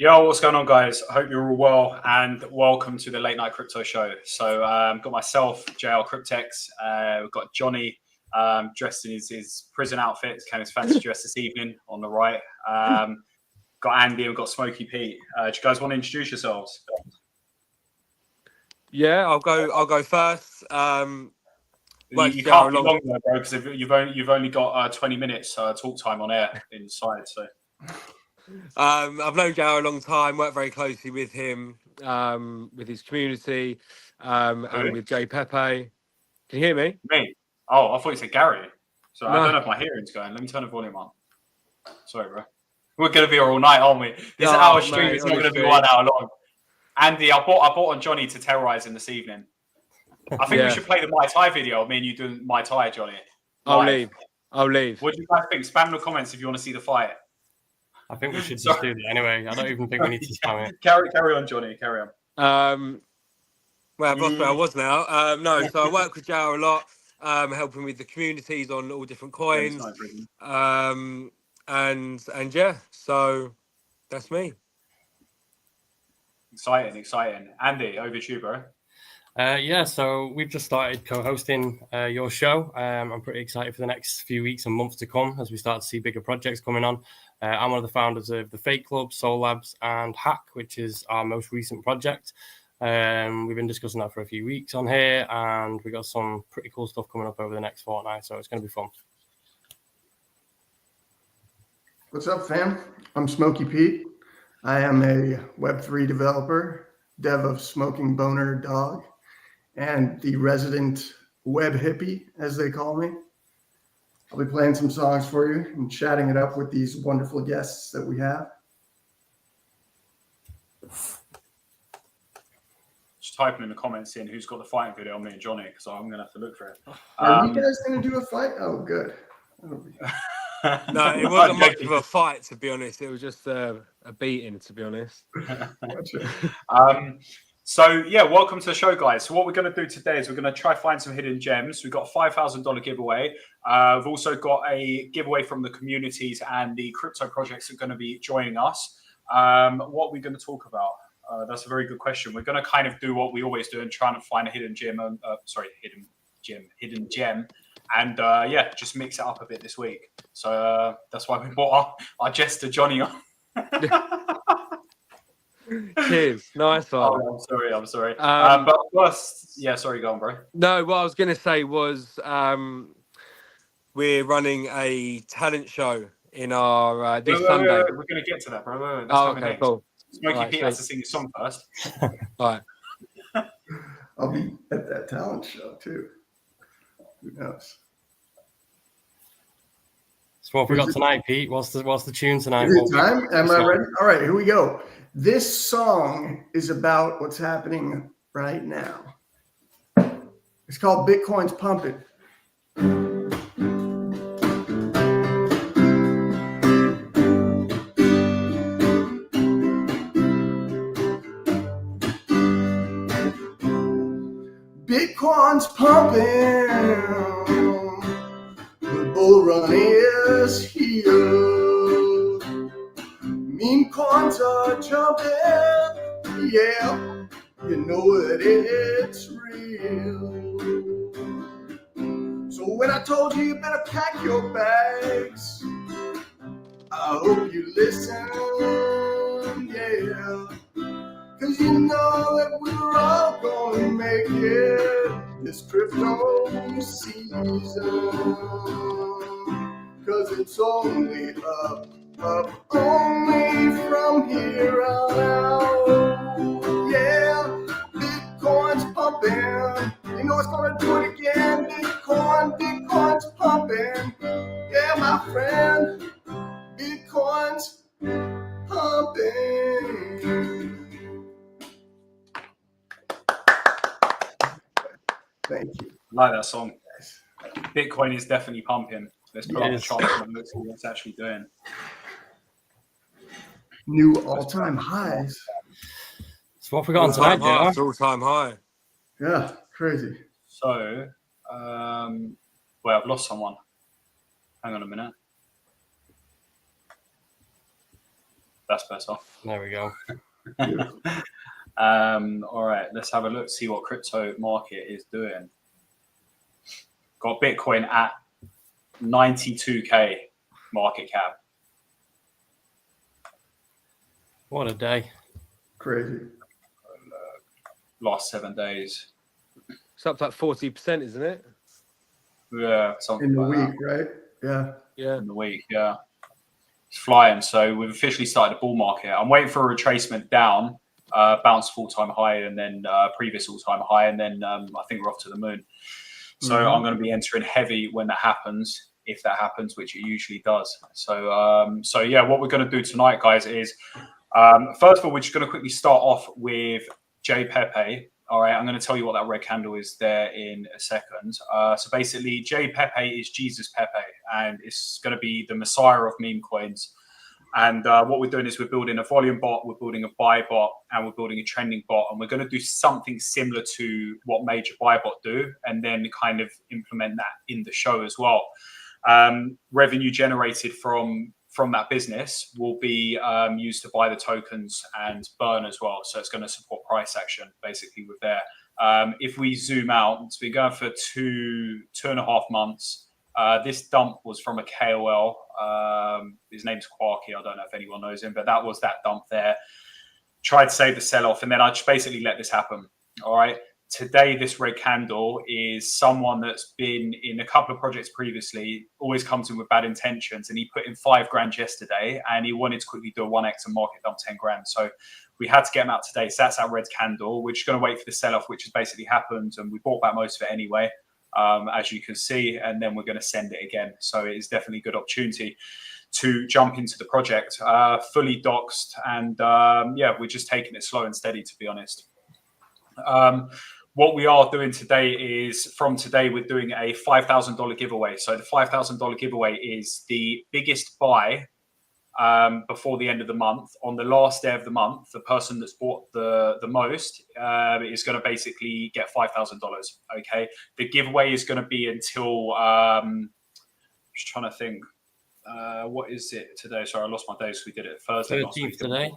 Yo, what's going on, guys? I hope you're all well, and welcome to the Late Night Crypto Show. So, got myself, JL Cryptex. We've got Johnny dressed in his prison outfit, kind of fancy dress this evening on the right. Got Andy, and we've got Smokey Pete. Do you guys want to introduce yourselves? Yeah, I'll go first. You can't be long there, bro, because you've only got 20 minutes talk time on air inside. So. I've known Joe a long time, worked very closely with him, with his community, and with Jay Pepe. Can you hear me? Me? Oh, I thought you said Gary. So No. I don't know if my hearing's going. Let me turn the volume on. Sorry, bro. We're going to be here all night, aren't we? This hour stream is not going to be 1 hour long. Andy, I bought on Johnny to terrorize him this evening. I think we should play the Mai Tai video of me and you doing Mai Tai, Johnny. I'll leave. What do you guys think? Spam in the comments if you want to see the fight. I think we should just do that anyway. I don't even think we need to spam it. Carry on, Johnny. Carry on. Well, I've lost where I was now. No, so I work with Joe a lot, helping with the communities on all different coins. And yeah, so that's me. Exciting. Andy, over to you, bro. Yeah, so we've just started co-hosting your show. I'm pretty excited for the next few weeks and months to come as we start to see bigger projects coming on. I'm one of the founders of the Fake Club, Soul Labs, and Hack, which is our most recent project. We've been discussing that for a few weeks on here, and we've got some pretty cool stuff coming up over the next fortnight, so it's going to be fun. What's up, fam? I'm Smokey Pete. I am a Web3 developer, dev of Smoking Boner Dog, and the resident web hippie, as they call me. I'll be playing some songs for you and chatting it up with these wonderful guests that we have. Just typing in the comments in who's got the fighting video on me and Johnny, because I'm going to have to look for it. Are you guys going to do a fight? Oh, good. No, it wasn't much of a fight, to be honest. It was just a beating, to be honest. So yeah, welcome to the show, guys. So what we're going to do today is we're going to try find some hidden gems. We've got a $5,000 giveaway. We've also got a giveaway from the communities and the crypto projects that are going to be joining us. What are we going to talk about? That's a very good question. We're going to kind of do what we always do and try to find a hidden gem. Hidden gem. And yeah, just mix it up a bit this week. So that's why we brought our jester Johnny on. Cheers. Nice one. Oh, I'm sorry. But first, yeah, sorry, go on, bro. No, what I was going to say was we're running a talent show in our this Sunday. We're going to get to that, bro. That's okay, next. Cool. Smokey Pete has to sing a song first. All right. I'll be at that talent show, too. Who knows? So what have we got tonight, Pete? What's the tune tonight? Is it time? Am I ready? All right, here we go. This song is about what's happening right now. It's called Bitcoin's Pumping. Bitcoin's pumping. The bull run is here. Meme coins are jumping, yeah, you know that it's real. So when I told you better pack your bags, I hope you listen, yeah. Cause you know that we're all gonna make it this crypto season. Cause it's only up only from here on out. Yeah, Bitcoin's pumping. You know it's gonna do it again. Bitcoin's pumping. Yeah, my friend, Bitcoin's pumping. Thank you. I like that song. Bitcoin is definitely pumping. Let's put up the chart and look see what it's actually doing. New all-time highs. So what have we got on tonight, Joe? It's all-time high. Yeah, crazy. So, well, I've lost someone. Hang on a minute. That's better. There we go. All right, let's have a look, see what crypto market is doing. Got Bitcoin at 92k market cap. What a day. Crazy. Last 7 days. It's up to like 40%, isn't it? Yeah, something In the like week, right? Yeah. Yeah. in the week, yeah. It's flying. So we've officially started a bull market. I'm waiting for a retracement down, bounce full-time high, and then previous all-time high, and then I think we're off to the moon. So I'm going to be entering heavy when that happens, if that happens, which it usually does. So yeah, what we're going to do tonight, guys, is first of all, we're just going to quickly start off with J Pepe. All right, I'm going to tell you what that red candle is there in a second. So basically, J Pepe is Jesus Pepe, and it's going to be the messiah of meme coins. And what we're doing is we're building a volume bot, we're building a buy bot, and we're building a trending bot. And we're going to do something similar to what Major Buy Bot do, and then kind of implement that in the show as well. Revenue generated from that business will be used to buy the tokens and burn as well. So it's going to support price action basically with there. If we zoom out, it's been going for two and a half months. This dump was from a KOL. His name's Quarky. I don't know if anyone knows him, but that was that dump there. Tried to save the sell-off, and then I just basically let this happen. All right. Today, this red candle is someone that's been in a couple of projects previously, always comes in with bad intentions, and he put in $5,000 yesterday, and he wanted to quickly do a 1x and market dump 10 grand. So we had to get him out today. So that's our red candle. We're just going to wait for the sell-off, which has basically happened, and we bought back most of it anyway, as you can see, and then we're going to send it again. So it is definitely a good opportunity to jump into the project, fully doxed, and yeah, we're just taking it slow and steady, to be honest. What we are doing today is, from today, we're doing a $5,000 giveaway. So the $5,000 giveaway is the biggest buy before the end of the month. On the last day of the month, the person that's bought the most is going to basically get $5,000. Okay, the giveaway is going to be until just trying to think. What is it today? Sorry, I lost my days. We did it Thursday. 13th today.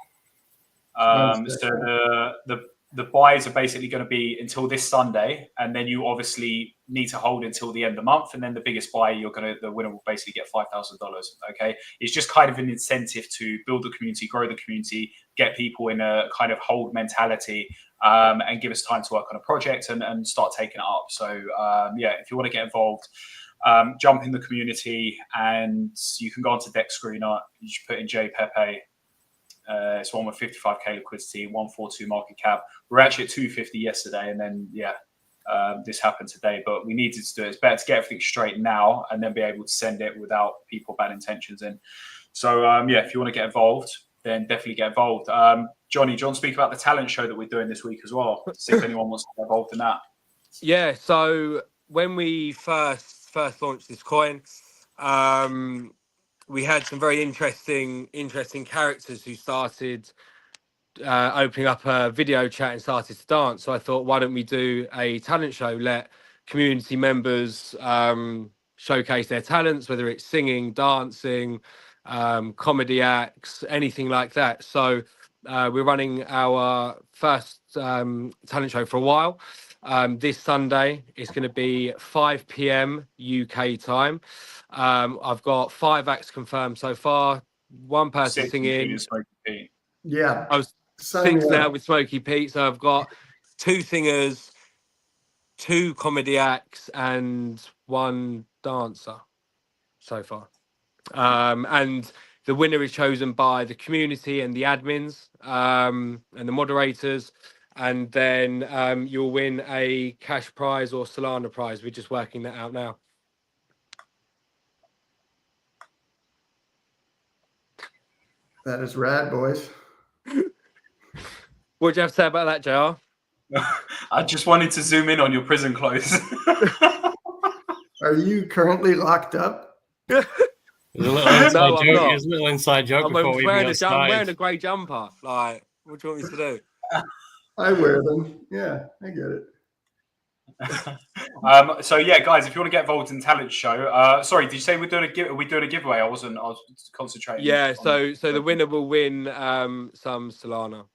So the buys are basically going to be until this Sunday, and then you obviously need to hold until the end of the month, and then the biggest buy, the winner will basically get $5,000. Okay, it's just kind of an incentive to build the community, grow the community, get people in a kind of hold mentality, and give us time to work on a project and start taking it up. So yeah, if you want to get involved, jump in the community, and you can go onto Deck Screener. You should put in J Pepe. It's one with 55k liquidity, 142 market cap. We're actually at 250 yesterday, and then yeah, this happened today. But we needed to do it. It's better to get everything straight now and then be able to send it without people bad intentions in. So yeah, if you want to get involved, then definitely get involved. Johnny, do you want to speak about the talent show that we're doing this week as well? See if anyone wants to get involved in that. Yeah. So when we first launched this coin, we had some very interesting characters who started opening up a video chat and started to dance. So I thought, why don't we do a talent show? Let community members showcase their talents, whether it's singing, dancing, comedy acts, anything like that. So we're running our first talent show for a while. This Sunday, it's going to be 5 p.m. UK time. I've got 5 acts confirmed so far. One person singing. Yeah. I was 6 now with Smokey Pete. So I've got 2 singers, 2 comedy acts, and 1 dancer so far. And the winner is chosen by the community and the admins and the moderators. And then you'll win a cash prize or Solana prize. We're just working that out now. That is rad, boys. What do you have to say about that, JR? I just wanted to zoom in on your prison clothes. Are you currently locked up? There's a little inside joke. I'm wearing a grey jumper. Like, what do you want me to do? I wear them. Yeah, I get it. So yeah, guys, if you want to get involved in talent show, sorry, did you say we're doing a giveaway? I was concentrating. Yeah, so the winner will win some Solana.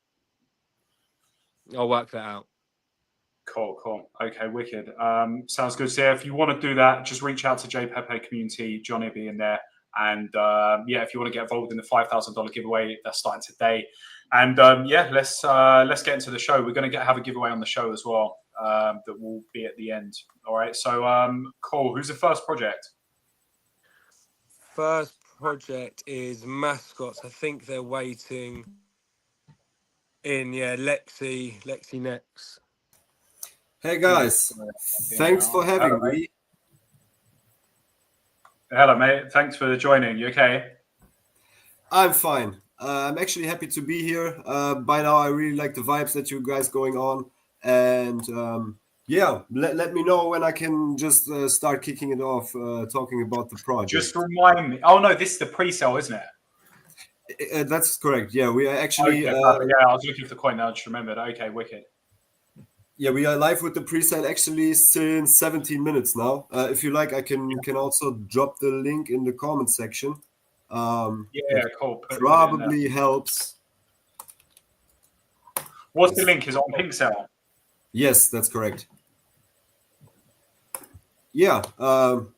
I'll work that out. Cool. Okay, wicked. Sounds good. So yeah, if you want to do that, just reach out to JPepe Community. Johnny will be in there. And yeah, if you want to get involved in the $5,000 giveaway, that's starting today. And yeah, let's get into the show. We're going to have a giveaway on the show as well. That will be at the end. All right. So cool. Who's the first project? First project is Mascot. I think they're waiting in. Yeah, Lexi next. Hey guys, thanks for having me. Hello, mate. Thanks for joining. You okay? I'm fine. I'm actually happy to be here. By now, I really like the vibes that you guys going on, and yeah, let me know when I can just start kicking it off, talking about the project. Just remind me. Oh no, this is the pre-sale, isn't it? That's correct. Yeah, we are actually. Okay, yeah, I was looking for the coin now. I just remembered. Okay, wicked. Yeah, we are live with the pre-sale actually since 17 minutes now. If you like, I can also drop the link in the comment section. Yeah, cool. Probably helps. What's the link? Is it on Pink-Sale? Yes, that's correct. Yeah,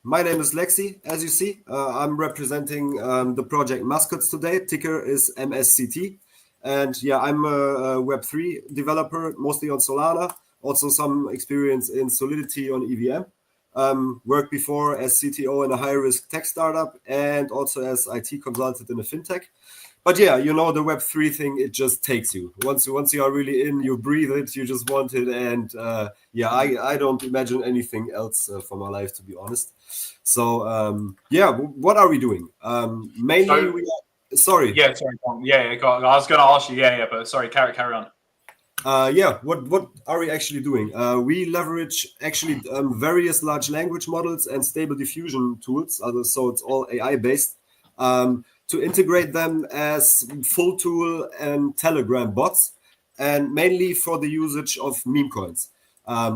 my name is Lexi, as you see. I'm representing the project Mascots today. Ticker is MSCT. And yeah, I'm a Web3 developer, mostly on Solana. Also some experience in Solidity on EVM. Worked before as CTO in a high-risk tech startup and also as IT consultant in a fintech. But yeah, you know, the Web3 thing, it just takes you. Once you are really in, you breathe it, you just want it. And yeah, I don't imagine anything else for my life, to be honest. So yeah, what are we doing? Mainly, we are, sorry. Yeah, sorry. Yeah, I was going to ask you. Yeah, but sorry, carry on. Yeah, what are we actually doing? We leverage actually various large language models and stable diffusion tools. So it's all AI based. To integrate them as full tool and Telegram bots, and mainly for the usage of meme coins.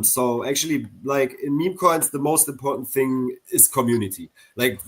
So actually, like in meme coins, the most important thing is community. Like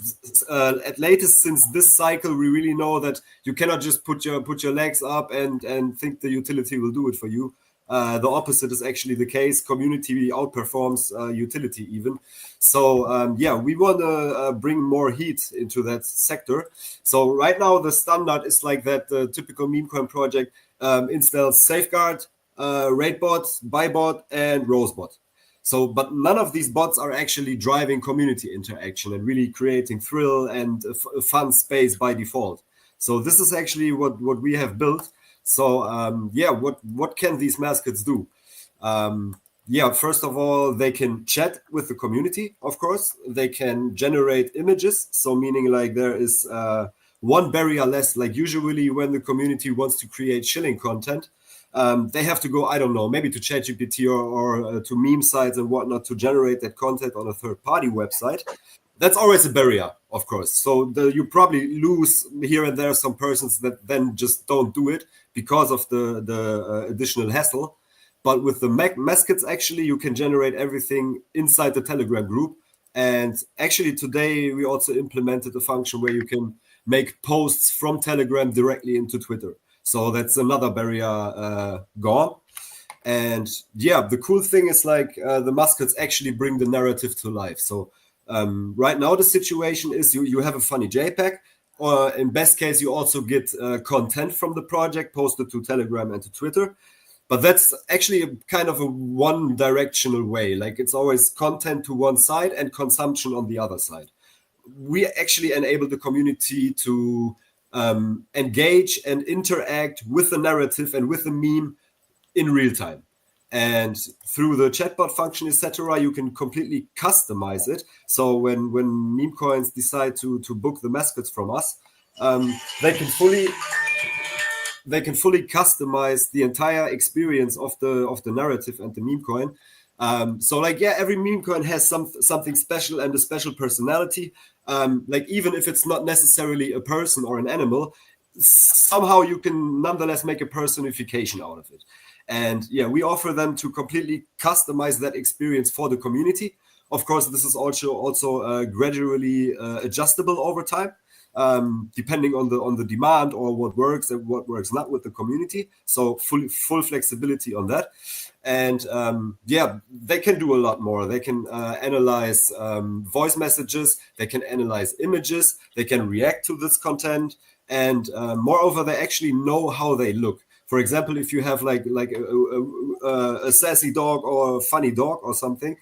at latest since this cycle, we really know that you cannot just put your legs up and think the utility will do it for you. The opposite is actually the case. Community outperforms utility even. So yeah, we want to bring more heat into that sector. So right now the standard is like that the typical meme coin project installs Safeguard, Raidbot, Buybot, and Rosebot. So, but none of these bots are actually driving community interaction and really creating thrill and a fun space by default. So this is actually what we have built. So yeah, what can these mascots do? Yeah, first of all, they can chat with the community, of course. They can generate images. So meaning like there is one barrier less. Like usually when the community wants to create shilling content, they have to go, I don't know, maybe to ChatGPT or to meme sites and whatnot to generate that content on a third-party website. That's always a barrier, of course. So you probably lose here and there some persons that then just don't do it because of the additional hassle. But with the mascots, actually, you can generate everything inside the Telegram group. And actually, today, we also implemented a function where you can make posts from Telegram directly into Twitter. So that's another barrier gone. And yeah, the cool thing is like the mascots actually bring the narrative to life. So right now, the situation is you have a funny JPEG, or in best case, you also get content from the project posted to Telegram and to Twitter. But that's actually a kind of a one-directional way. Like it's always content to one side and consumption on the other side. We actually enable the community to engage and interact with the narrative and with the meme in real time. And through the chatbot function, etc., you can completely customize it. So when meme coins decide to book the mascots from us, they can fully customize the entire experience of the narrative and the meme coin. So like, yeah, every meme coin has something special and a special personality. Like even if it's not necessarily a person or an animal, somehow you can nonetheless make a personification out of it. And yeah, we offer them to completely customize that experience for the community. Of course, this is also gradually adjustable over time, depending on the demand or what works and what works not with the community. So full flexibility on that. And yeah, they can do a lot more. They can analyze voice messages. They can analyze images. They can react to this content. And moreover, they actually know how they look. For example, if you have like a sassy dog or a funny dog or something,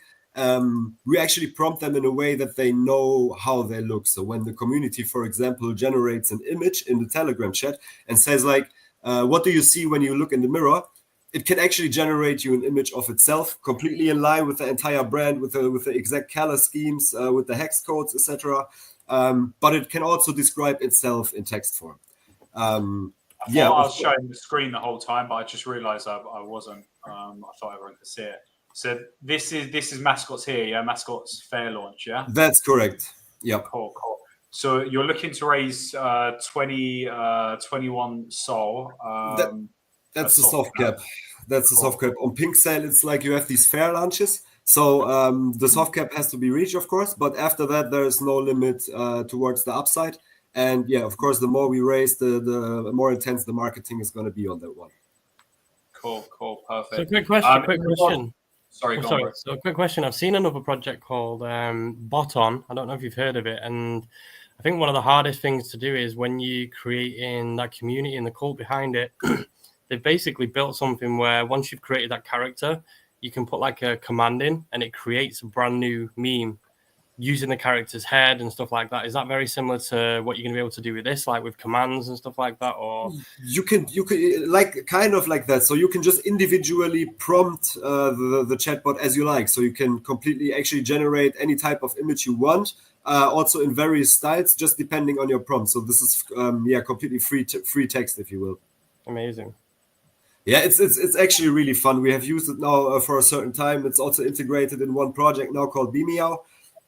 we actually prompt them in a way that they know how they look. So when the community, for example, generates an image in the Telegram chat and says like, what do you see when you look in the mirror? It can actually generate you an image of itself, completely in line with the entire brand, with the exact color schemes, with the hex codes, etc. But it can also describe itself in text form. Yeah, I was showing the screen the whole time, but I just realised I wasn't. I thought everyone could see it. So this is Mascot's here, yeah? Mascot's fair launch, yeah? That's correct. Yep. Cool. So you're looking to raise 21 Sol. That's the soft cap. That's the soft cap. On Pink Sale, it's like you have these fair launches. So the soft cap has to be reached, of course. But after that, there is no limit towards the upside. And yeah, of course, the more we raise, the more intense the marketing is going to be on that one. Cool, perfect. So quick question. Sorry. So quick question. I've seen another project called Boton. I don't know if you've heard of it. And I think one of the hardest things to do is when you create in that community and the cult behind it, they've basically built something where once you've created that character, you can put like a command in and it creates a brand new meme using the character's head and stuff like that. Is that very similar to what you're going to be able to do with this, like with commands and stuff like that? Or you can like kind of like that. So you can just individually prompt the chatbot as you like. So you can completely actually generate any type of image you want, also in various styles, just depending on your prompt. So this is completely free text, if you will. Amazing. Yeah, it's actually really fun. We have used it now for a certain time. It's also integrated in one project now called Bemeow.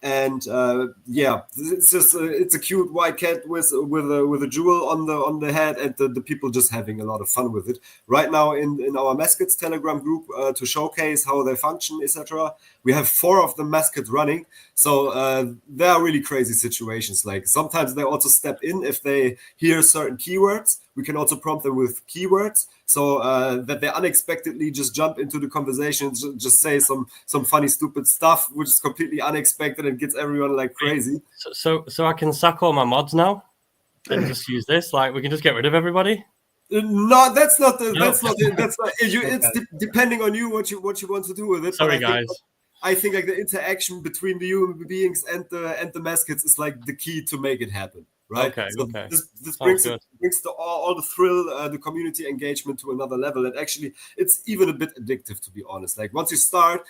And it's just it's a cute white cat with a jewel on the head, and the people just having a lot of fun with it. Right now in our Mascots Telegram group to showcase how they function, etc. We have 4 of the mascots running. So there are really crazy situations. Like sometimes they also step in if they hear certain keywords. We can also prompt them with keywords, so that they unexpectedly just jump into the conversation, just say some funny, stupid stuff, which is completely unexpected and gets everyone like crazy. So I can sack all my mods now and just use this. Like we can just get rid of everybody. No, that's not. That's not. It's depending on you what you want to do with it. Sorry, guys. I think like the interaction between the human beings and the mascots is like the key to make it happen. Right. Okay. So this brings all the thrill, the community engagement to another level. And actually, it's even a bit addictive, to be honest. Like once you start,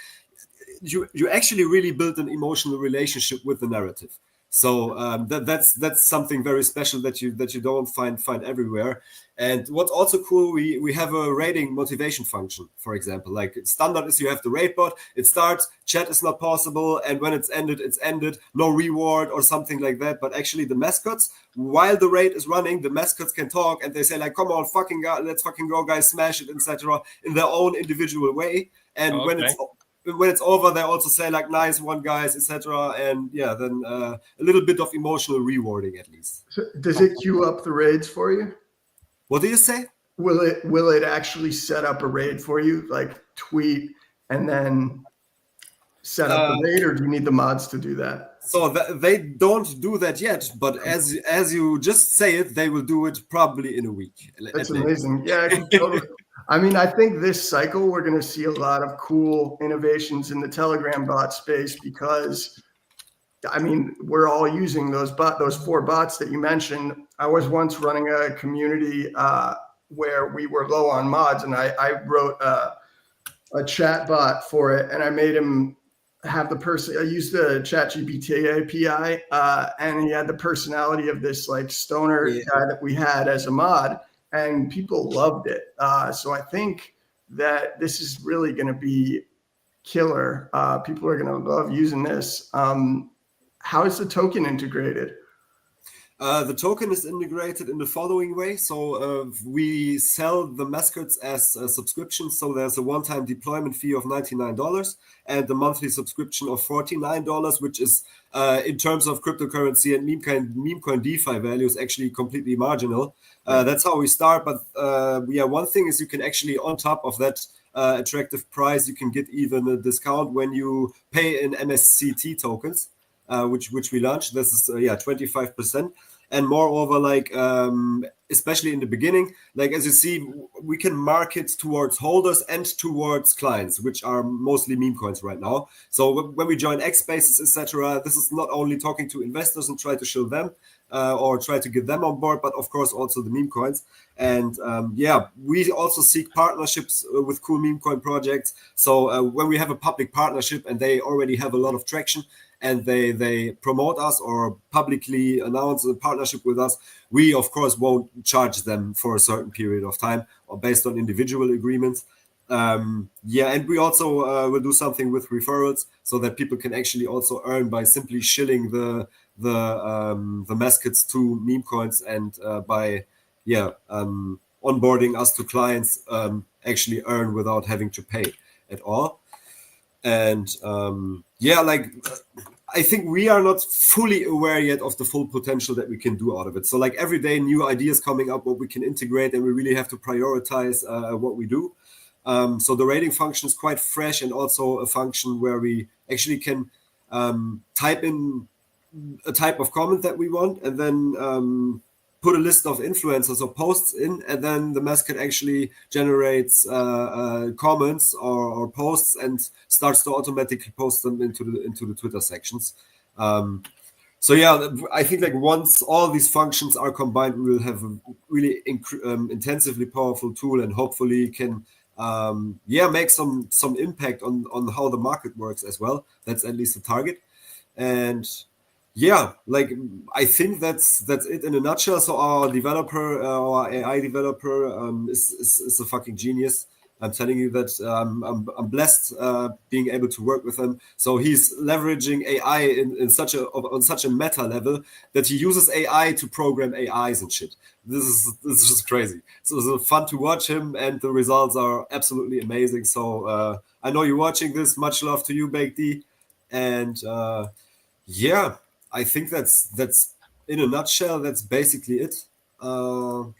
you actually really build an emotional relationship with the narrative. So that's something very special that you don't find everywhere. And what's also cool, we have a rating motivation function, for example. Like standard is you have the rate bot, it starts, chat is not possible, and when it's ended, no reward or something like that. But actually the mascots, while the raid is running, the mascots can talk and they say like, come on, let's fucking go, guys, smash it, etc. in their own individual way. And when it's over, they also say like, nice one, guys, etc. And yeah, then a little bit of emotional rewarding at least. So does it queue up the raids for you? What do you say? Will it actually set up a raid for you, like tweet and then set up the raid, or do you need the mods to do that? So they don't do that yet, but as you just say it, they will do it probably in a week. That's amazing. Yeah, I mean, I think this cycle we're going to see a lot of cool innovations in the Telegram bot space because, I mean, we're all using those 4 bots that you mentioned. I was once running a community where we were low on mods, and I wrote a chat bot for it, and I made him have the person. I used the ChatGPT API, and he had the personality of this like stoner guy that we had as a mod. And people loved it. So I think that this is really going to be killer. People are going to love using this. How is the token integrated? The token is integrated in the following way. So we sell the mascots as a subscription. So there's a one-time deployment fee of $99 and the monthly subscription of $49, which is in terms of cryptocurrency and meme coin DeFi values actually completely marginal. That's how we start. But one thing is you can actually, on top of that attractive price, you can get even a discount when you pay in MSCT tokens. Which we launched. This is 25%, and moreover, like especially in the beginning, like as you see, we can market towards holders and towards clients, which are mostly meme coins right now. So when we join X Spaces, etc., this is not only talking to investors and try to show them or try to get them on board, but of course also the meme coins. And we also seek partnerships with cool meme coin projects. So when we have a public partnership and they already have a lot of traction, and they promote us or publicly announce a partnership with us, we of course won't charge them for a certain period of time or based on individual agreements. And we also will do something with referrals so that people can actually also earn by simply shilling the mascots to meme coins and by onboarding us to clients actually earn without having to pay at all. And I think we are not fully aware yet of the full potential that we can do out of it. So like every day, new ideas coming up, what we can integrate, and we really have to prioritize what we do. So the rating function is quite fresh, and also a function where we actually can type in a type of comment that we want, and then put a list of influencers or posts in, and then the mascot actually generates comments or posts and starts to automatically post them into the Twitter sections. I think like once all these functions are combined, we will have a really intensively powerful tool, and hopefully can make some impact on how the market works as well. That's at least the target. And I think that's it in a nutshell. So our developer, our AI developer, is a fucking genius. I'm telling you that I'm blessed being able to work with him. So he's leveraging AI on such a meta level that he uses AI to program AIs and shit. This is just crazy. So it's fun to watch him, and the results are absolutely amazing. So I know you're watching this. Much love to you, Baked D. And I think that's in a nutshell. That's basically it. Let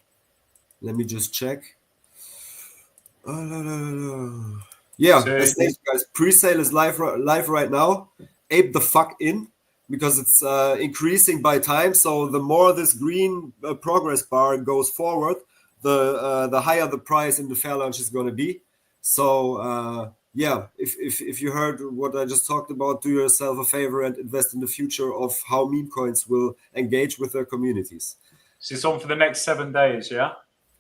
me just check. As said, guys, pre-sale is live right now. Ape the fuck in, because it's increasing by time. So the more this green progress bar goes forward, the higher the price in the fair launch is going to be. So if you heard what I just talked about, do yourself a favor and invest in the future of how meme coins will engage with their communities. So it's on for the next 7 days, yeah?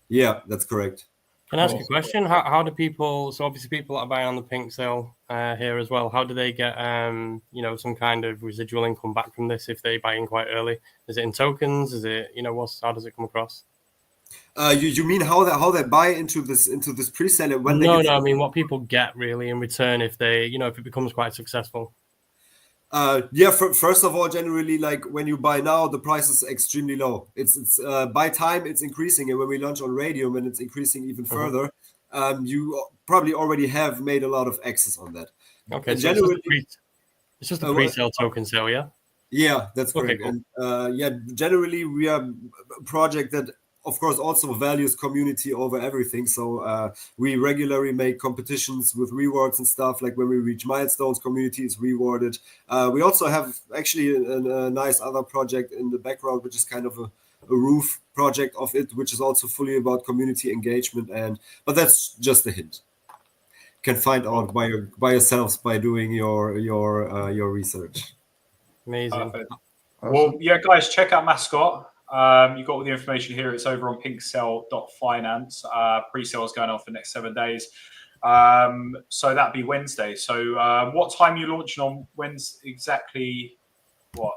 Yeah, that's correct. Can I ask a question? How do people, so obviously people that are buying on the pink sale here as well, how do they get some kind of residual income back from this if they buy in quite early? Is it in tokens? Is it, how does it come across? You mean how they buy into this pre-sale and when I mean what people get really in return if they if it becomes quite successful. First of all, generally, like when you buy now, the price is extremely low. It's by time it's increasing, and when we launch on Radium, and it's increasing even further, you probably already have made a lot of access on that. Okay, so generally, it's just a pre-sale token sale, yeah. Yeah, that's correct. Okay, cool. And generally, we are a project that, of course, also values community over everything. So we regularly make competitions with rewards and stuff. Like when we reach milestones, community is rewarded. We also have actually a nice other project in the background, which is kind of a roof project of it, which is also fully about community engagement. But that's just a hint. You can find out by yourselves by doing your research. Amazing. Perfect. Well, yeah, guys, check out Mascot. You've got all the information here. It's over on pinksell.finance. Pre-sale is going on for the next 7 days. So that'd be Wednesday. So what time are you launching on Wednesday? Exactly what?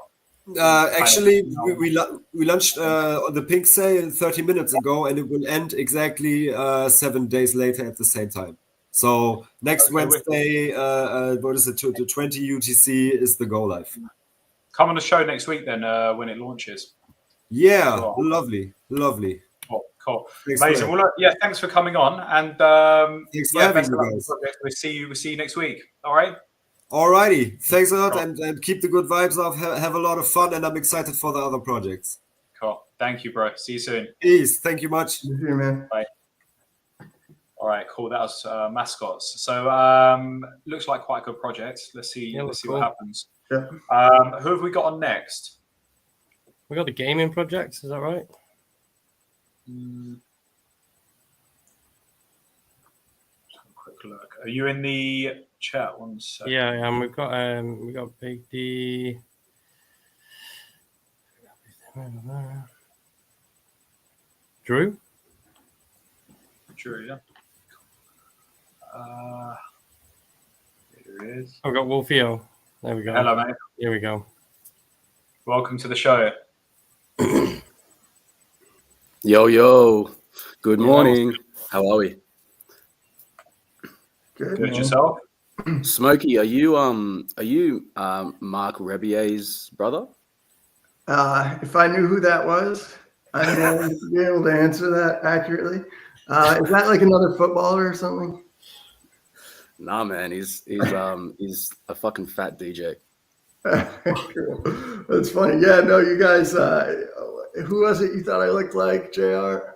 Actually, we launched the pink sale 30 minutes ago, and it will end exactly 7 days later at the same time. So next Wednesday, what is it, the 20 UTC is the go live. Come on the show next week then when it launches. Yeah, Cool. lovely. Cool. Thanks, Amazing. man. Well, look, yeah, thanks for coming on, and Thanks for yeah, having best me, of luck with guys. the project. We'll see you next week. All right. Alrighty, thanks a lot, Cool. and keep the good vibes up. Have a lot of fun, and I'm excited for the other projects. Cool. Thank you, bro. See you soon. Peace. Thank you much. You too, man. All right, cool. That was Mascots. So looks like quite a good project. Let's see. Yeah, let's see cool. what happens. Yeah. Who have we got on next? We got the gaming projects. Is that right? Quick look. Are you in the chat? One second. Yeah, and we got Big D. Drew. Drew, yeah. Here he is. I've got Wolfio. There we go. Hello, mate. Here we go. Welcome to the show. Yo, good morning. How are we? Good. Good man. yourself? Smokey, are you Mark Rebier's brother? If I knew who that was, I'd be able to answer that accurately. Is that like another footballer or something? Nah, man, he's a fucking fat DJ. Cool. That's funny. Yeah, no, you guys. Who was it you thought I looked like? JR?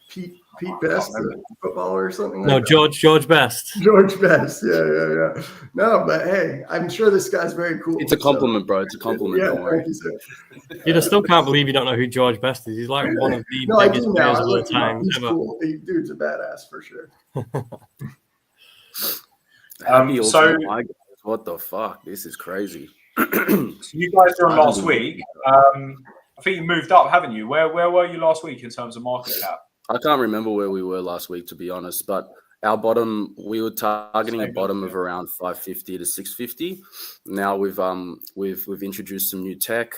Pete Best, the footballer or something? No, like that? George Best. George Best. Yeah. No, but hey, I'm sure this guy's very cool. It's a compliment, bro. It's a compliment. Yeah, Don't worry. thank you, sir. Dude, I still can't believe you don't know who George Best is. He's like one of the No, I biggest do now. players I of all looked him up. time. He's ever. cool. Dude's a badass for sure. Happy so- Ultimate My Guys. What the fuck? This is crazy. So you guys were on last week. I think you moved up, haven't you? Where were you last week in terms of market cap? I can't remember where we were last week, to be honest, but our bottom, we were targeting a bottom of around 550 to 650. Now we've introduced some new tech,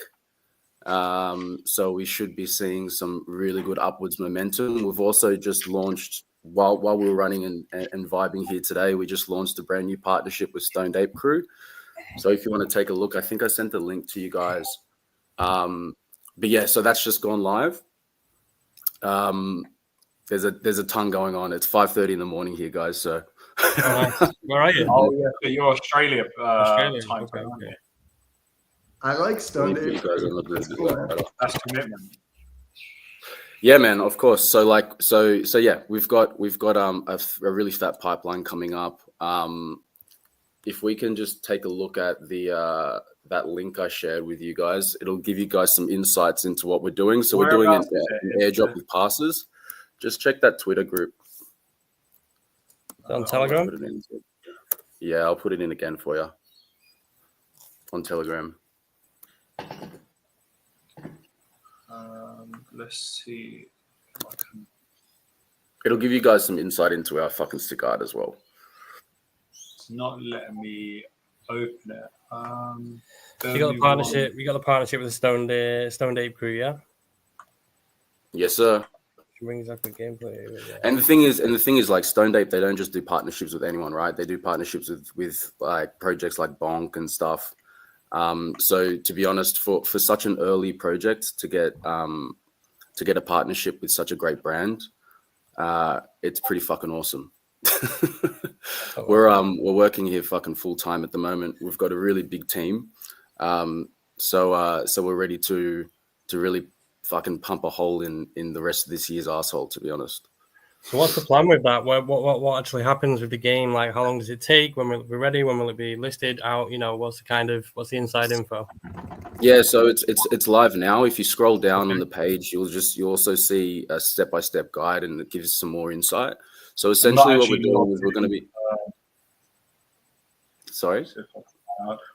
so we should be seeing some really good upwards momentum. We've also just launched, while we were running and vibing here today, we just launched a brand new partnership with Stoned Ape Crew. So if you want to take a look, I think I sent the link to you guys. But yeah, so that's just gone live. There's a ton going on. It's 5:30 in the morning here, guys. So Where are you? Oh yeah, so you're Australia Australia, time okay, zone, aren't okay. you? I like Stone you Ape. guys are a little bit That's cool, man. better. That's commitment. Yeah, man, of course. So yeah, we've got a really fat pipeline coming up. If we can just take a look at the that link I shared with you guys, it'll give you guys some insights into what we're doing. So we're doing an airdrop with passes. Just check that Twitter group. On Telegram? Yeah, I'll put it in again for you on Telegram. Let's see if I can. It'll give you guys some insight into our fucking cigar as well. It's not letting me open it. You got the partnership. We got the partnership with the Stoned Ape Crew, yeah. Yes, sir. She brings up the gameplay. Yeah. And the thing is, like Stoned Ape, they don't just do partnerships with anyone, right? They do partnerships with like projects like Bonk and stuff. So to be honest, for such an early project to get a partnership with such a great brand, it's pretty fucking awesome. We're working here fucking full time at the moment. We've got a really big team, so we're ready to really fucking pump a hole in the rest of this year's arsehole, to be honest. So what's the plan with that? What actually happens with the game? Like, how long does it take? When will it be ready? When will it be listed out? You know, what's the inside info? Yeah, so it's live now. If you scroll down on the page, you'll also see a step-by-step guide, and it gives some more insight. So essentially, what we're doing is we're going to be. Sorry,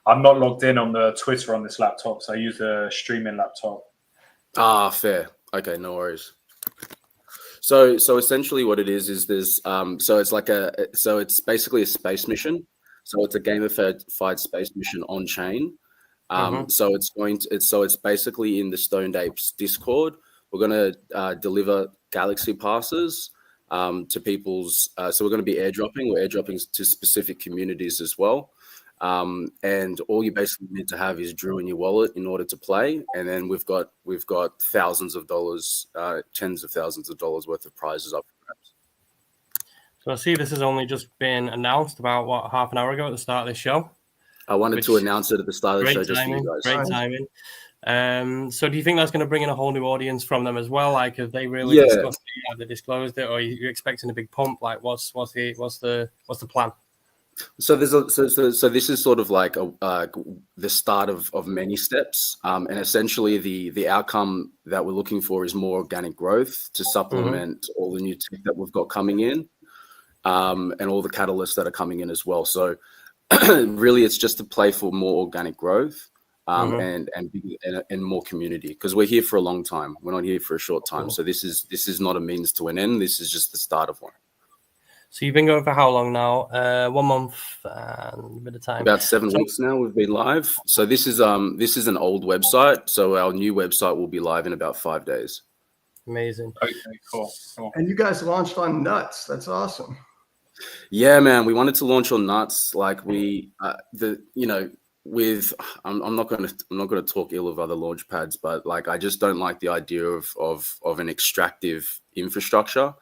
I'm not logged in on the Twitter on this laptop, so I use the streaming laptop. Ah, fair. Okay, no worries. So essentially, what it is there's it's basically a space mission. So it's a gamified space mission on chain. So it's basically in the Stoned Apes Discord. We're gonna deliver galaxy passes to people's. So we're going to be airdropping. We're airdropping to specific communities as well. And all you basically need to have is Drew in your wallet in order to play. And then we've got thousands of dollars, tens of thousands of dollars worth of prizes up for grabs. So I see this has only just been announced about half an hour ago at the start of this show. I wanted to announce it at the start of the show just for you guys. Great timing. So do you think that's going to bring in a whole new audience from them as well? Like, have they really discussed it? Have they disclosed it, or are you expecting a big pump? Like, what's the plan? So so this is sort of like the start of many steps, and essentially the outcome that we're looking for is more organic growth to supplement all the new tech that we've got coming in, and all the catalysts that are coming in as well. So really, it's just to play for more organic growth, and more community, because we're here for a long time. We're not here for a short time. So this is not a means to an end. This is just the start of one. So you've been going for how long now? 1 month and a bit of time. About 7 weeks now we've been live. So this is an old website. So our new website will be live in about 5 days. Amazing. Okay, cool. And you guys launched on Nuts. That's awesome. Yeah, man. We wanted to launch on Nuts. Like I'm not going to talk ill of other launch pads, but like I just don't like the idea of an extractive infrastructure.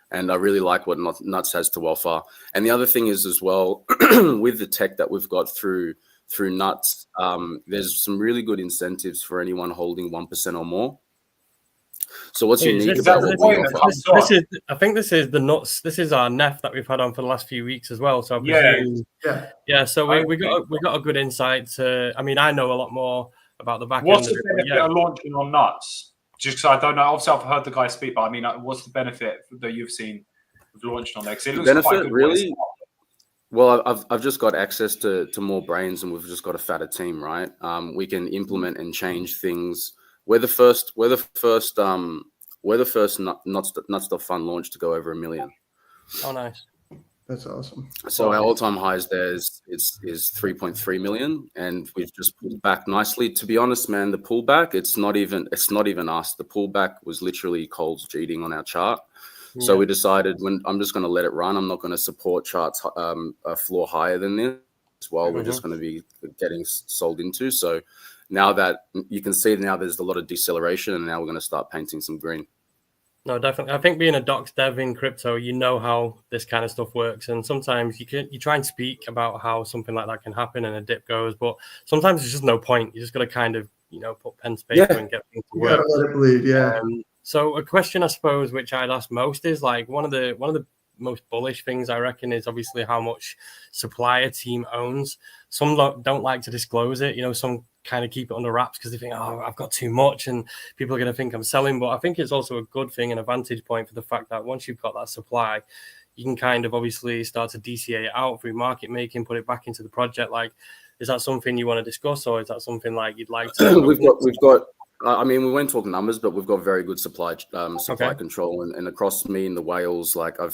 And I really like what Nuts has to offer. And the other thing is as well, with the tech that we've got through Nuts, there's some really good incentives for anyone holding 1% or more. So what's unique about what we offer? I think this is the Nuts. This is our NEF that we've had on for the last few weeks as well. So yeah. So we got a good insight to. I mean, I know a lot more about the back end. What's the benefit of launching on Nuts? Just because I don't know, obviously I've heard the guy speak, but I mean, what's the benefit that you've seen with launched on there? Because it looks quite good. Really? Well, I've just got access to more brains, and we've just got a fatter team, right? We can implement and change things. We're the first Nuts Stuff Fund launch to go over 1 million. Oh, nice. That's awesome. So our all-time highs there is 3.3 million, and we've just pulled back nicely. To be honest, man, the pullback, it's not even us. The pullback was literally Coles cheating on our chart. Yeah. So we decided I'm just going to let it run. I'm not going to support charts a floor higher than this while we're just going to be getting sold into. So now that you can see now there's a lot of deceleration, and now we're going to start painting some green. No, definitely. I think being a docs dev in crypto, you know how this kind of stuff works, and sometimes you try and speak about how something like that can happen and a dip goes, but sometimes there's just no point. You just got to kind of put pen to paper and get things to work. You gotta let it bleed, yeah. So a question I suppose which I'd ask most is like one of the most bullish things I reckon is obviously how much supply a team owns. Some don't like to disclose it. Some kind of keep it under wraps because they think, oh, I've got too much and people are going to think I'm selling. But I think it's also a good thing and a vantage point for the fact that once you've got that supply, you can kind of obviously start to DCA it out through market making, put it back into the project. Like, is that something you want to discuss, or is that something like you'd like to? We've got. I mean, we won't talk numbers, but we've got very good supply control, and across me and the whales, like I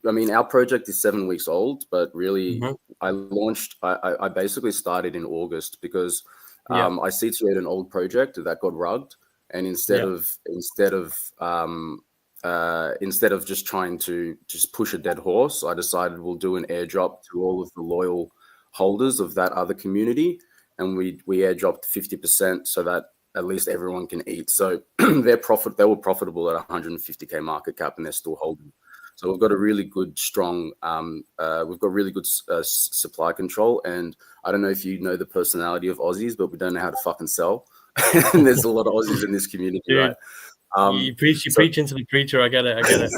mean, our project is 7 weeks old, but really, I basically started in August because I CTA'd an old project that got rugged, and instead of just trying to just push a dead horse, I decided we'll do an airdrop to all of the loyal holders of that other community, and we airdropped 50% so that at least everyone can eat. So they were profitable at 150K market cap, and they're still holding. So we've got a really good, strong, supply control. And I don't know if you know the personality of Aussies, but we don't know how to fucking sell. And there's a lot of Aussies in this community, dude, right? You preach into the preacher. I get it.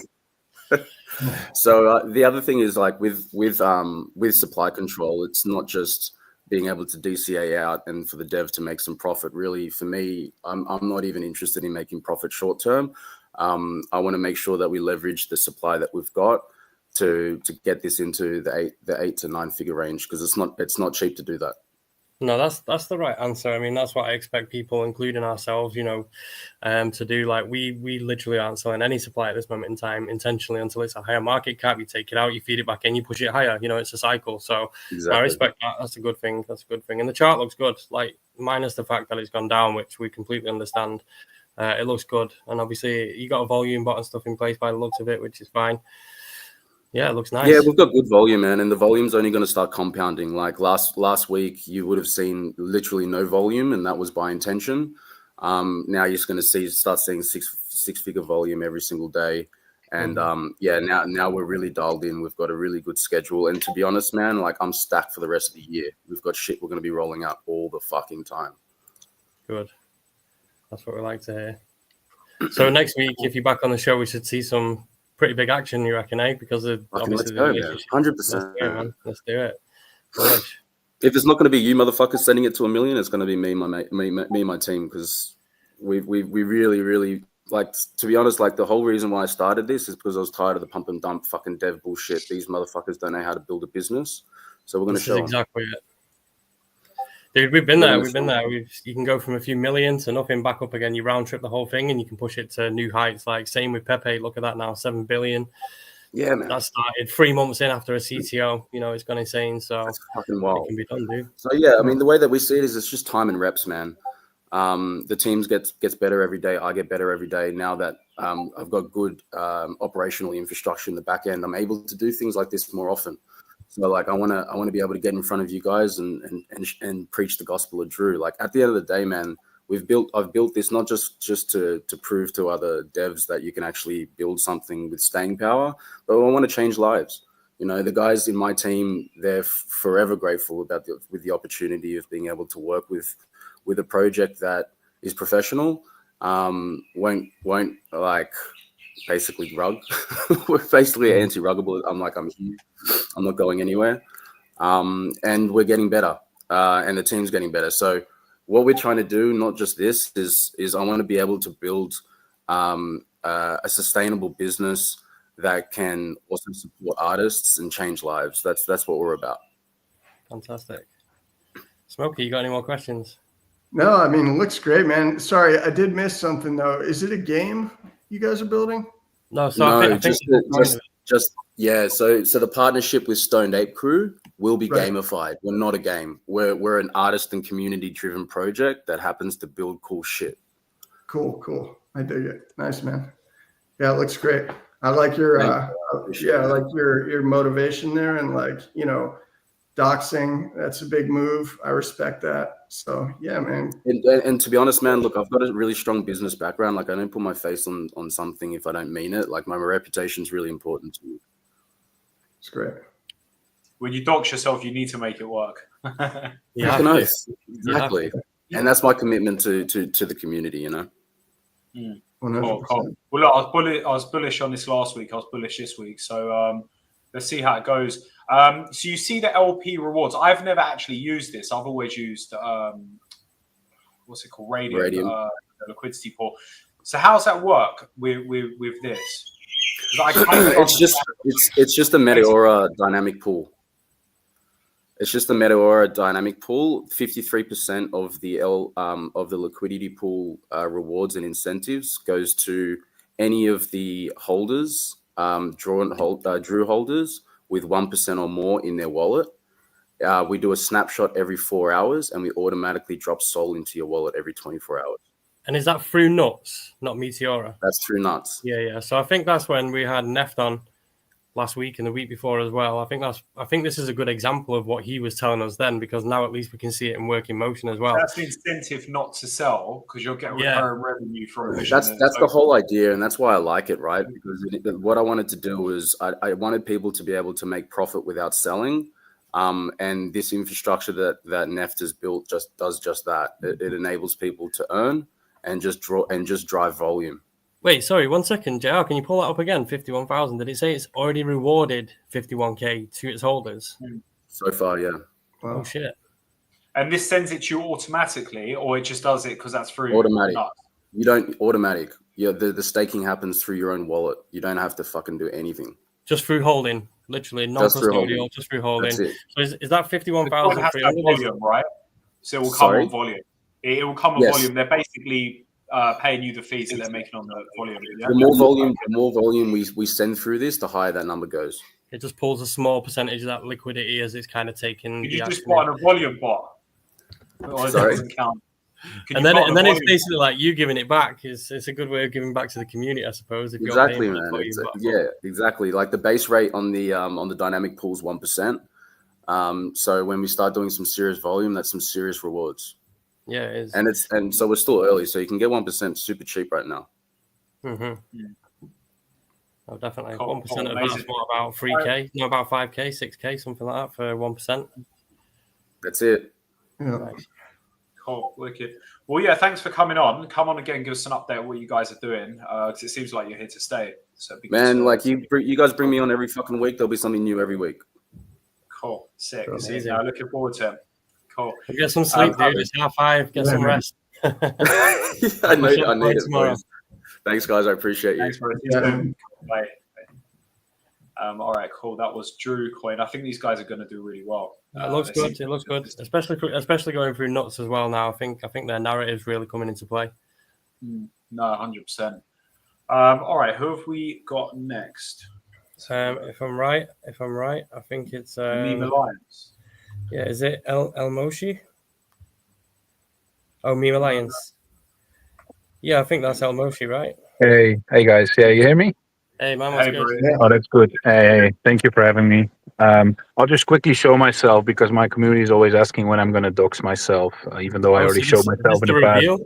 So the other thing is like with supply control, it's not just being able to DCA out and for the dev to make some profit. Really, for me, I'm not even interested in making profit short term. I want to make sure that we leverage the supply that we've got to get this into the 8 to 9 figure range, because it's not cheap to do that. No, that's the right answer. I mean, that's what I expect people, including ourselves, to do. Like we literally aren't selling any supply at this moment in time intentionally until it's a higher market cap. You take it out, you feed it back in, you push it higher. It's a cycle. So exactly. I respect that. That's a good thing. And the chart looks good. Like minus the fact that it's gone down, which we completely understand. It looks good, and obviously you got a volume bot and stuff in place by the looks of it, which is fine. Yeah, it looks nice. Yeah, we've got good volume, man, and the volume's only going to start compounding. Like last week, you would have seen literally no volume, and that was by intention. Now you're just going to start seeing six-figure volume every single day, and now we're really dialed in. We've got a really good schedule, and to be honest, man, like I'm stacked for the rest of the year. We've got shit we're going to be rolling out all the fucking time. Good. That's what we like to hear. So next week, if you're back on the show, we should see some pretty big action, you reckon, eh? Because of obviously the relationship. 100%. Let's do it. Bullish. If it's not going to be you motherfuckers sending it to $1 million, it's going to be me and my team, because we really like, to be honest, like the whole reason why I started this is because I was tired of the pump and dump fucking dev bullshit. These motherfuckers don't know how to build a business, so we're going to show them. Exactly it. Dude, we've been there. You can go from a few million to nothing, back up again. You round trip the whole thing, and you can push it to new heights. Like same with Pepe. Look at that now, 7 billion. Yeah, man. That started 3 months in after a CTO. You know, it's gone insane. So that's fucking wild. It can be done, dude. So yeah, I mean, the way that we see it is it's just time and reps, man. The teams gets better every day. I get better every day. Now that I've got good operational infrastructure in the back end, I'm able to do things like this more often. So like I want to be able to get in front of you guys and preach the gospel of Drew. Like at the end of the day, man, I've built this not just to prove to other devs that you can actually build something with staying power, but I want to change lives. You know, the guys in my team, they're forever grateful with the opportunity of being able to work with a project that is professional. Won't like basically rug. We're basically anti-ruggable. I'm here. I'm not going anywhere. And we're getting better. And the team's getting better. So what we're trying to do, not just this, is I want to be able to build a sustainable business that can also support artists and change lives. That's what we're about. Fantastic. Smokey, you got any more questions? No, I mean, it looks great, man. Sorry, I did miss something though. Is it a game you guys are building? No, so I think So the partnership with Stoned Ape Crew will be gamified. We're not a game. We're an artist and community driven project that happens to build cool shit. Cool. I dig it. Nice, man. Yeah, it looks great. I like your your motivation there, and like, you know, doxing, that's a big move. I respect that. So yeah, man. And to be honest, man, look, I've got a really strong business background. Like I don't put my face on something if I don't mean it. Like my reputation is really important to me. It's great. When you dox yourself, you need to make it work. Yeah, exactly. And that's my commitment to the community, you know. Cool. Well, look, I was bullish on this last week. I was bullish this week. So let's see how it goes. So you see the LP rewards. I've never actually used this. I've always used what's it called, Radium. The liquidity pool. So how does that work with this? It's just a Meteora dynamic pool. It's just a Meteora dynamic pool. 53% of the liquidity pool rewards and incentives goes to any of the holders, Drew holders with 1% or more in their wallet. We do a snapshot every 4 hours, and we automatically drop Sol into your wallet every 24 hours. And is that through Nuts, not Meteora? That's through Nuts. Yeah. So I think that's when we had Neft on last week and the week before as well. I think this is a good example of what he was telling us then, because now at least we can see it in working motion as well. That's the incentive not to sell, because you'll get recurring revenue from it. That's the whole idea, and that's why I like it, right? Because what I wanted to do was I wanted people to be able to make profit without selling. And this infrastructure that Neft has built does just that. It enables people to earn and just drive volume. Wait, sorry, 1 second, JR. Can you pull that up again? 51,000. Did it say it's already rewarded 51K to its holders? So far, yeah. Wow. Oh shit! And this sends it to you automatically, or it just does it because that's through automatic? Nuts? You don't automatic. Yeah, the staking happens through your own wallet. You don't have to fucking do anything. Just through holding, literally non-custodial, just through holding. So is that 51,000 volume, right? So it will come on volume. It will come on volume. They're basically paying you the fees that they're making on the volume. Yeah? The more volume we send through this, the higher that number goes. It just pulls a small percentage of that liquidity as it's kind of taking. Did you just buy on a volume bot? Or Sorry? Doesn't count? Can And you then put on and the then it's volume? basically like you giving it back. It's a good way of giving back to the community, I suppose. If Exactly, you're paying man. for the volume platform. Yeah, exactly. Like the base rate on the dynamic pool is 1%. So when we start doing some serious volume, that's some serious rewards. Yeah, it is. And so we're still early, so you can get 1% super cheap right now. Mm-hmm. Oh, definitely. Cool, 1% cool, of amazing. that's what, about 3K? No, about 5K, 6K, something like that for 1%. That's it. Yeah. Nice. Cool, wicked. Well, yeah, thanks for coming on. Come on again, give us an update on what you guys are doing, because it seems like you're here to stay. So it'd be good Man, to- like you guys bring me on every fucking week. There'll be something new every week. Cool, sick. Cool. Sick. Amazing. No, looking forward to it. Cool. Get some sleep, dude. It's 5:30. Get some rest. I need it, tomorrow. boys. Thanks, guys. I appreciate you. Thanks for Yeah. Bye. All right, cool. That was Drew Coin. I think these guys are going to do really well. It looks good. It looks good, especially going through nuts as well. Now, I think their narrative's really coming into play. No, 100%. All right, who have we got next? If I'm right, I think it's Meme Alliance. Yeah, is it El Moshi? Oh, Meme Alliance. Yeah, I think that's El Moshi, right? Hey guys. Yeah, you hear me? Hey, man, what's Hey, good? bro. Oh, that's good. Hey, thank you for having me. I'll just quickly show myself because my community is always asking when I'm going to dox myself, even though I already showed myself in the past. Reveal?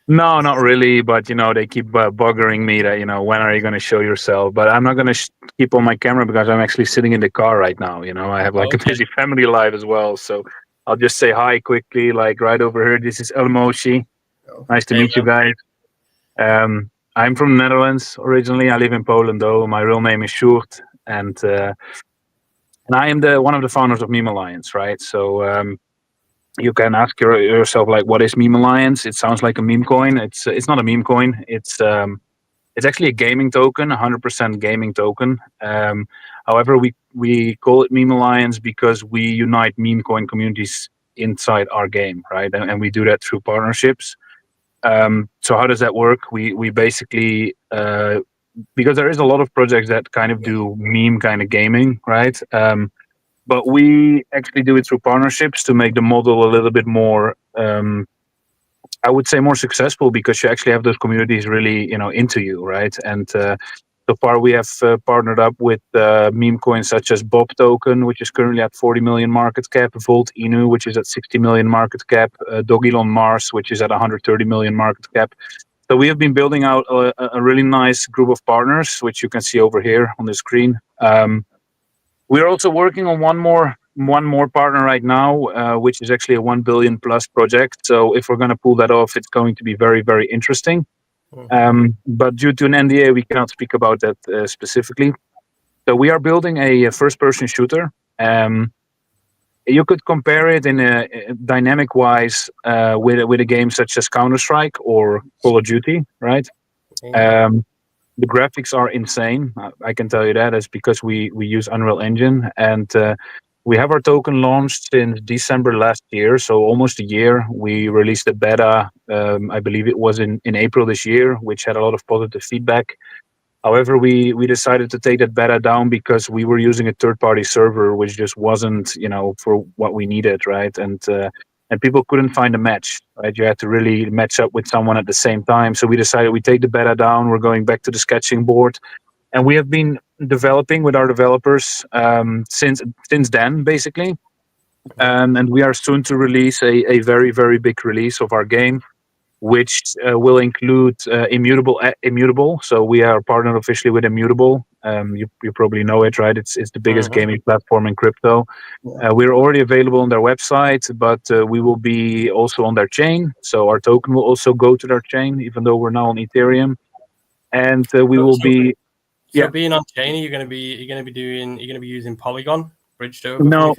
No, not really, but they keep buggering me that when are you going to show yourself? But I'm not going to keep on my camera because I'm actually sitting in the car right now. I have like a busy family life as well, so I'll just say hi quickly, like right over here. This is El Moshi. Nice to meet you guys. I'm from the Netherlands originally. I live in Poland though. My real name is Sjoerd, and I am one of the founders of Meme Alliance, right? So you can ask yourself like, what is Meme Alliance? It sounds like a meme coin. It's not a meme coin. It's actually a gaming token, 100% gaming token. However, we call it Meme Alliance because we unite meme coin communities inside our game, right? And we do that through partnerships. So how does that work? We basically because there is a lot of projects that kind of do meme kind of gaming, right? But we actually do it through partnerships to make the model a little bit more, I would say, more successful because you actually have those communities really, into you, right? And so far we have partnered up with meme coins such as Bob Token, which is currently at 40 million market cap, Volt Inu, which is at 60 million market cap, Dogilon Mars, which is at 130 million market cap. So we have been building out a really nice group of partners, which you can see over here on the screen. We're also working on one more partner right now, which is actually a 1 billion plus project. So if we're going to pull that off, it's going to be very, very interesting. But due to an NDA, we cannot speak about that specifically. So we are building a first-person shooter. You could compare it in a dynamic-wise with a game such as Counter-Strike or Call of Duty, right? The graphics are insane. I can tell you that. It's because we use Unreal Engine, and we have our token launched since December last year, so almost a year. We released a beta, I believe it was in April this year, which had a lot of positive feedback. However, we decided to take that beta down because we were using a third-party server, which just wasn't, for what we needed, right? And people couldn't find a match, right? You had to really match up with someone at the same time. So we decided we take the beta down. We're going back to the sketching board. And we have been developing with our developers since then, basically. And we are soon to release a very, very big release of our game, which will include Immutable. So we are partnered officially with Immutable. You probably know it, right? It's the biggest gaming platform in crypto. We're already available on their website, but we will be also on their chain. So our token will also go to their chain, even though we're now on Ethereum. And we will be. So being on chain, you're going to be using Polygon bridged over. No.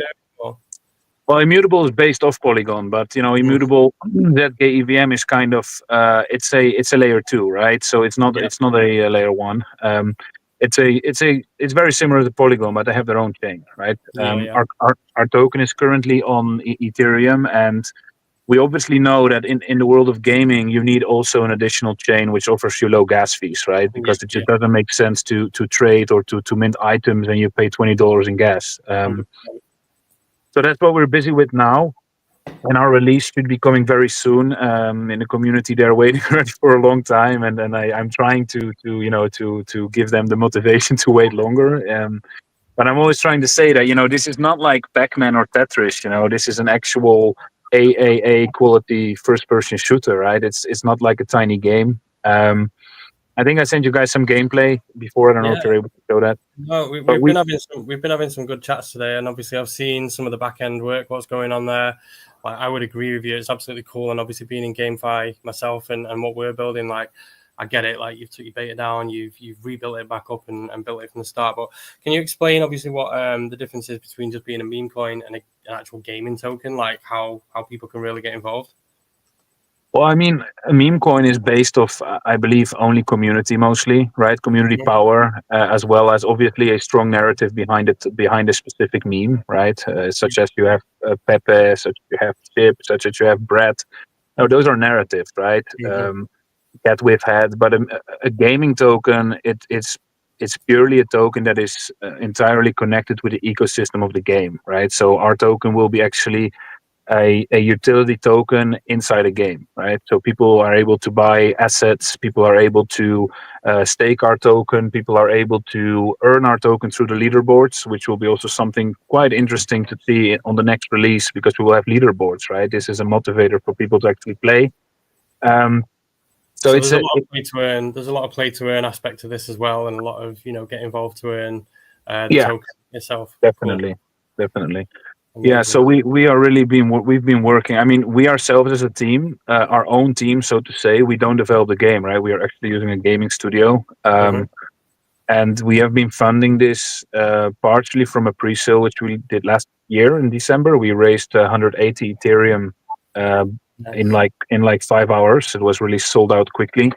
Well, Immutable is based off Polygon, but Immutable ZK EVM is kind of it's a layer 2, right? So it's not a layer 1. It's very similar to Polygon, but they have their own chain, right? Our token is currently on Ethereum, and we obviously know that in the world of gaming, you need also an additional chain which offers you low gas fees, right? Because it just doesn't make sense to trade or to mint items and you pay $20 in gas. So that's what we're busy with now. and our release should be coming very soon. In the community, they're waiting already for a long time, and I'm trying to give them the motivation to wait longer. But I'm always trying to say that this is not like Pac-Man or Tetris. This is an actual AAA quality first-person shooter, right? It's not like a tiny game. I think I sent you guys some gameplay before. I don't know if you're able to show that. No, we've been having some good chats today, and obviously I've seen some of the back end work, what's going on there. Like, I would agree with you; it's absolutely cool. And obviously, being in GameFi myself and what we're building, like, I get it. Like, you've took your beta down, you've rebuilt it back up and built it from the start. But can you explain, obviously, what the difference is between just being a meme coin and an actual gaming token? Like, how people can really get involved? Well, I mean, a meme coin is based off, I believe, only community mostly, right? Community power, as well as obviously a strong narrative behind a specific meme, right? Such as you have Pepe, such as you have Chip, such as you have Brett. No, those are narratives, right? That we've had, but a gaming token, it's purely a token that is entirely connected with the ecosystem of the game, right? So our token will be actually a utility token inside a game, right? So people are able to buy assets, people are able to stake our token, people are able to earn our token through the leaderboards, which will be also something quite interesting to see on the next release, because we will have leaderboards, right? This is a motivator for people to actually play. So there's a lot of play to earn. There's a lot of play to earn aspect to this as well, and a lot of get involved to earn the token itself. Definitely. Amazing. Yeah, so we are really we've been working. I mean, we ourselves as a team, our own team, so to say, we don't develop the game, right? We are actually using a gaming studio, and we have been funding this partially from a pre-sale which we did last year in December. We raised 180 Ethereum in like 5 hours. It was really sold out quickly.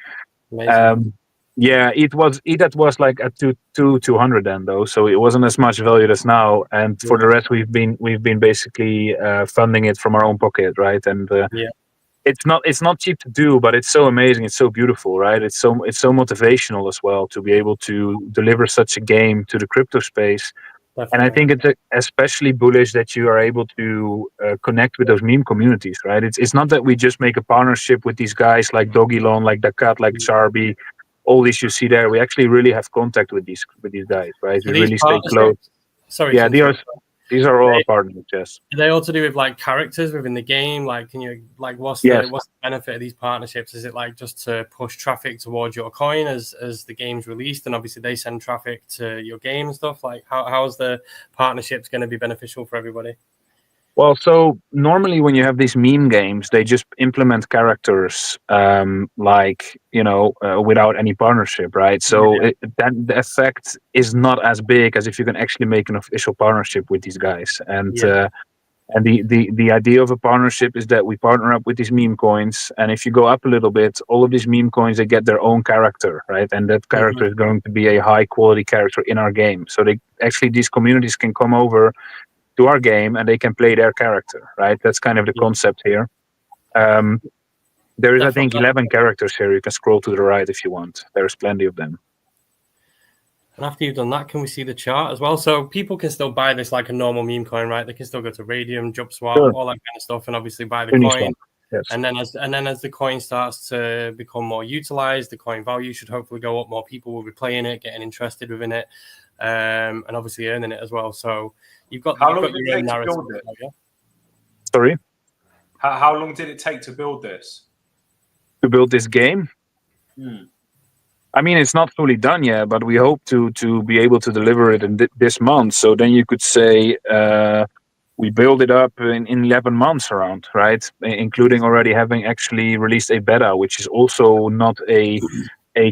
Yeah, it was like at 200 then though, so it wasn't as much valued as now. And for the rest, we've been basically funding it from our own pocket, right? And it's not cheap to do, but it's so amazing, it's so beautiful, right? It's so motivational as well to be able to deliver such a game to the crypto space. Definitely. And I think it's especially bullish that you are able to connect with those meme communities, right? It's not that we just make a partnership with these guys like Dogilon, like Dakat, like Charby. All these you see there, we actually really have contact with these guys, right? So we really stay close. Sorry. Yeah, these are all our partners. Yes. Are they all to do with like characters within the game? Like, can you what's the benefit of these partnerships? Is it like just to push traffic towards your coin as the game's released, and obviously they send traffic to your game and stuff? Like, how's the partnerships going to be beneficial for everybody? Well, so normally when you have these meme games, they just implement characters without any partnership, right? So the effect is not as big as if you can actually make an official partnership with these guys. And the idea of a partnership is that we partner up with these meme coins, and if you go up a little bit, all of these meme coins, they get their own character, right? And that character is going to be a high quality character in our game. So these communities can come over to our game and they can play their character, right? That's kind of the concept here. There is, I think, 11 characters here. You can scroll to the right if you want. There's plenty of them. And after you've done that, can we see the chart as well? So people can still buy this like a normal meme coin, right? They can still go to Radium, JumpSwap, all that kind of stuff, and obviously buy the coin. Yes. And then as the coin starts to become more utilized, the coin value should hopefully go up. More people will be playing it, getting interested within it, and obviously earning it as well. So you've got your own narrative. Sorry? How long did it take to build this? To build this game? I mean, it's not fully done yet, but we hope to be able to deliver it in this month. So then you could say we build it up in 11 months around, right? Including already having actually released a beta, which is also not a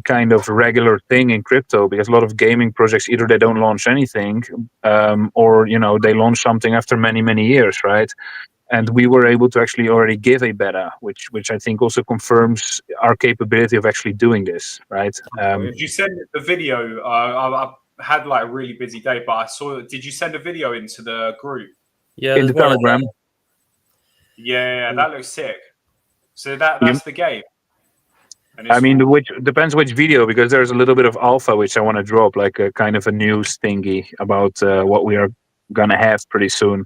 kind of regular thing in crypto, because a lot of gaming projects, either they don't launch anything or, they launch something after many, many years, right? And we were able to actually already give a beta, which I think also confirms our capability of actually doing this, right? Did you send the video? I had like a really busy day, but I saw. Did you send a video into the group? Yeah, in the Telegram. Yeah, that looks sick. So that's the game. I mean, which depends which video, because there's a little bit of alpha which I want to drop, like a kind of a news thingy about what we are gonna have pretty soon.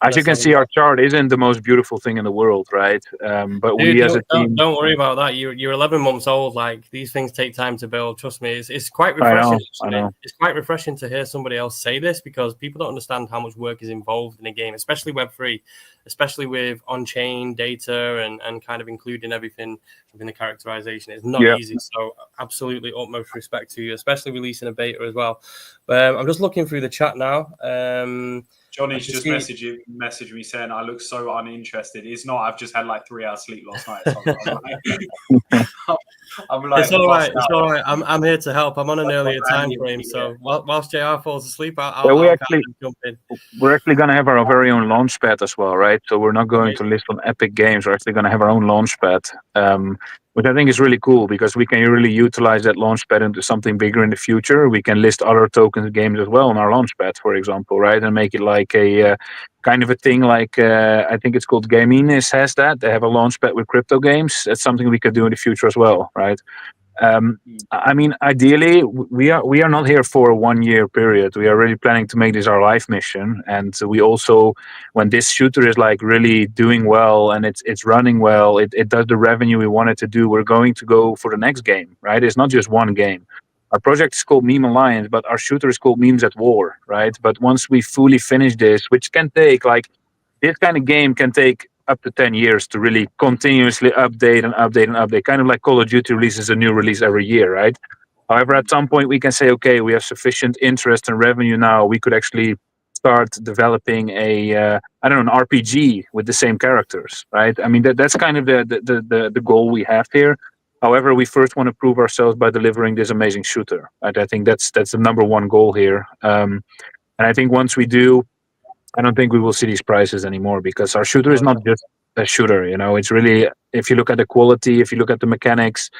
As you can see, our chart isn't the most beautiful thing in the world, right? But Dude, we as a team, don't worry about that. You're 11 months old. Like, these things take time to build. Trust me, it's quite refreshing. I know. It's quite refreshing to hear somebody else say this, because people don't understand how much work is involved in a game, especially Web3, especially with on-chain data and kind of including everything within the characterization. It's not easy. So absolutely utmost respect to you, especially releasing a beta as well. I'm just looking through the chat now. Johnny's just messaged me saying I look so uninterested. It's not. I've just had like 3 hours sleep last night. So I'm like, it's all right. It's all right. I'm here to help. I'm on an earlier time frame, so whilst JR falls asleep, I'll jump in. We're actually going to have our very own launchpad as well, right? So we're not going to list on Epic Games. We're actually going to have our own launchpad, which I think is really cool because we can really utilize that launchpad into something bigger in the future. We can list other tokens games as well on our launchpad, for example, right? And make it like a kind of a thing like, I think it's called Gamines has that. They have a launchpad with crypto games. That's something we could do in the future as well, right? I mean, ideally, we are not here for a 1 year period. We are really planning to make this our life mission. And we also, when this shooter is like really doing well and it's running well, it does the revenue we want it to do, we're going to go for the next game, right? It's not just one game. Our project is called Meme Alliance, but our shooter is called Memes at War, right? But once we fully finish this, which can take like, this kind of game can take up to 10 years to really continuously update and update and update, kind of like Call of Duty releases a new release every year, right? However, at some point we can say, okay, we have sufficient interest and revenue now, we could actually start developing an RPG with the same characters, right? I mean, that's kind of the goal we have here. However, we first want to prove ourselves by delivering this amazing shooter, right? I think that's the number one goal here. And I think once we do, I don't think we will see these prices anymore because our shooter is not just a shooter, you know, it's really, if you look at the quality, if you look at the mechanics,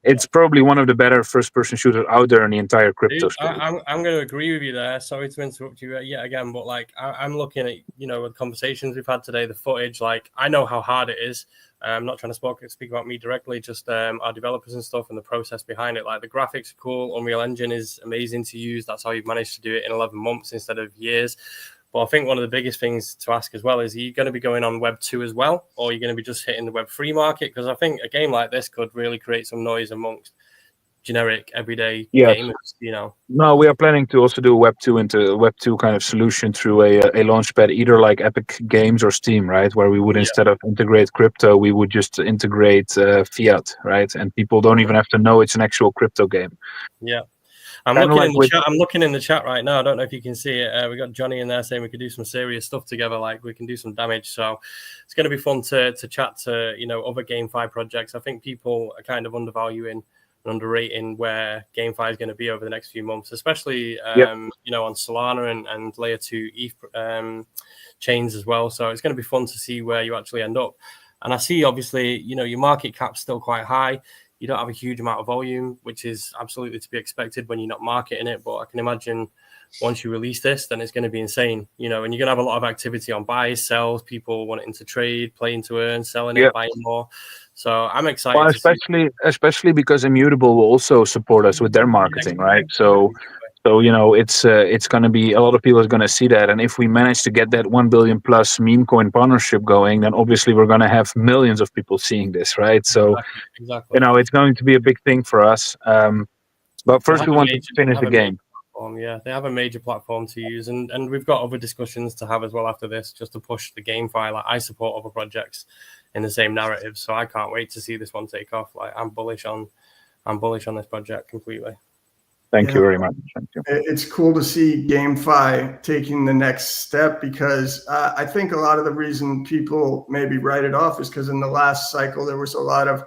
it's probably one of the better first-person shooters out there in the entire crypto space. I'm going to agree with you there. Sorry to interrupt you yet again, but like I'm looking at, you know, the conversations we've had today, the footage, like I know how hard it is. I'm not trying to speak about me directly, just our developers and stuff and the process behind it. Like the graphics are cool. Unreal Engine is amazing to use. That's how you've managed to do it in 11 months instead of years. But I think one of the biggest things to ask as well is, are you going to be going on Web 2 as well? Or are you going to be just hitting the Web 3 market? Because I think a game like this could really create some noise amongst generic everyday gamers, you know. No, we are planning to also do a Web 2 into a Web 2 kind of solution through a launchpad, either like Epic Games or Steam, right? Where we would, instead of integrate crypto, we would just integrate fiat, right? And people don't even have to know it's an actual crypto game. Yeah. I'm looking in the chat right now. I don't know if you can see it. We got Johnny in there saying we could do some serious stuff together, like we can do some damage. So it's going to be fun to chat to, you know, other GameFi projects. I think people are kind of undervaluing and underrating where GameFi is going to be over the next few months, especially you know, on Solana and layer 2 ETH chains as well. So it's going to be fun to see where you actually end up. And I see, obviously, you know, your market cap's still quite high. You don't have a huge amount of volume, which is absolutely to be expected when you're not marketing it. But I can imagine once you release this, then it's going to be insane, you know, and you're going to have a lot of activity on buys, sells, people wanting to trade, playing to earn, selling it, buying more. So I'm excited. Well, especially because Immutable will also support us with their marketing, right? So you know, it's going to be, a lot of people are going to see that, and if we manage to get that 1 billion plus meme coin partnership going, then obviously we're going to have millions of people seeing this, right? So exactly. You know, it's going to be a big thing for us. But first, we want to finish the game. Yeah, they have a major platform to use, and we've got other discussions to have as well after this, just to push the GameFi. Like, I support other projects in the same narrative, so I can't wait to see this one take off. Like, I'm bullish on this project completely. Thank you very much. Thank you. It's cool to see GameFi taking the next step, because I think a lot of the reason people maybe write it off is because in the last cycle there was a lot of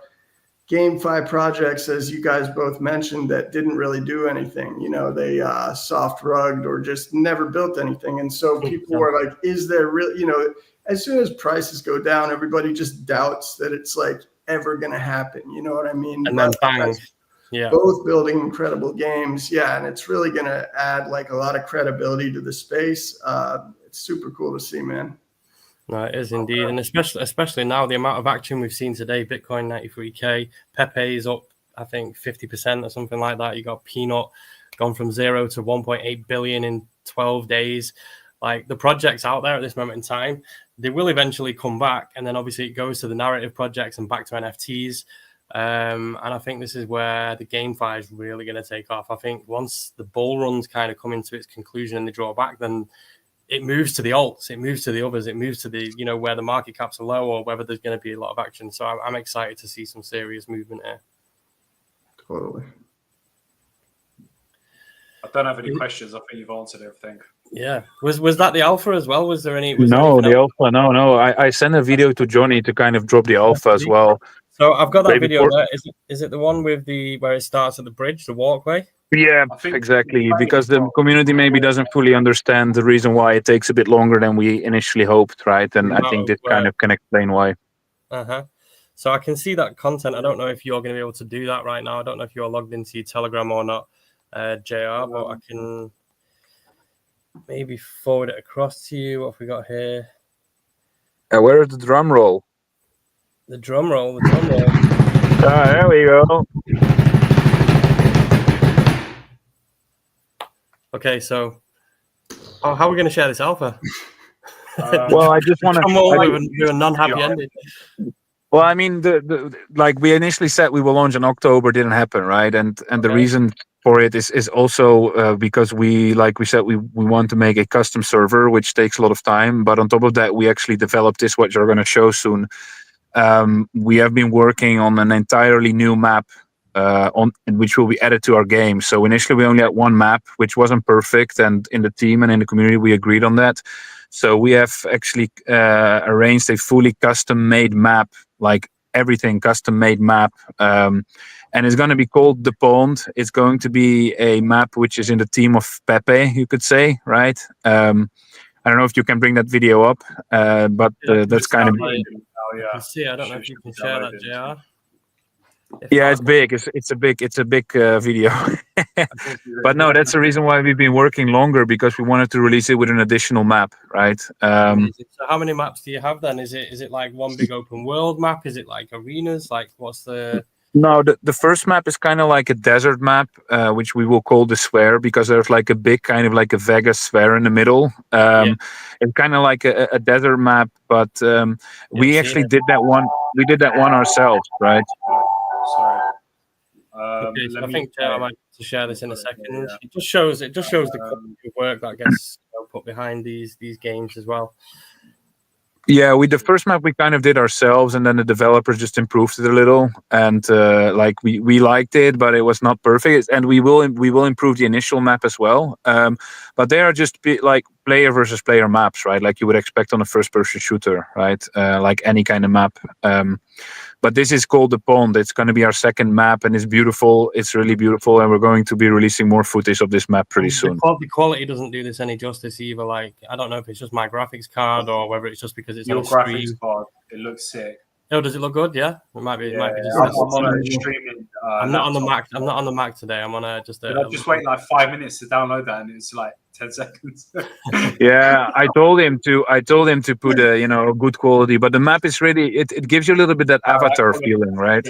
GameFi projects, as you guys both mentioned, that didn't really do anything. You know, they soft rugged or just never built anything. And so people were like, is there really, you know, as soon as prices go down, everybody just doubts that it's like ever going to happen. You know what I mean? And then bang. Yeah. Both building incredible games. Yeah. And it's really going to add like a lot of credibility to the space. It's super cool to see, man. No, it is indeed. And especially now, the amount of action we've seen today, Bitcoin 93K, Pepe is up, I think 50% or something like that. You got Peanut gone from 0 to 1.8 billion in 12 days. like the projects out there at this moment in time, they will eventually come back, and then obviously it goes to the narrative projects and back to NFTs. And I think this is where the GameFi is really going to take off. I think once the bull run's kind of come into its conclusion and they draw back, then it moves to the alts, it moves to the others, it moves to the, you know, where the market caps are low or whether there's going to be a lot of action. So I'm excited to see some serious movement here. Totally. I don't have any questions. I think you've answered everything. Yeah. Was that the alpha as well? Was there any? No, the alpha. No. I sent a video to Johnny to kind of drop the alpha as well. So I've got that Maybe video there. Is it the one with the where it starts at the bridge, the walkway? Yeah, exactly. Because the community maybe doesn't fully understand the reason why it takes a bit longer than we initially hoped, right? And I think this kind of can explain why. So I can see that content. I don't know if you're going to be able to do that right now. I don't know if you're logged into your Telegram or not, JR, but I can maybe forward it across to you. What have we got here? Where is the drum roll? The drum roll. The drum roll. There we go. Okay, so how are we going to share this alpha? Well, I just want to do a non-happy ending. Well, I mean, the like we initially said we will launch in October, didn't happen, right? And the reason for it is also because we said we want to make a custom server, which takes a lot of time. But on top of that, we actually developed this, what you're going to show soon. We have been working on an entirely new map which will be added to our game. So initially we only had one map, which wasn't perfect, and in the team and in the community we agreed on that. So we have actually arranged a fully custom-made map, like everything custom-made map, and it's going to be called The Pond. It's going to be a map which is in the theme of Pepe, you could say, right? I don't know if you can bring that video up, but that's kind of. I see. I don't know if you can share that, JR. Yeah, it's big. It's a big video. But no, that's the reason why we've been working longer, because we wanted to release it with an additional map, right? So how many maps do you have then? Is it like one big open world map? Is it like arenas? Like what's the? No, the first map is kind of like a desert map, which we will call the sphere, because there's like a big kind of like a Vegas sphere in the middle. It's kind of like a desert map, but we actually did that one. We did that one ourselves, right? Sorry. Okay, so I think I might to share this in a second. Yeah. It just shows the quality of work that gets put behind these games as well. Yeah, the first map we kind of did ourselves, and then the developers just improved it a little, and like we liked it, but it was not perfect. And we will improve the initial map as well. But they are just like player versus player maps, right? Like you would expect on a first-person shooter, right? Like any kind of map. But this is called The Pond. It's going to be our second map, and it's beautiful. It's really beautiful, and we're going to be releasing more footage of this map pretty soon. The quality doesn't do this any justice either. Like, I don't know if it's just my graphics card or whether it's just because it's your on a graphics screen. card. It looks sick. Oh, does it look good? Yeah, it might be. It might be just. I'm on a streaming. I'm not on the Mac. I'm not on the Mac today. I'm on a just. I just wait like 5 minutes to download that, and it's like 10 seconds. Yeah, I told him to put a good quality, but the map is really it gives you a little bit that Avatar feeling, right?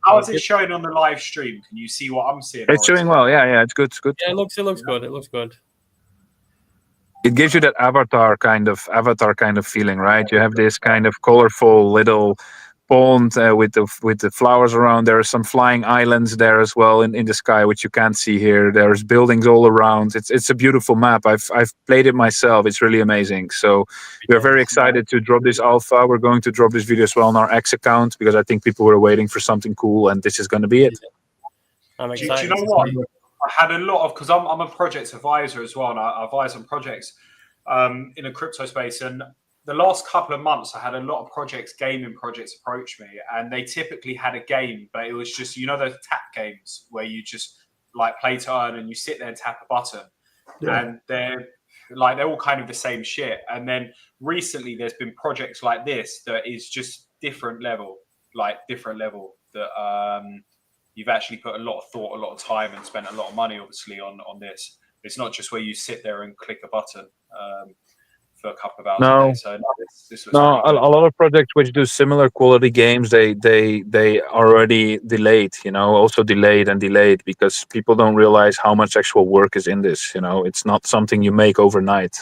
How is it showing on the live stream? Can you see what I'm seeing? It's showing well. Yeah, it's good. It's good. Yeah, it looks good. It looks good. It gives you that Avatar kind of feeling, right? You have this kind of colorful little pond with the flowers around. There are some flying islands there as well in the sky, which you can't see here. There's buildings all around. It's a beautiful map. I've played it myself. It's really amazing. So we are very excited to drop this alpha. We're going to drop this video as well on our X account, because I think people were waiting for something cool, and this is going to be it. I'm excited. Do you know what? I had a lot of, because I'm a project advisor as well, and I advise on projects in a crypto space, and the last couple of months, I had a lot of gaming projects approach me, and they typically had a game, but it was just, those tap games where you just like play to earn and you sit there and tap a button. Yeah. And they're all kind of the same shit. And then recently there's been projects like this that is just different level that you've actually put a lot of thought, a lot of time, and spent a lot of money, obviously, on this. It's not just where you sit there and click a button. For a couple of hours a day. So this a lot of projects which do similar quality games, they already delayed, also delayed because people don't realize how much actual work is in this. It's not something you make overnight.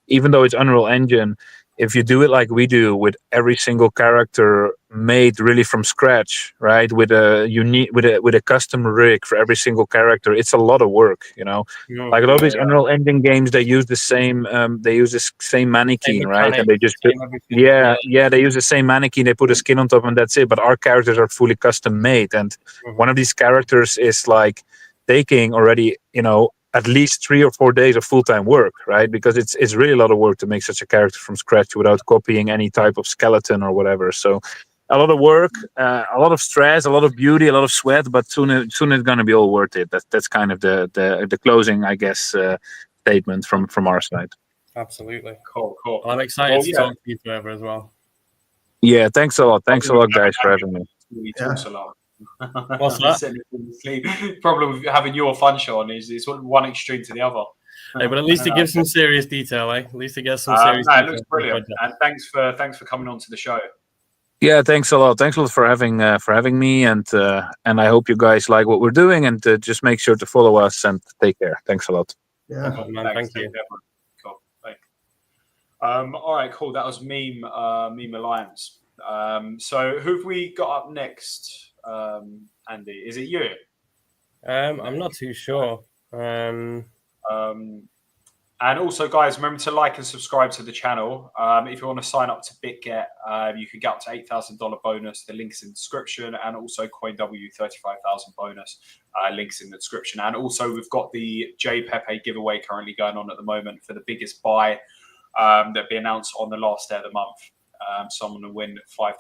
even though it's Unreal Engine, if you do it like we do, with every single character made really from scratch, right, with a unique, with a custom rig for every single character, it's a lot of work, you know. Like a lot of these Unreal Engine games, they use the same mannequin, right? And they just they use the same mannequin, they put a skin on top, and that's it. But our characters are fully custom made, and one of these characters is like taking already, you know, at least 3 or 4 days of full-time work, right? Because it's really a lot of work to make such a character from scratch without copying any type of skeleton or whatever. So a lot of work, a lot of stress, a lot of beauty, a lot of sweat, but soon it's going to be all worth it. That's kind of the closing, I guess, statement from our side. Absolutely. Cool. Well, I'm excited to talk to you further as well. Yeah, thanks a lot. Thanks a lot, guys, for having me. He talks a lot. What's that? Problem with having your fun, Sean, is one extreme to the other. Hey, but at least it gives some serious detail, eh? At least it gets some serious no, it detail. looks brilliant. And thanks for coming on to the show. Yeah, thanks a lot. Thanks a lot for having me, and I hope you guys like what we're doing, and just make sure to follow us and take care. Thanks a lot. Yeah. Thank you. Cool. Thanks. All right, cool. That was Meme Alliance. So who have we got up next? Andy, is it you? I'm not too sure. And also, guys, remember to like and subscribe to the channel. If you want to sign up to BitGet, you can get up to $8,000 bonus. The link's in the description, and also CoinW 35,000 bonus. Links in the description. And also, we've got the JPepe giveaway currently going on at the moment for the biggest buy that'll be announced on the last day of the month. Someone will win $5,000.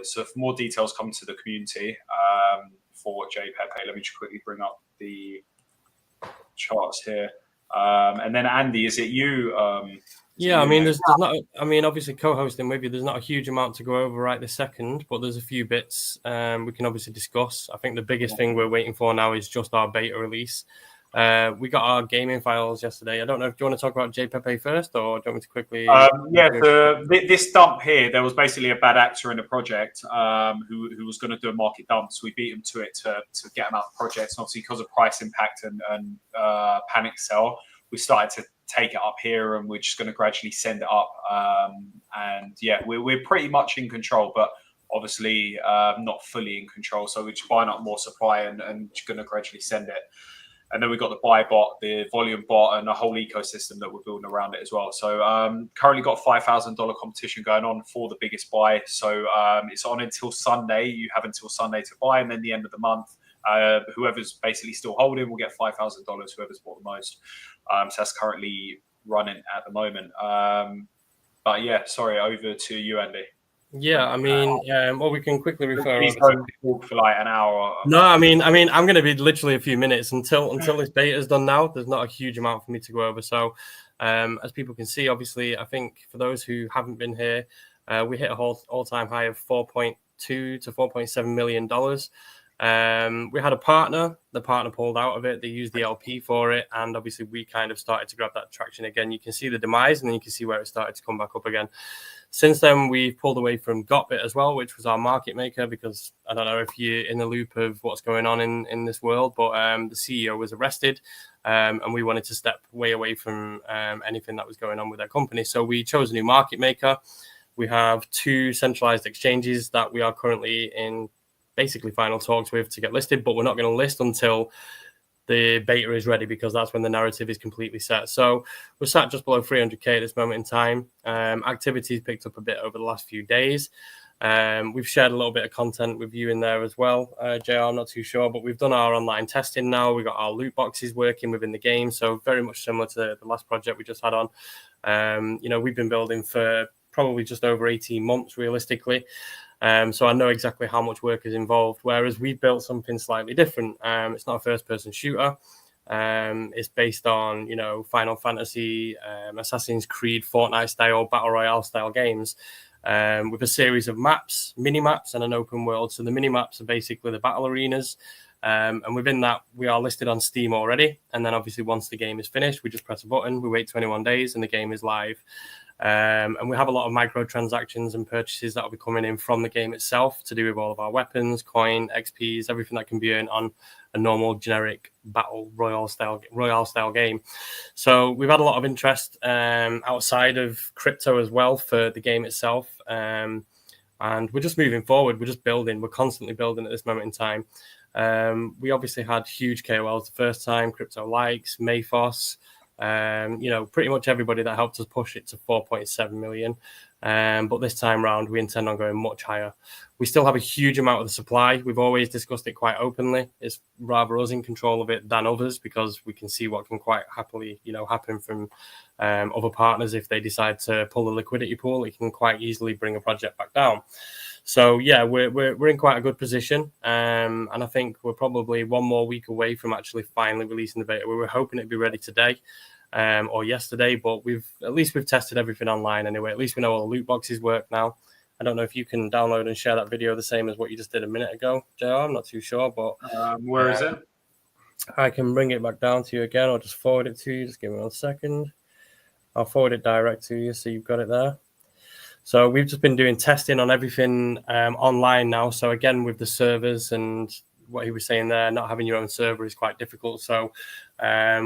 So for more details, come to the community for JPepe. Let me just quickly bring up the charts here. And then Andy, is it you? Yeah, I mean, there's not. I mean, obviously, co-hosting with you, there's not a huge amount to go over right this second, but there's a few bits we can obviously discuss. I think the biggest thing we're waiting for now is just our beta release. We got our gaming files yesterday. I don't know if you want to talk about JPepe first, or do you want me to quickly? This dump here, there was basically a bad actor in the project who was going to do a market dump. So we beat him to it to get him out of the project. And obviously, because of price impact and panic sell, we started to take it up here, and we're just going to gradually send it up. And yeah, we're pretty much in control, but obviously not fully in control. So we're just buying up more supply and just going to gradually send it. And then we've got the buy bot, the volume bot, and a whole ecosystem that we're building around it as well. So currently got $5,000 competition going on for the biggest buy. So it's on until Sunday. You have until Sunday to buy, and then the end of the month, whoever's basically still holding will get $5,000, whoever's bought the most. So that's currently running at the moment. But yeah, sorry, over to you, Andy. Yeah, I mean, well, we can quickly refer. Please don't talk for like an hour. No, I mean, I'm going to be literally a few minutes until this beta is done. Now, there's not a huge amount for me to go over. So, as people can see, obviously, I think for those who haven't been here, we hit a all-time high of $4.2 to $4.7 million. We had a partner. The partner pulled out of it. They used the LP for it, and obviously, we kind of started to grab that traction again. You can see the demise, and then you can see where it started to come back up again. Since then, we've pulled away from Gotbit as well, which was our market maker, because I don't know if you're in the loop of what's going on in this world, but the CEO was arrested, and we wanted to step way away from anything that was going on with our company. So we chose a new market maker. We have 2 centralized exchanges that we are currently in basically final talks with to get listed, but we're not going to list until the beta is ready, because that's when the narrative is completely set. So we're sat just below 300K at this moment in time. Activity's picked up a bit over the last few days. We've shared a little bit of content with you in there as well. JR, I'm not too sure, but we've done our online testing now. We've got our loot boxes working within the game. So very much similar to the last project we just had on. We've been building for probably just over 18 months, realistically. So I know exactly how much work is involved, whereas we built something slightly different. It's not a first-person shooter. It's based on, Final Fantasy, Assassin's Creed, Fortnite-style, Battle Royale-style games with a series of maps, mini-maps, and an open world. So the mini-maps are basically the battle arenas. And within that, we are listed on Steam already. And then obviously once the game is finished, we just press a button, we wait 21 days, and the game is live. And we have a lot of microtransactions and purchases that will be coming in from the game itself to do with all of our weapons, coin, XPs, everything that can be earned on a normal generic battle royale style game. So we've had a lot of interest outside of crypto as well for the game itself. And we're just moving forward. We're just building. We're constantly building at this moment in time. We obviously had huge KOLs the first time, Crypto Likes, Mayfos, pretty much everybody that helped us push it to 4.7 million. But this time round, we intend on going much higher. We still have a huge amount of the supply. We've always discussed it quite openly. It's rather us in control of it than others, because we can see what can quite happily, happen from other partners. If they decide to pull the liquidity pool, it can quite easily bring a project back down. So yeah, we're in quite a good position, and I think we're probably one more week away from actually finally releasing the beta. We were hoping it'd be ready today or yesterday, but we've tested everything online anyway. At least we know all the loot boxes work now. I don't know if you can download and share that video the same as what you just did a minute ago, JR. I'm not too sure, but where is it? I can bring it back down to you again. I'll just forward it to you. Just give me 1 second. I'll forward it direct to you so you've got it there. So we've just been doing testing on everything online now. So again, with the servers and what he was saying there, not having your own server is quite difficult. So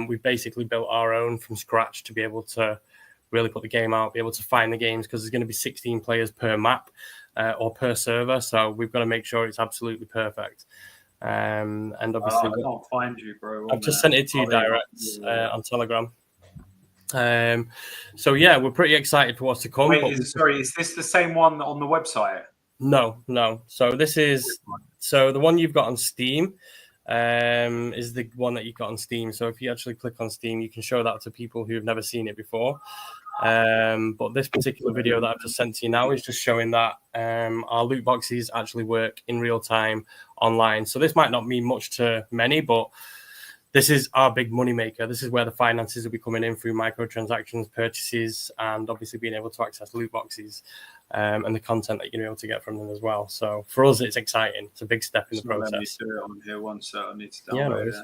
we've basically built our own from scratch to be able to really put the game out, be able to find the games, because there's going to be 16 players per map or per server. So we've got to make sure it's absolutely perfect. And obviously, I can't find you, bro. I've just sent it to you direct on Telegram. So yeah, we're pretty excited for what's to come. Wait, is this the same one on the website? No. So the one you've got on Steam is the one that you've got on Steam. So if you actually click on Steam, you can show that to people who've never seen it before. But this particular video that I've just sent to you now is just showing that our loot boxes actually work in real time online. So this might not mean much to many, but this is our big money maker. This is where the finances will be coming in through microtransactions, purchases, and obviously being able to access loot boxes and the content that you're going to be able to get from them as well. So for us, it's exciting. It's a big step in the process. Let me do it on here once, so I need to download no,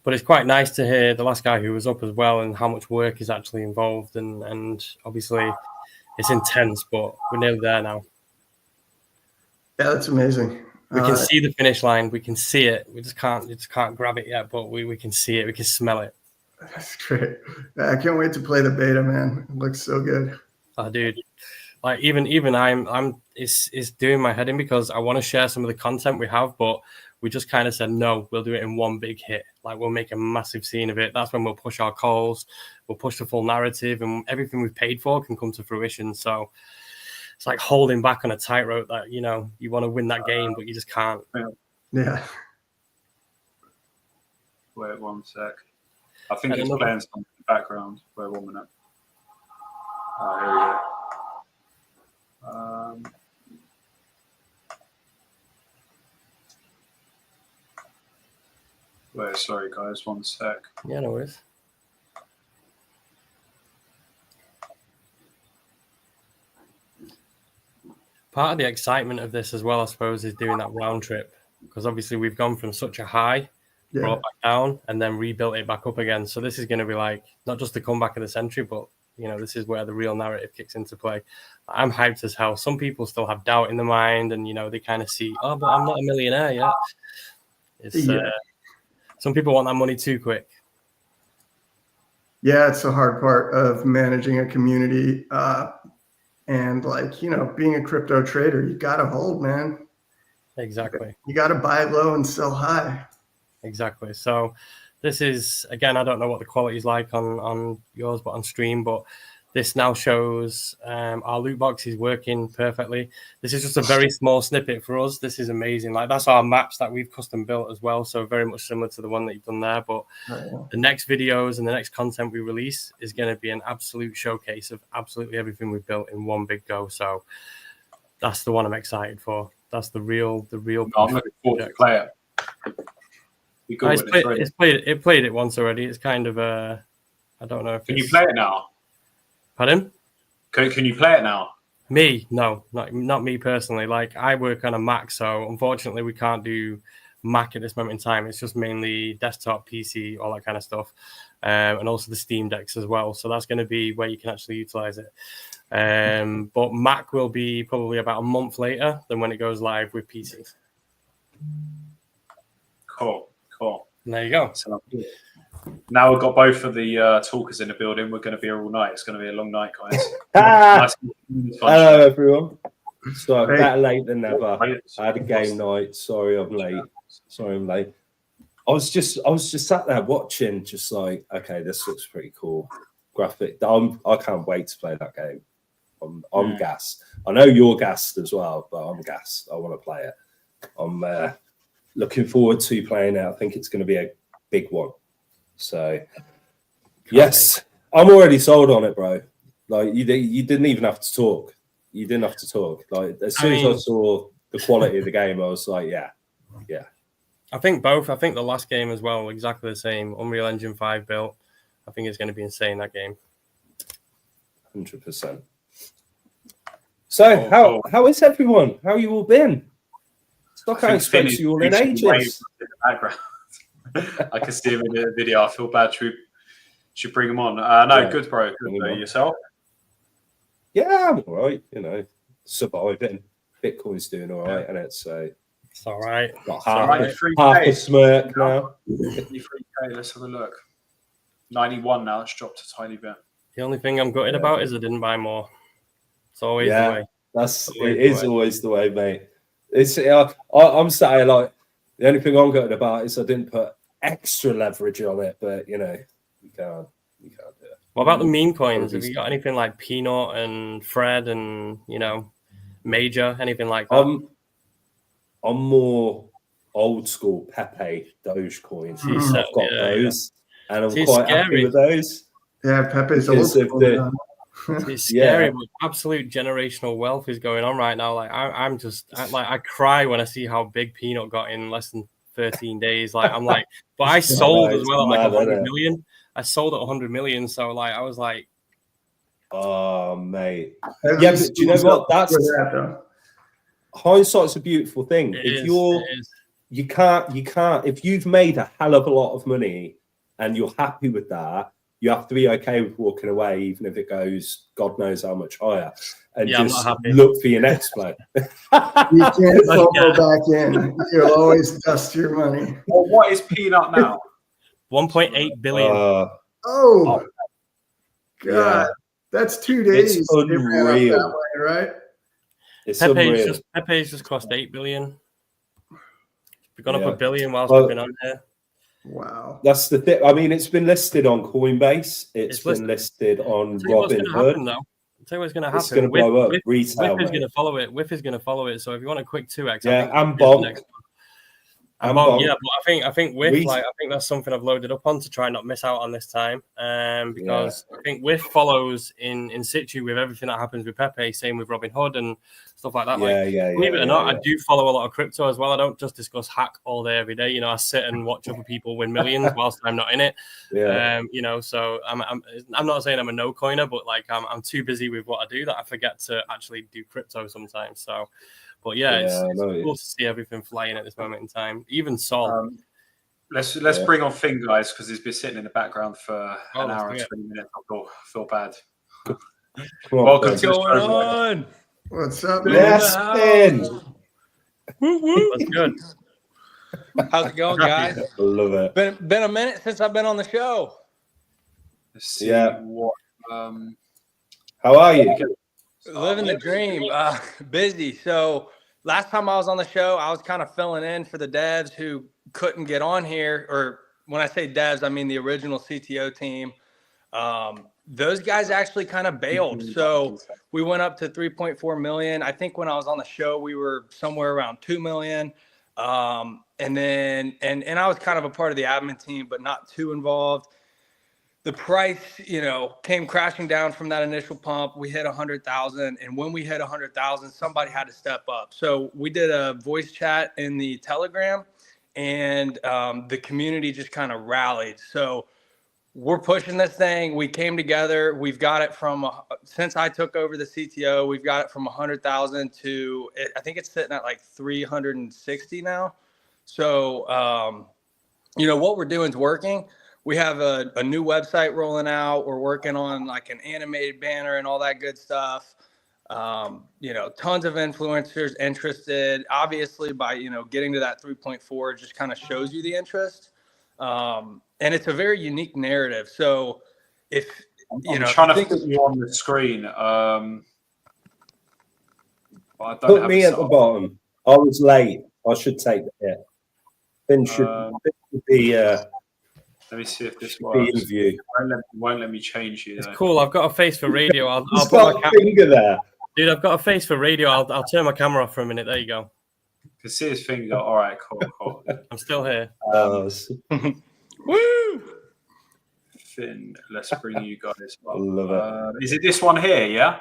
but it's quite nice to hear the last guy who was up as well and how much work is actually involved. And obviously it's intense, but we're nearly there now. Yeah, that's amazing. We can see the finish line. We can see it. We just can't grab it yet, but we can see it. We can smell it. That's great. I can't wait to play the beta, man. It looks so good. Oh, dude. Like even it's doing my head in, because I want to share some of the content we have, but we just kind of said, no, we'll do it in one big hit. Like we'll make a massive scene of it. That's when we'll push our calls. We'll push the full narrative, and everything we've paid for can come to fruition. So it's like holding back on a tightrope that, you want to win that game, but you just can't. Yeah. Wait 1 sec. I think it's playing something in the background. Wait 1 minute. Here we go. Wait, sorry guys, 1 sec. Yeah, no worries. Part of the excitement of this as well, I suppose, is doing that round trip, because obviously we've gone from such a high, brought back down, and then rebuilt it back up again. So this is going to be like not just the comeback of the century, but this is where the real narrative kicks into play. I'm hyped as hell. Some people still have doubt in their mind, and they kind of see, oh, but I'm not a millionaire yet. It's some people want that money too quick. Yeah, it's the hard part of managing a community. And being a crypto trader, you got to hold, man. Exactly. You got to buy low and sell high. Exactly. So this is, again, I don't know what the quality is like on yours, but on stream, but this now shows our loot box is working perfectly. This is just a very small snippet for us. This is amazing. Like that's our maps that we've custom built as well. So very much similar to the one that you've done there. But the next videos and the next content we release is going to be an absolute showcase of absolutely everything we've built in one big go. So that's the one I'm excited for. That's the real. I'm looking forward to play it. It played it once already. It's kind of I don't know if Can you play it now? Pardon? Can you play it now? Me? No, not me personally. Like I work on a Mac, so unfortunately we can't do Mac at this moment in time. It's just mainly desktop, PC, all that kind of stuff, and also the Steam Decks as well. So that's going to be where you can actually utilize it. But Mac will be probably about a month later than when it goes live with PC. Cool. And there you go. So now we've got both of the talkers in the building. We're going to be here all night. It's going to be a long night, guys. Hello, everyone. So better late than never. I had a game night. Sorry, I'm late. I was just sat there watching, just like, okay, this looks pretty cool. Graphic. I can't wait to play that game. I'm gassed. I know you're gassed as well, but I'm gassed. I want to play it. I'm looking forward to playing it. I think it's going to be a big one. So, yes, I'm already sold on it, bro. Like you didn't even have to talk. You didn't have to talk. Like as soon as I saw the quality of the game, I was like, yeah. I think both. I think the last game as well, exactly the same. Unreal Engine 5 built. I think it's going to be insane, that game. 100%. So, how is everyone? How you all been? It's like I expect you all in ages. In the background. I can see him in the video. I feel bad. Should bring him on. Good, bro. Good, yourself? Yeah, I'm all right. You know, surviving. Bitcoin's doing all right, and it's all right. Got half a smirk now. 53K. Let's have a look. 91 now. It's dropped a tiny bit. The only thing I'm gutted about is I didn't buy more. It's always the way. It is always the way, mate. It's I'm sat here like the only thing I'm gutted about is I didn't put extra leverage on it, but you know, you can't do it. What about the meme coins? Have you got anything like Peanut and Fred and Major, anything like that? I'm more old school Pepe Doge coins. I've got those, and I'm quite happy with those. Yeah, Pepe's old school. It's scary, but absolute generational wealth is going on right now. Like I cry when I see how big Peanut got in less than 13 days. Like I'm like, but I sold as well at like 100 million. I sold at 100 million, so like I was like, oh mate, but do you know what? That's hindsight's a beautiful thing. You can't if you've made a hell of a lot of money and you're happy with that, you have to be okay with walking away, even if it goes God knows how much higher, and just look for your next play. You can't FOMO back in. You'll always dust your money. Well, what is Peanut now? 1.8 billion. God, that's 2 days. It's unreal, that way, right? It's unreal. Pepe's just cost 8 billion. We've gone up $1 billion whilst we've been on here. Wow, that's the thing. I mean, it's been listed on Coinbase. It's been listed on Robinhood. I'll tell you what's going to happen. It's going to blow up. Retail. Whiff is going to follow it. Whiff is going to follow it. So if you want a quick 2x, and Bonk. Yeah, but I think Whiff, I think that's something I've loaded up on to try and not miss out on this time. Because I think Whiff follows in situ with everything that happens with Pepe, same with Robinhood and stuff like that. Believe it or not, I do follow a lot of crypto as well. I don't just discuss hack all day every day. I sit and watch other people win millions whilst I'm not in it. So I'm not saying I'm a no coiner, but like I'm too busy with what I do that I forget to actually do crypto sometimes. So. But it's cool to see everything flying at this moment in time. Even Sol. Let's bring on Finn, guys, because he's been sitting in the background for an hour and 20 minutes. I feel bad. Welcome to the show. What's up, man? Yes, Finn. What's good? How's it going, guys? I love it. Been a minute since I've been on the show. Let's see what. How are you? Living the dream. Busy. So last time I was on the show, I was kind of filling in for the devs who couldn't get on here. Or when I say devs, I mean the original CTO team. Those guys actually kind of bailed. So we went up to 3.4 million. I think when I was on the show, we were somewhere around 2 million. And I was kind of a part of the admin team, but not too involved. The price, came crashing down from that initial pump. We hit 100,000. And when we hit 100,000, somebody had to step up. So we did a voice chat in the Telegram, and the community just kind of rallied. So we're pushing this thing. We came together. We've got it from, since I took over the CTO, we've got it from 100,000 to, I think it's sitting at like 360 now. So, what we're doing is working. We have a new website rolling out. We're working on like an animated banner and all that good stuff. Tons of influencers interested. Obviously, by getting to that 3.4, it just kind of shows you the interest, and it's a very unique narrative. So, if I'm trying to put you on the screen, but I don't Put have me it at the bottom. I was late. I should take the hit. Finn should be. Let me see if this works. Interview. Won't let me change you. It's cool. I've got a face for radio. I'll He's put got my a finger there. Dude, I've got a face for radio. I'll turn my camera off for a minute. There you go. You can see his finger. All right, cool. I'm still here. Woo! Finn, let's bring you guys up. I love it. Is it this one here? Yeah.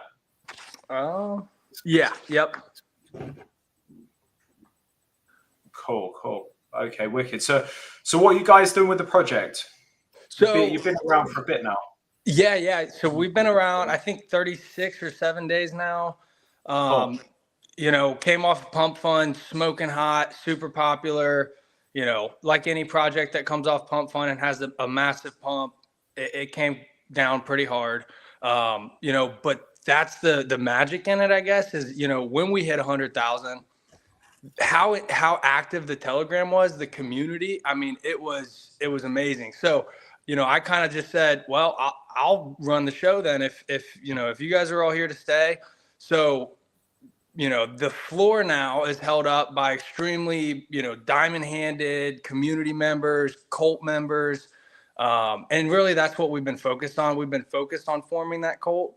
Yeah. Yep. Cool. Okay, wicked. So what are you guys doing with the project? So you've been around for a bit now. Yeah. So we've been around, I think, 36 or 7 days now. Came off Pump Fun, smoking hot, super popular. Like any project that comes off Pump Fun and has a massive pump, it came down pretty hard. But that's the magic in it, I guess, is, when we hit 100,000, how active the Telegram was, the community. I mean, it was amazing. So, I kind of just said, well, I'll run the show then if you guys are all here to stay. So, the floor now is held up by extremely, diamond-handed community members, cult members. And really that's what we've been focused on. We've been focused on forming that cult.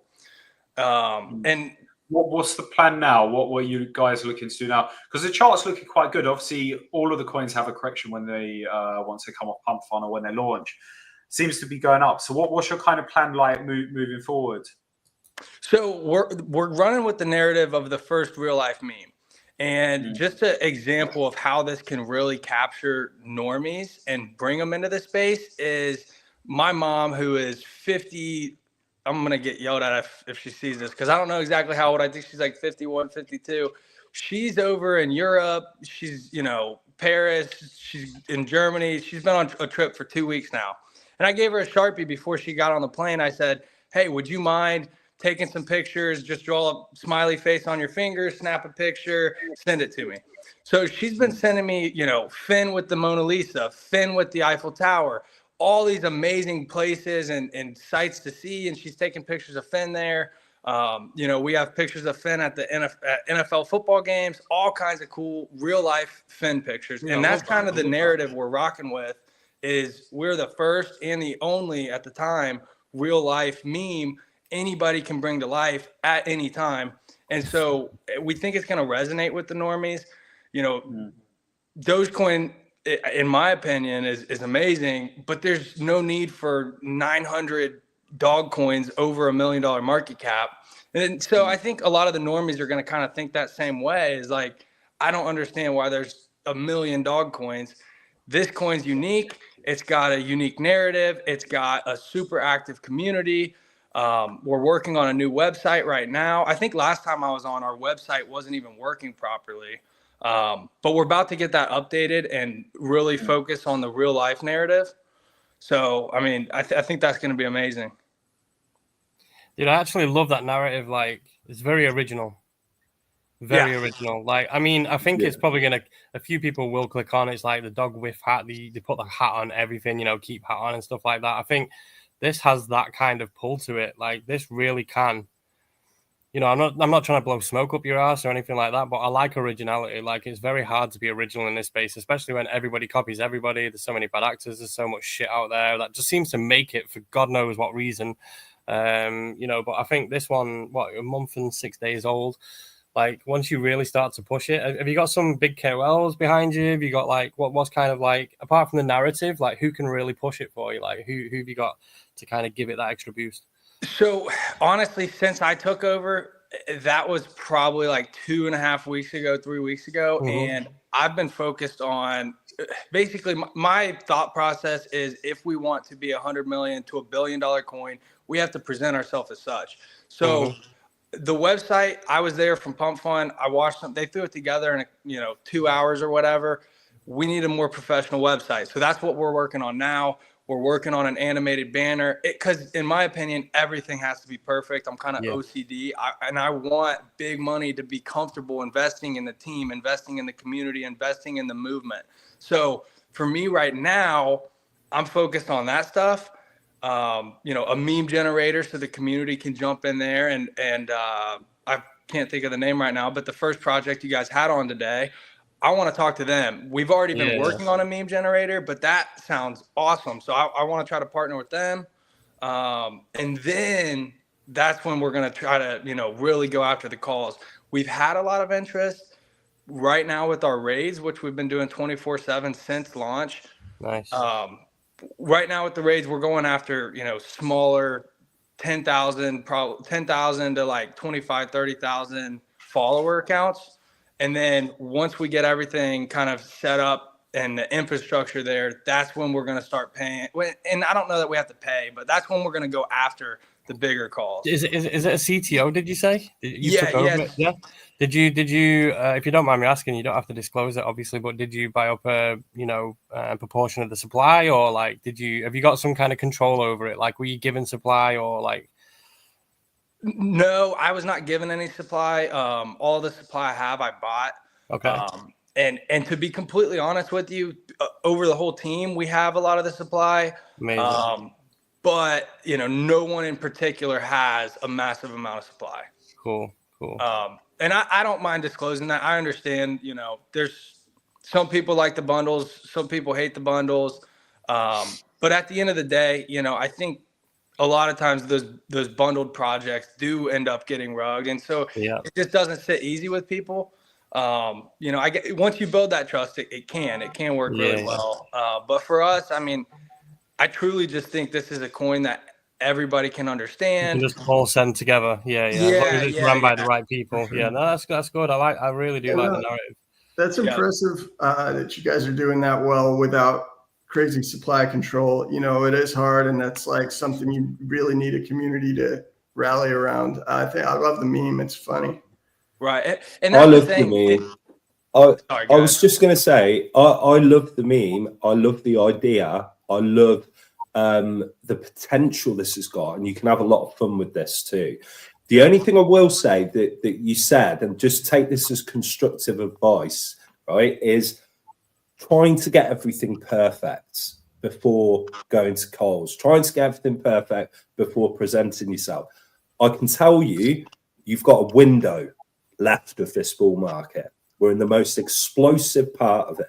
And what's the plan now? What were you guys looking to do now? Because the chart's looking quite good. Obviously, all of the coins have a correction when they once they come off Pump Fun or when they launch. Seems to be going up. So what's your kind of plan like moving forward? So we're running with the narrative of the first real life meme. And just an example of how this can really capture normies and bring them into the space is my mom, who is 50. I'm going to get yelled at if she sees this, because I don't know exactly how old. I think she's like 51, 52. She's over in Europe. She's, Paris. She's in Germany. She's been on a trip for 2 weeks now. And I gave her a Sharpie before she got on the plane. I said, hey, would you mind taking some pictures? Just draw a smiley face on your finger, snap a picture, send it to me. So she's been sending me, Finn with the Mona Lisa, Finn with the Eiffel Tower, all these amazing places and sites to see. And she's taking pictures of Finn there. We have pictures of Finn at the NFL football games, all kinds of cool real life Finn pictures. And that's kind of the narrative we're rocking with, is we're the first and the only at the time real life meme anybody can bring to life at any time. And so we think it's going to resonate with the normies. Dogecoin, in my opinion, is amazing, but there's no need for 900 dog coins over $1 million market cap. And so I think a lot of the normies are going to kind of think that same way, is like, I don't understand why there's 1 million dog coins. This coin's unique. It's got a unique narrative. It's got a super active community. We're working on a new website right now. I think last time I was on, our website wasn't even working properly. But we're about to get that updated and really focus on the real life narrative. So, I mean, I think that's going to be amazing. Dude, I actually love that narrative. Like, it's very original. Very original. Like, I mean, I think it's probably a few people will click on. It's like the dog whiff hat. They put the hat on everything, keep hat on and stuff like that. I think this has that kind of pull to it. Like, this really can, I'm not trying to blow smoke up your ass or anything like that, but I like originality. Like, it's very hard to be original in this space, especially when everybody copies everybody. There's so many bad actors. There's so much shit out there that just seems to make it for God knows what reason. But I think this one, a month and 6 days old, like, once you really start to push it, have you got some big KOLs behind you? Have you got, like, what's kind of like, apart from the narrative, like, who can really push it for you? Like, who have you got to kind of give it that extra boost? So honestly, since I took over, that was probably like 2.5 weeks ago, 3 weeks ago. Mm-hmm. And I've been focused on, basically my thought process is, if we want to be 100 million to $1 billion coin, we have to present ourselves as such. So the website, I was there from Pump Fun. I watched them. They threw it together in 2 hours or whatever. We need a more professional website. So that's what we're working on now. We're working on an animated banner because, in my opinion, everything has to be perfect. I'm kind of OCD, and I want big money to be comfortable investing in the team, investing in the community, investing in the movement. So for me right now, I'm focused on that stuff. You know, a meme generator so the community can jump in there, and I can't think of the name right now, but the first project you guys had on today, I want to talk to them. We've already been working on a meme generator, but that sounds awesome. So I want to try to partner with them. And then that's when we're going to try to, you know, really go after the calls. We've had a lot of interest right now with our raids, which we've been doing 24/7 since launch. Nice. Right now with the raids, we're going after, you know, smaller 10,000, probably 10,000 to like 25, 30,000 follower accounts. And then once we get everything kind of set up and the infrastructure there, that's when we're going to start paying. And I don't know that we have to pay, but that's when we're going to go after the bigger calls. Is it a CTO? Did you say? Yes. Yeah. Did you? If you don't mind me asking, you don't have to disclose it, obviously. But did you buy up a proportion of the supply, or like have you got some kind of control over it? Like, were you given supply, or like? No, I was not given any supply. All the supply I have, I bought. Okay. And to be completely honest with you, over the whole team, we have a lot of the supply. Amazing. But you know, no one in particular has a massive amount of supply. Cool. And I don't mind disclosing that. I understand, you know, there's some people like the bundles, some people hate the bundles. But at the end of the day, you know, I think a lot of times those bundled projects do end up getting rugged. And so it just doesn't sit easy with people. You know, once you build that trust, it can work really well. But for us, I mean, I truly just think this is a coin that everybody can understand. You can just all send together. As long as it's run by the right people. Yeah, no, that's good. I really do like the narrative. That's impressive that you guys are doing that well without crazy supply control. You know, it is hard, and that's like something you really need a community to rally around. I love the meme. It's funny. Right. And that's I love the meme. I was just going to say, I love the meme. I love the idea. I love the potential this has got, and you can have a lot of fun with this too. The only thing I will say that you said, and just take this as constructive advice, right, is trying to get everything perfect before going to calls, trying to get everything perfect before presenting yourself. I can tell you, you've got a window left of this bull market. We're in the most explosive part of it,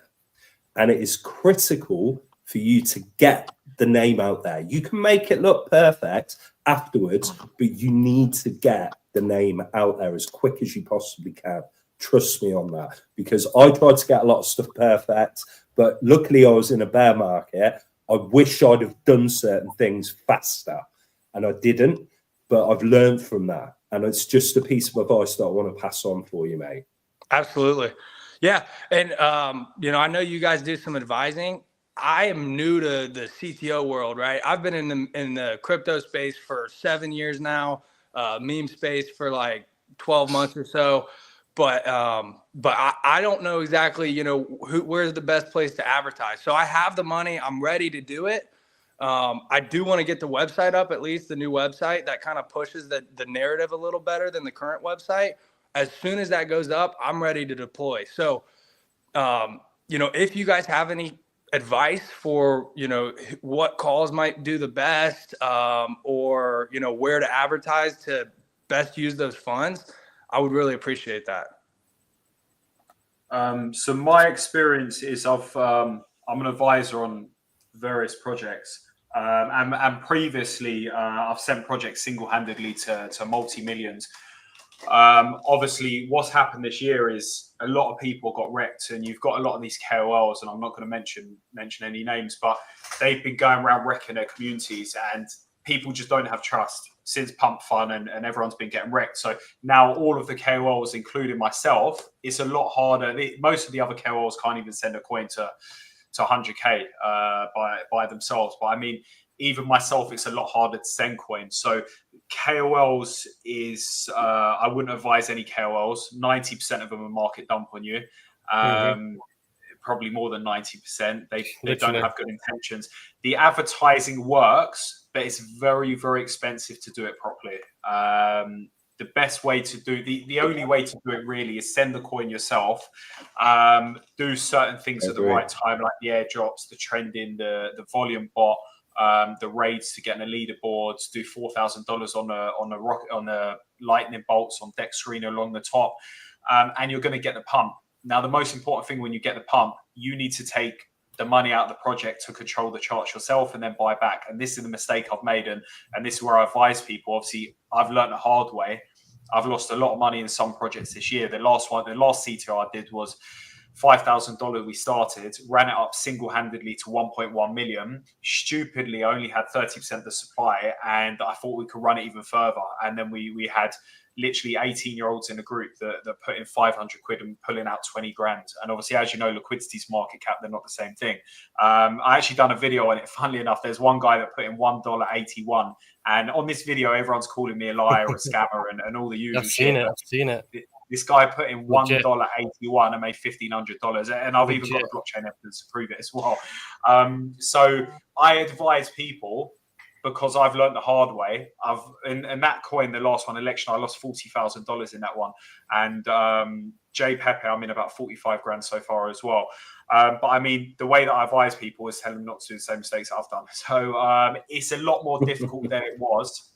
and it is critical for you to get the name out there. You can make it look perfect afterwards, but you need to get the name out there as quick as you possibly can. Trust me on that, because I tried to get a lot of stuff perfect, but luckily I was in a bear market. I wish I'd have done certain things faster, and I didn't, but I've learned from that. And it's just a piece of advice that I want to pass on for you, mate. Absolutely. Yeah. And, you know, I know you guys do some advising. I am new to the CTO world, right? I've been in the crypto space for 7 years now, meme space for like 12 months or so. But I don't know exactly, you know, where's the best place to advertise. So I have the money. I'm ready to do it. I do want to get the website up, at least the new website that kind of pushes the narrative a little better than the current website. As soon as that goes up, I'm ready to deploy. So, you know, if you guys have any advice for, you know, what calls might do the best, or, you know, where to advertise to best use those funds, I would really appreciate that. So my experience is I'm an advisor on various projects. And previously, I've sent projects single-handedly to multi-millions. Obviously, what's happened this year is a lot of people got wrecked, and you've got a lot of these KOLs, and I'm not going to mention any names, but they've been going around wrecking their communities, and people just don't have trust since Pump Fun, and everyone's been getting wrecked. So now all of the KOLs, including myself, it's a lot harder. Most of the other KOLs can't even send a coin to 100K by themselves. But I mean, even myself, it's a lot harder to send coins. So KOLs is, I wouldn't advise any KOLs. 90% of them are market dump on you. probably more than 90%. They don't Literally. have good intentions. The advertising works, but it's very, very expensive to do it properly. The best way to do the only way to do it really is send the coin yourself, do certain things at the right time, like the airdrops, the trending, the volume bot, the raids to get in the leaderboards, do $4,000 on the lightning bolts on deck screen along the top, and you're going to get the pump. Now, the most important thing when you get the pump, you need to take the money out of the project to control the charts yourself and then buy back. And this is the mistake I've made, and this is where I advise people. Obviously, I've learned the hard way. I've lost a lot of money in some projects this year. The last CTO I did was $5,000. We started, ran it up single-handedly to 1.1 million. Stupidly, I only had 30% of the supply, and I thought we could run it even further. And then we had literally 18-year-olds in the group that put in 500 quid and pulling out 20 grand. And obviously, as you know, liquidity's market cap, they're not the same thing. I actually done a video on it. Funnily enough, there's one guy that put in $1.81. And on this video, everyone's calling me a liar, a scammer, and all the usual shit. I've seen it. This guy put in $1.81 and made $1,500, and I've even got the blockchain evidence to prove it as well. So I advise people, because I've learned the hard way. In that coin, the last one election, I lost $40,000 in that one, and Jay Pepe, I'm in about 45 grand so far as well. But I mean, the way that I advise people is tell them not to do the same mistakes I've done. So it's a lot more difficult than it was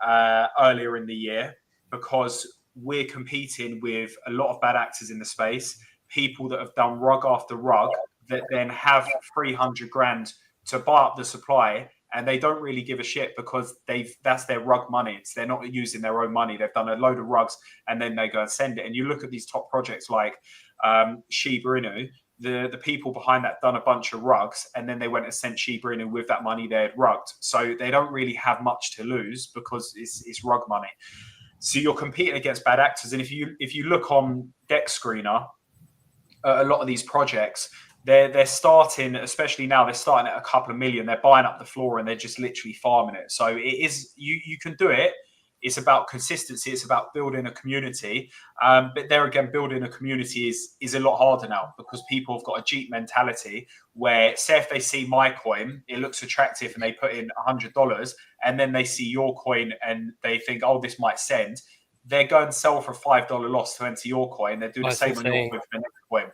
earlier in the year, because we're competing with a lot of bad actors in the space, people that have done rug after rug, that then have 300 grand to buy up the supply, and they don't really give a shit because that's their rug money. They're not using their own money. They've done a load of rugs and then they go and send it. And you look at these top projects like Shiba Inu, the people behind that done a bunch of rugs, and then they went and sent Shiba Inu with that money they had rugged. So they don't really have much to lose because it's rug money. So you're competing against bad actors. And if you look on Deck Screener, a lot of these projects, they're starting, especially now, they're starting at a couple of million. They're buying up the floor and they're just literally farming it. So it is, you can do it. It's about consistency. It's about building a community. But there again, building a community is a lot harder now, because people have got a Jeep mentality where, say, if they see my coin, it looks attractive and they put in $100, and then they see your coin and they think, oh, this might send. They're going to sell for a $5 loss to enter your coin. They do the same on your coin for the next coin.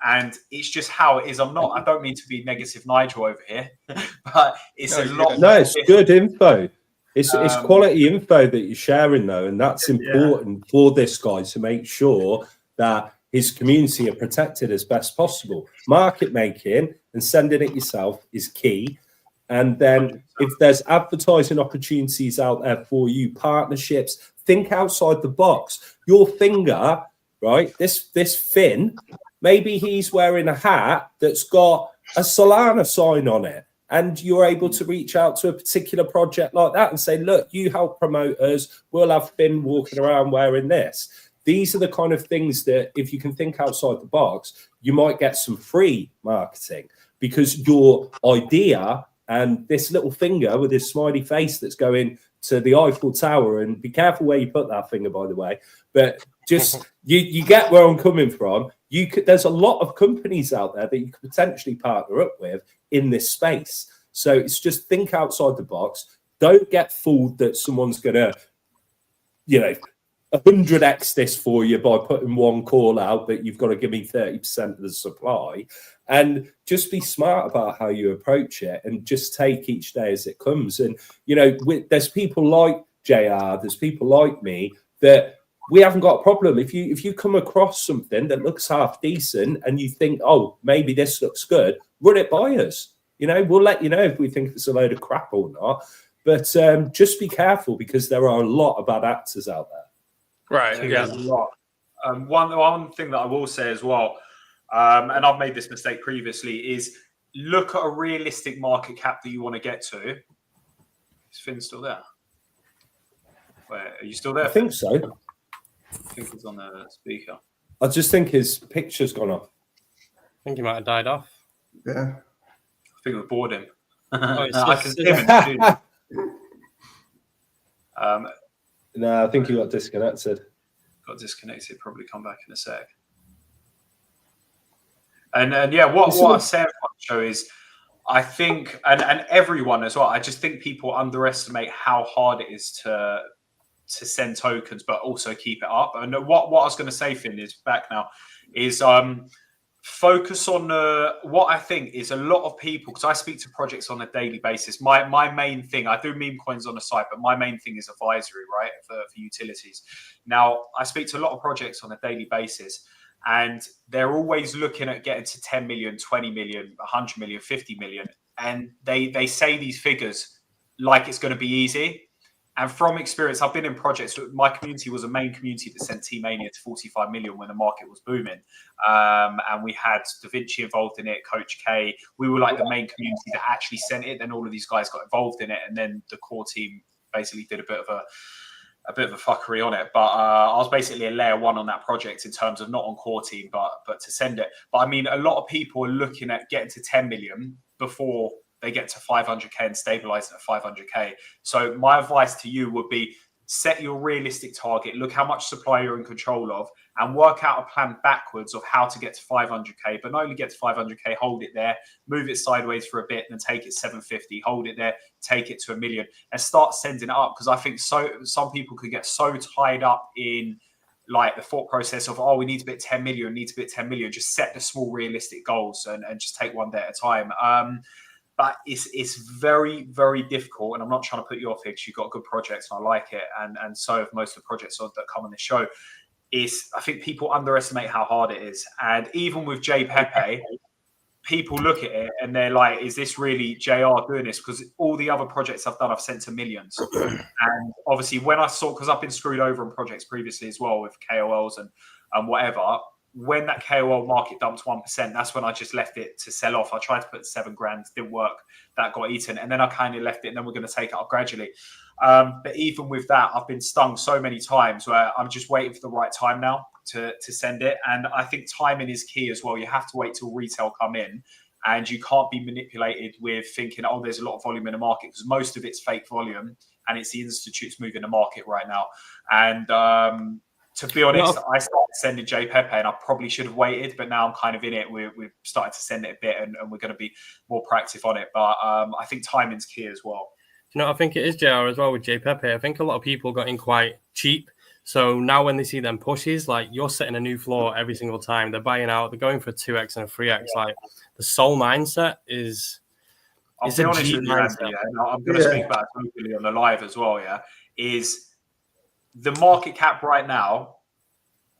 And it's just how it is. I don't mean to be negative Nigel over here, but it's a lot. No, it's good info. It's quality info that you're sharing, though, and that's important for this guy to make sure that his community are protected as best possible. Market making and sending it yourself is key. And then if there's advertising opportunities out there for you, partnerships, think outside the box. Your finger, right? This Finn, maybe he's wearing a hat that's got a Solana sign on it. And you're able to reach out to a particular project like that and say, look, you help promote us. We'll have Finn walking around wearing this. These are the kind of things that, if you can think outside the box, you might get some free marketing, because your idea and this little finger with this smiley face that's going to the Eiffel Tower, and be careful where you put that finger, by the way, but just you get where I'm coming from. There's a lot of companies out there that you could potentially partner up with in this space. So it's just think outside the box. Don't get fooled that someone's going to, 100x this for you by putting one call out that you've got to give me 30% of the supply. And just be smart about how you approach it, and just take each day as it comes. And, there's people like JR, there's people like me that we haven't got a problem. If you come across something that looks half decent and you think, oh, maybe this looks good, run it by us. We'll let you know if we think it's a load of crap or not. But just be careful, because there are a lot of bad actors out there. Right. Yeah, a lot. One thing that I will say as well, and I've made this mistake previously, is look at a realistic market cap that you want to get to. Is Finn still there? Wait, are you still there? I think so. I think he's on the speaker. I just think his picture's gone off. I think he might have died off. Yeah. I think we bored him. I can see him in the studio. No, I think he got disconnected. Got disconnected. Probably come back in a sec. And yeah, what I say on the show is, I think, and everyone as well, I just think people underestimate how hard it is to send tokens, but also keep it up. And what I was going to say, Finn, is back now, is focus on what I think is a lot of people, because I speak to projects on a daily basis. My main thing, I do meme coins on the side, but my main thing is advisory, right, for utilities. Now, I speak to a lot of projects on a daily basis, and they're always looking at getting to 10 million, 20 million, 100 million, 50 million. And they say these figures like it's going to be easy. And from experience, I've been in projects. My community was a main community that sent T-Mania to 45 million when the market was booming. And we had Da Vinci involved in it, Coach K. We were like the main community that actually sent it. Then all of these guys got involved in it. And then the core team basically did a bit of a fuckery on it. But I was basically a layer one on that project in terms of not on core team, but to send it. But I mean, a lot of people are looking at getting to 10 million before they get to 500k and stabilize at 500k. So my advice to you would be, set your realistic target, look how much supply you're in control of, and work out a plan backwards of how to get to 500k. But not only get to 500k, hold it there, move it sideways for a bit, then take it 750, hold it there, take it to 1 million, and start sending it up. Because I think some people could get so tied up in like the thought process of, oh, we need to hit 10 million, just set the small realistic goals and just take one day at a time. But it's very, very difficult. And I'm not trying to put you off, Higgs. You've got good projects and I like it. And so have most of the projects that come on this show. I think people underestimate how hard it is. And even with J Pepe, people look at it and they're like, is this really JR doing this? Because all the other projects I've done, I've sent to millions. And obviously when I saw, because I've been screwed over on projects previously as well with KOLs and whatever, when that KOL market dumped 1%, that's when I just left it to sell off. I tried to put $7,000, didn't work. That got eaten. And then I kind of left it and then we're going to take it up gradually. But even with that, I've been stung so many times where I'm just waiting for the right time now to send it. And I think timing is key as well. You have to wait till retail come in, and you can't be manipulated with thinking, oh, there's a lot of volume in the market, because most of it's fake volume and it's the institutes moving the market right now. And to be honest, I started sending J Pepe and I probably should have waited, but now I'm kind of in it. We've started to send it a bit and we're going to be more proactive on it. But I think timing's key as well. You know, I think it is, JR, as well with J Pepe. I think a lot of people got in quite cheap. So now when they see them pushes, like you're setting a new floor every single time. They're buying out. They're going for a 2x and a 3x. Like the soul mindset is... I'll be honest with you, Andy, I'm going to speak about it openly on the live as well, is... the market cap right now,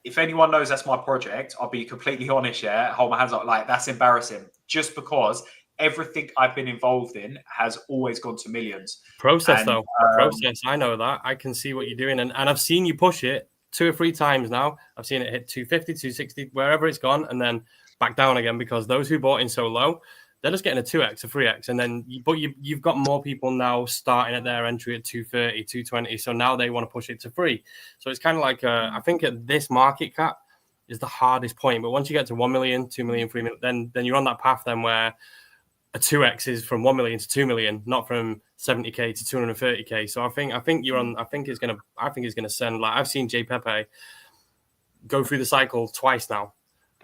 if anyone knows that's my project, I'll be completely honest, hold my hands up, like that's embarrassing. Just because everything I've been involved in has always gone to millions. Process, I know that. I can see what you're doing. And I've seen you push it 2 or 3 times now. I've seen it hit 250, 260, wherever it's gone, and then back down again, because those who bought in so low, they're just getting a 2x, a 3x. And then, you've got more people now starting at their entry at 230, 220. So now they want to push it to 3. So it's kind of like, I think at this market cap is the hardest point. But once you get to 1 million, 2 million, 3 million, then you're on that path then where a 2x is from 1 million to 2 million, not from 70k to 230k. So I think you're on, I think it's going to send, like I've seen J Pepe go through the cycle twice now.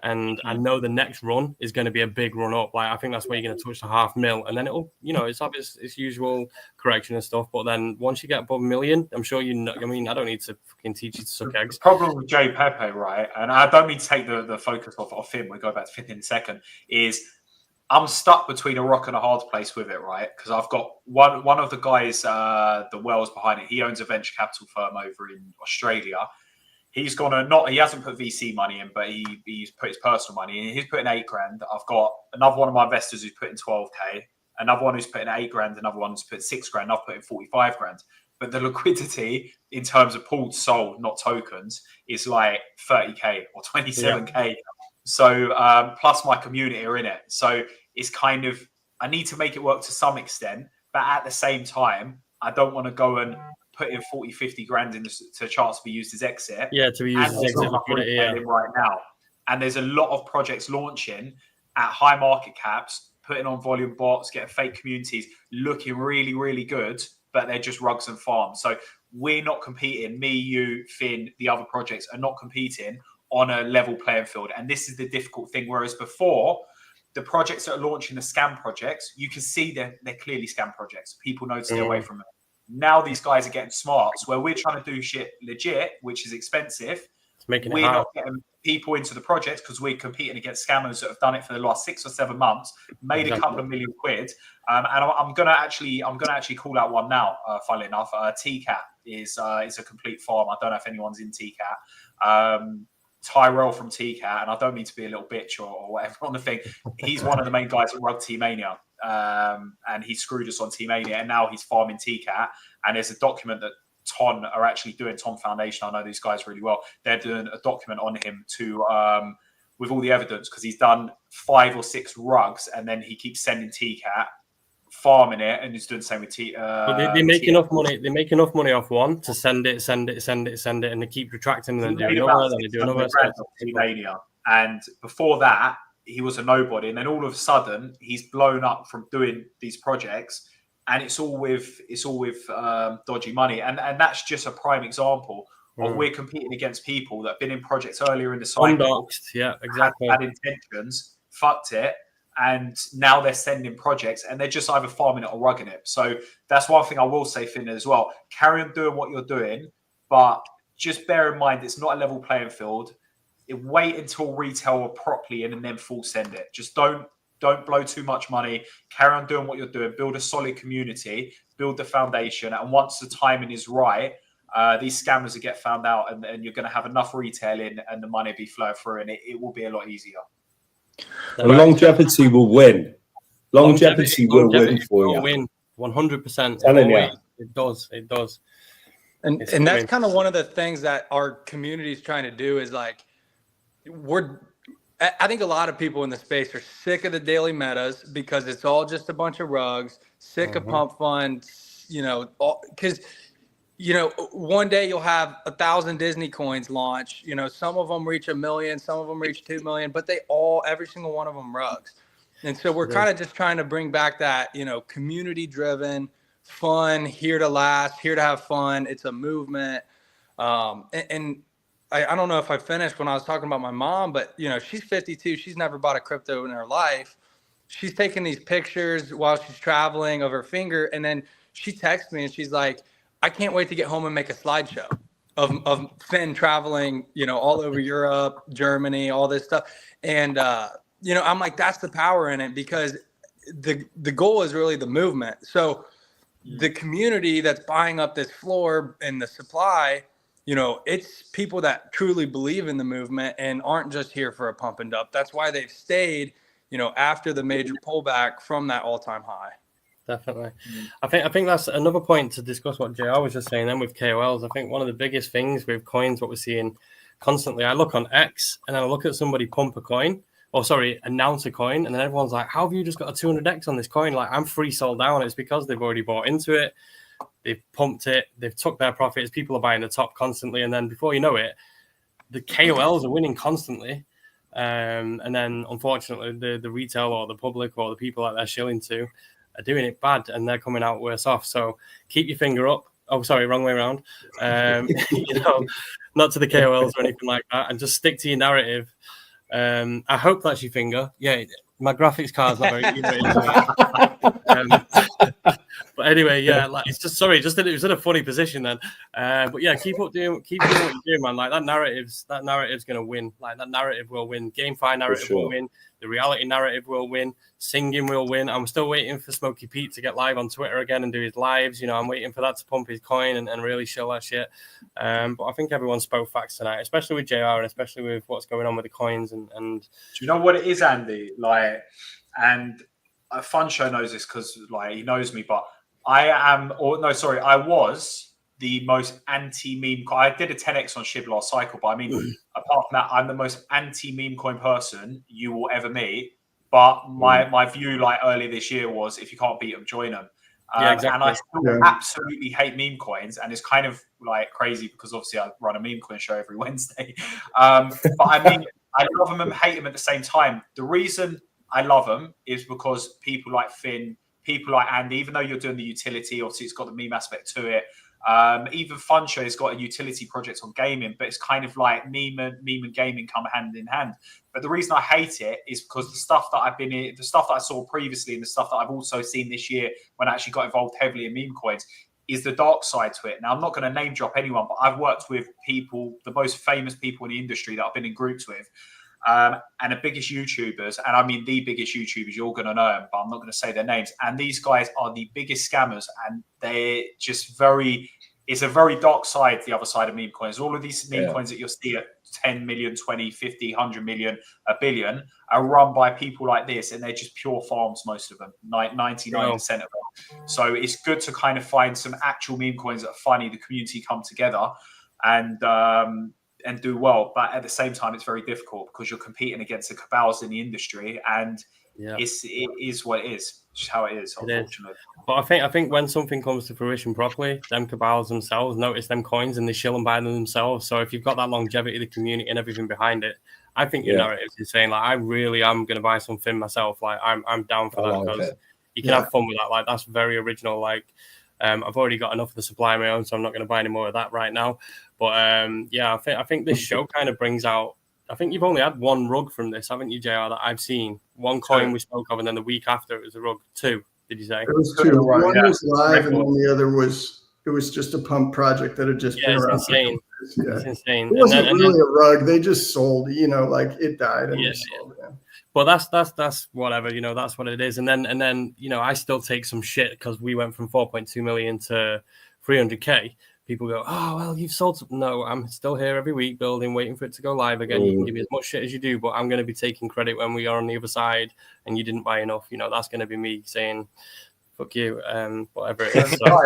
And I know the next run is going to be a big run up. Like I think that's where you're going to touch the 500,000, and then it'll, it's obvious, it's usual correction and stuff. But then once you get above 1 million, I'm sure you know. I mean, I don't need to fucking teach you to suck eggs. The problem with J Pepe, right? And I don't mean to take the focus off him. We go back to Finn in a second. Is I'm stuck between a rock and a hard place with it, right? Because I've got one of the guys, the Wells behind it. He owns a venture capital firm over in Australia. He's he hasn't put VC money in, but he's put his personal money in. He's put in $8,000. I've got another one of my investors who's put in 12k, another one who's put in $8,000, another one who's put $6,000. I've put in 45,000. But the liquidity in terms of pooled sold, not tokens, is like 30k or 27k. Yeah. So plus my community are in it. So it's kind of, I need to make it work to some extent, but at the same time, I don't want to go and put in 40, 50 grand into a chance to be used as exit. Yeah, to be used as exit right now. And there's a lot of projects launching at high market caps, putting on volume bots, getting fake communities, looking really, really good, but they're just rugs and farms. So we're not competing. Me, you, Finn, the other projects are not competing on a level playing field. And this is the difficult thing. Whereas before, the projects that are launching the scam projects, you can see they're clearly scam projects. People know to stay away from them. Now these guys are getting smart. So where we're trying to do shit legit, which is expensive, we're not getting people into the project because we're competing against scammers that have done it for the last 6 or 7 months, made a couple of million quid. And I'm gonna actually call out one now. Funnily enough, TCAT is a complete farm. I don't know if anyone's in TCAT. Tyrell from TCAT, and I don't mean to be a little bitch or whatever on the thing. He's one of the main guys at Rug T-Mania, and he screwed us on T-Mania, and now he's farming TCAT. And there's a document that Ton are actually doing. Ton Foundation, I know these guys really well. They're doing a document on him to with all the evidence, because he's done 5 or 6 rugs, and then he keeps sending TCAT, farming it, and he's doing the same with they make enough money. They make enough money off one to send it, and they keep retracting and then do another. Then they do another. And before that, he was a nobody, and then all of a sudden, he's blown up from doing these projects, and it's all with dodgy money, and that's just a prime example of we're competing against people that have been in projects earlier in the cycle, yeah, exactly, had intentions, fucked it. And now they're sending projects, and they're just either farming it or rugging it. So that's one thing I will say, Finn, as well. Carry on doing what you're doing, but just bear in mind it's not a level playing field. Wait until retail are properly in, and then full send it. Just don't blow too much money. Carry on doing what you're doing. Build a solid community. Build the foundation. And once the timing is right, these scammers will get found out, and you're going to have enough retail in, and the money be flowing through, and it will be a lot easier. Longevity will win. Longevity will win for you. Win 100%. Telling you, it does. It does. And that's kind of one of the things that our community is trying to do is like I think a lot of people in the space are sick of the daily metas because it's all just a bunch of rugs, sick of pump funds, because one day you'll have 1,000 Disney coins launch. Some of them reach 1 million, some of them reach 2 million, but every single one of them rugs. And so we're kind of just trying to bring back that, community driven, fun, here to last, here to have fun. It's a movement. And I don't know if I finished when I was talking about my mom, but she's 52. She's never bought a crypto in her life. She's taking these pictures while she's traveling of her finger. And then she texts me and she's like, I can't wait to get home and make a slideshow of Finn traveling, all over Europe, Germany, all this stuff. And, I'm like, that's the power in it, because the goal is really the movement. So the community that's buying up this floor and the supply, it's people that truly believe in the movement and aren't just here for a pump and dump. That's why they've stayed, after the major pullback from that all-time high. Definitely. I think that's another point to discuss what JR was just saying then with KOLs. I think one of the biggest things with coins, what we're seeing constantly, I look on X and then I look at somebody announce a coin, and then everyone's like, how have you just got a 200X on this coin? Like, I'm free sold down. It's because they've already bought into it. They've pumped it. They've took their profits. People are buying the top constantly. And then before you know it, the KOLs are winning constantly. And then unfortunately, the retail or the public or the people that they're shilling to are doing it bad, and they're coming out worse off. So keep your finger up. Oh, sorry, wrong way around. Not to the KOLs or anything like that, and just stick to your narrative. I hope that's your finger. Yeah, my graphics card's not very. But anyway, yeah, like it's just it was in a funny position then. But yeah, keep doing what you're doing, man. Like that narrative's gonna win. Like that narrative will win. GameFi narrative will win. The reality narrative will win. Singing will win. I'm still waiting for Smokey Pete to get live on Twitter again and do his lives. I'm waiting for that to pump his coin and really show that shit. But I think everyone spoke facts tonight, especially with JR and especially with what's going on with the coins. And do you know what it is, Andy? Like, and Funshow knows this because he knows me, but I was the most anti-meme coin. I did a 10x on SHIB last cycle, but I mean, apart from that, I'm the most anti-meme coin person you will ever meet. But my view, earlier this year, was if you can't beat them, join them. Exactly. And I still absolutely hate meme coins, and it's kind of crazy because obviously I run a meme coin show every Wednesday. But I mean, I love them and hate them at the same time. The reason I love them is because people like Finn, people like Andy, even though you're doing the utility, obviously it's got the meme aspect to it. Even Funshow's got a utility project on gaming, but it's kind of like meme and gaming come hand in hand. But the reason I hate it is because the stuff that the stuff that I saw previously, and the stuff that I've also seen this year when I actually got involved heavily in meme coins, is the dark side to it. Now, I'm not going to name drop anyone, but I've worked with people, the most famous people in the industry that I've been in groups with, and the biggest YouTubers, and I mean the biggest YouTubers, you're going to know them, but I'm not going to say their names. And these guys are the biggest scammers, and they're just it's a very dark side, the other side of meme coins. All of these meme coins that you'll see at 10 million, 20, 50, 100 million, a billion are run by people like this, and they're just pure farms, most of them, 99% of them. So it's good to kind of find some actual meme coins that are funny, the community come together and do well. But at the same time, it's very difficult because you're competing against the cabals in the industry, and it is what it is. Just how it is, unfortunately. But I think when something comes to fruition properly, them cabals themselves notice them coins and they shill and buy them themselves. So if you've got that longevity, the community and everything behind it, I think your narrative is saying like, I really am going to buy something myself. Like I'm down for that because you can have fun with that. Like that's very original. Like I've already got enough of the supply of my own, so I'm not going to buy any more of that right now. But I think this show kind of brings out. I think you've only had one rug from this, haven't you, JR, that I've seen? One coin we spoke of, and then the week after it was a rug. 2, did you say? It was 2. One was live, and then the other was just a pump project that had just been around. It's insane. It's insane. It wasn't really a rug. They just sold, like it died and they sold it. Well, that's whatever, that's what it is. And then I still take some shit because we went from 4.2 million to 300K. People go, oh, well, you've sold something. No, I'm still here every week building, waiting for it to go live again. You can give me as much shit as you do, but I'm going to be taking credit when we are on the other side and you didn't buy enough. That's going to be me saying, fuck you, whatever it is. So.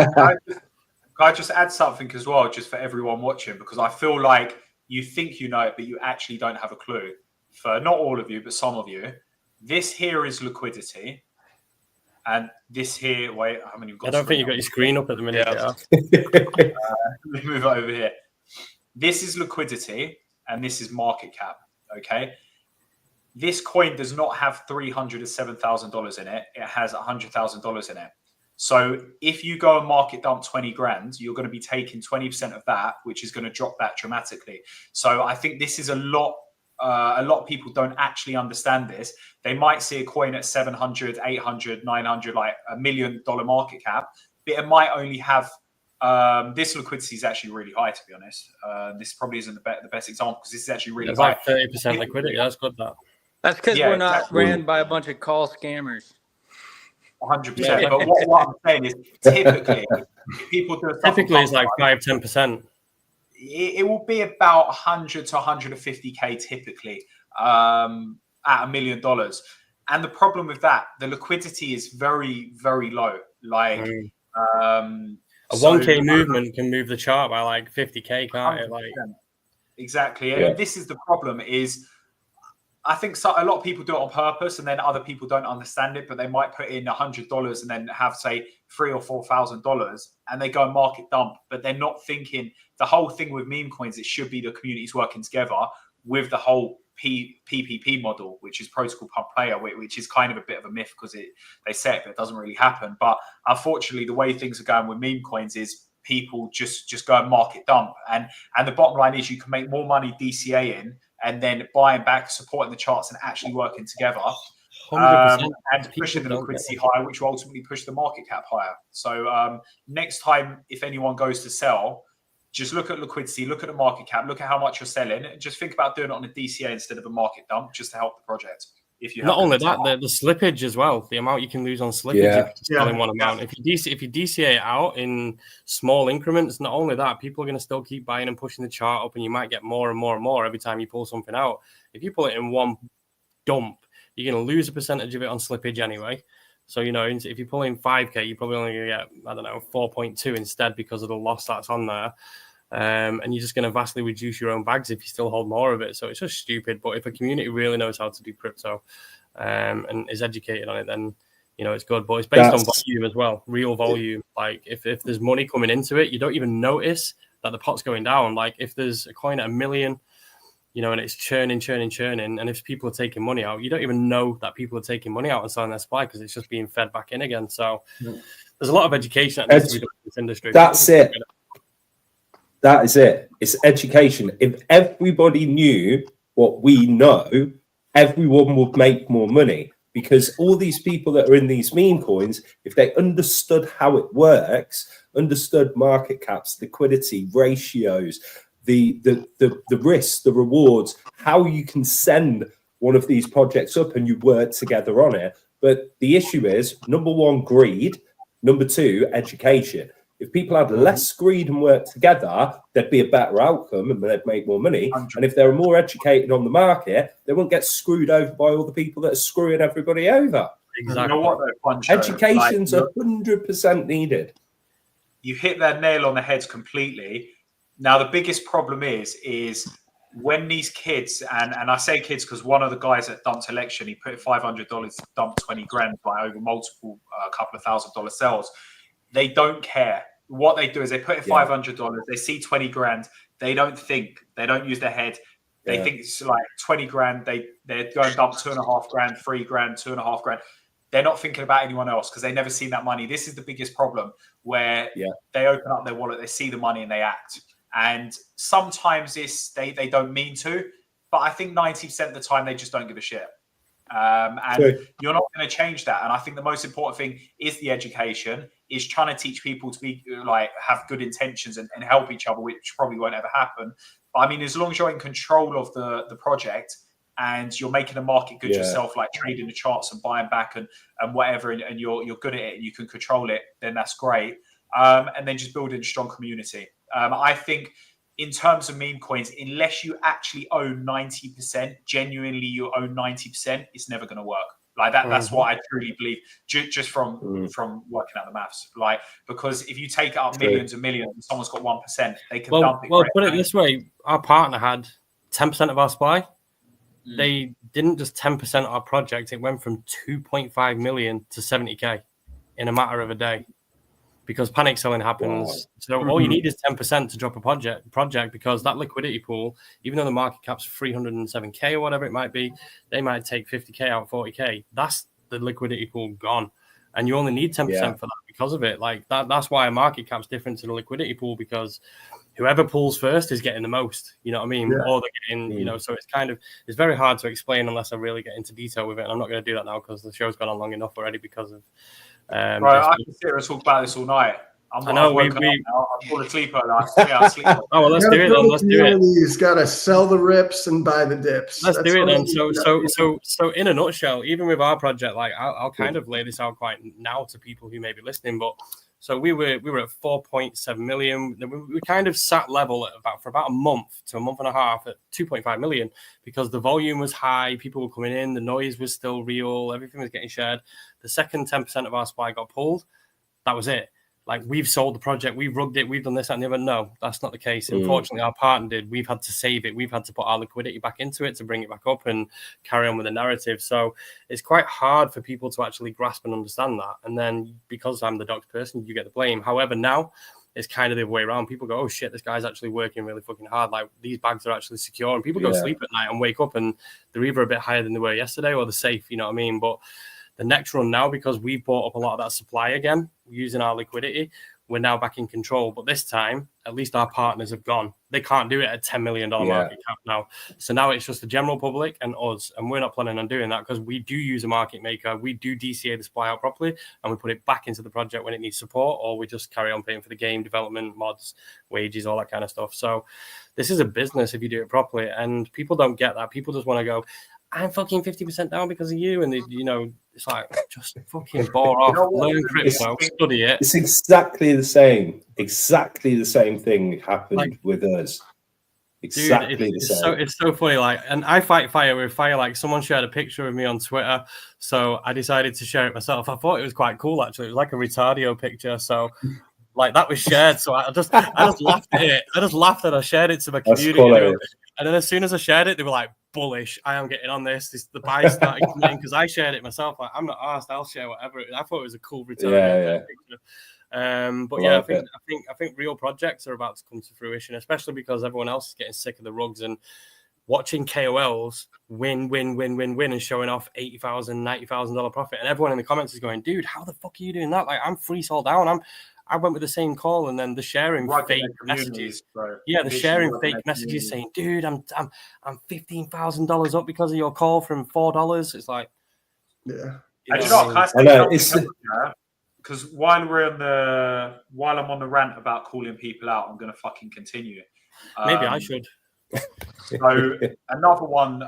Can I just add something as well, just for everyone watching? Because I feel like you think you know it, but you actually don't have a clue. For not all of you, but some of you, this here is liquidity. And this here, wait, how many you've got? I don't think you've got your screen up at the minute. Let me move it over here. This is liquidity, and this is market cap. Okay. This coin does not have $307,000 in it. It has $100,000 in it. So if you go and market dump 20 grand, you're going to be taking 20% of that, which is going to drop that dramatically. So I think this is a lot of people don't actually understand this. They might see a coin at 700, 800, 900, like $1 million market cap, but it might only have this liquidity is actually really high, to be honest. This probably isn't the best example because this is actually really high. Like 30% liquidity. That's good. That's because we're not ran by a bunch of call scammers. 100%. But what I'm saying is typically people do typically it's like 5-10%. It will be about 100 to 150K typically at $1 million. And the problem with that, the liquidity is very, very low. Like a 1K movement can move the chart by like 50K, can't it? Like exactly. And this is the problem is I think a lot of people do it on purpose and then other people don't understand it, but they might put in $100 and then have say $3,000 or $4,000 and they go and market dump, but they're not thinking the whole thing with meme coins. It should be the communities working together with the whole PPP model, which is protocol pump player, which is kind of a bit of a myth because they say it, but it doesn't really happen. But unfortunately, the way things are going with meme coins is people just go and market dump. And the bottom line is you can make more money DCA in and then buying back, supporting the charts and actually working together and pushing the liquidity higher, which will ultimately push the market cap higher. So next time, if anyone goes to sell, just look at liquidity, look at the market cap, look at how much you're selling, and just think about doing it on a DCA instead of a market dump just to help the project. If you not only that, the slippage as well, the amount you can lose on slippage if you're selling one amount. If you DCA it out in small increments, not only that, people are going to still keep buying and pushing the chart up, and you might get more and more and more every time you pull something out. If you pull it in one dump, you're going to lose a percentage of it on slippage anyway. So, if you pull in 5K, you're probably only going to get, 4.2 instead because of the loss that's on there. And you're just going to vastly reduce your own bags if you still hold more of it. So it's just stupid. But if a community really knows how to do crypto and is educated on it, then, it's good. But it's based on volume as well, real volume. Like if there's money coming into it, you don't even notice that the pot's going down. Like if there's a coin at $1 million, and it's churning. And if people are taking money out, you don't even know that people are taking money out and selling their supply because it's just being fed back in again. So there's a lot of education that needs to be done in this industry. That's it. That is it. It's education. If everybody knew what we know, everyone would make more money, because all these people that are in these meme coins, if they understood how it works, understood market caps, liquidity, ratios, the risks, the rewards, how you can send one of these projects up and you work together on it. But the issue is, number one, greed. Number two, education. If people had less greed and work together, there'd be a better outcome and they'd make more money. 100%. And if they were more educated on the market, they won't get screwed over by all the people that are screwing everybody over. Exactly. You know what, though, Pancho? Education's 100% needed. You hit that nail on the head completely. Now, the biggest problem is when these kids, and I say kids because one of the guys that dumped election, he put $500, dumped 20 grand, like over multiple couple of $1,000 sales. They don't care. What they do is they put in $500. They see 20 grand. They don't think. They don't use their head. They think it's like 20 grand. They're going to dump 2.5 grand, 3 grand, 2.5 grand. They're not thinking about anyone else because they've never seen that money. This is the biggest problem, where they open up their wallet, they see the money, and they act. And sometimes they don't mean to, but I think 90% of the time they just don't give a shit. And you're not going to change that. And I think the most important thing is the education, is trying to teach people to be like, have good intentions and help each other, which probably won't ever happen. But I mean, as long as you're in control of the project and you're making the market good yourself, like trading the charts and buying back and whatever, and you're good at it and you can control it, then that's great. And then just building a strong community. I think in terms of meme coins, unless you actually own 90%, genuinely you own 90%, it's never going to work. Like that. That's what I truly believe, just from working out the maths. Like, because if you take up millions and millions and someone's got 1%, they can dump it. Well, put it this way: our partner had 10% of our supply. They didn't just 10% our project; it went from 2.5 million to 70K in a matter of a day. Because panic selling happens. Wow. So all you need is 10% to drop a project because that liquidity pool, even though the market cap's 307K or whatever it might be, they might take 50K out, 40K. That's the liquidity pool gone. And you only need 10% for that because of it. Like that's why a market cap's different to the liquidity pool, because whoever pulls first is getting the most, you know what I mean? Yeah. Or they're getting, you know, so it's very hard to explain unless I really get into detail with it. And I'm not going to do that now because the show's gone on long enough already because of right, I can sit here and talk about this all night. I know I'll fall asleep at like 3 hours sleep. Oh well, let's do it then. Let's do it. He's got to sell the rips and buy the dips. Let's do it then. So in a nutshell, even with our project, like I'll kind of lay this out quite now to people who may be listening. But so we were at 4.7 million. We kind of sat level for about a month to a month and a half at 2.5 million because the volume was high. People were coming in. The noise was still real. Everything was getting shared. The second 10% of our supply got pulled. That was it. Like, we've sold the project, we've rugged it, we've done this and the other. No, that's not the case. Unfortunately, our partner did. We've had to save it. We've had to put our liquidity back into it to bring it back up and carry on with the narrative. So it's quite hard for people to actually grasp and understand that. And then because I'm the docs person, you get the blame. However, now it's kind of the other way around. People go, oh shit, this guy's actually working really fucking hard. Like, these bags are actually secure. And people go sleep at night and wake up and they're either a bit higher than they were yesterday or they're safe, you know what I mean? But the next run now, because we've bought up a lot of that supply again, using our liquidity, we're now back in control. But this time, at least our partners have gone. They can't do it at $10 million market cap now. So now it's just the general public and us. And we're not planning on doing that because we do use a market maker. We do DCA the supply out properly and we put it back into the project when it needs support, or we just carry on paying for the game development, mods, wages, all that kind of stuff. So this is a business if you do it properly. And people don't get that. People just want to go, I'm fucking 50% down because of you. And, you know, it's like, just fucking bore off, learn crypto, study it. It's exactly the same thing happened with us. Exactly the same. So, it's so funny. Like, and I fight fire with fire. Like, someone shared a picture of me on Twitter. So I decided to share it myself. I thought it was quite cool, actually. It was like a retardio picture. So, like, that was shared. So I just laughed at it. I just laughed and I shared it to my community. And then as soon as I shared it, they were like, bullish. I am getting on this. The buy started coming in because I shared it myself. Like, I'm not asked. I'll share whatever. I thought it was a cool return. But I think real projects are about to come to fruition, especially because everyone else is getting sick of the rugs and watching KOLs win, and showing off $80,000, $90,000 profit. And everyone in the comments is going, dude, how the fuck are you doing that? Like, I'm free sold down. I went with the same call, and then the sharing fake messages. Bro. Yeah, the sharing fake messages saying, "Dude, I'm $15,000 up because of your call from $4." It's like, yeah. And you know what? Can I say something else, yeah? Because while I'm on the rant about calling people out, I'm going to fucking continue. Maybe I should. So another one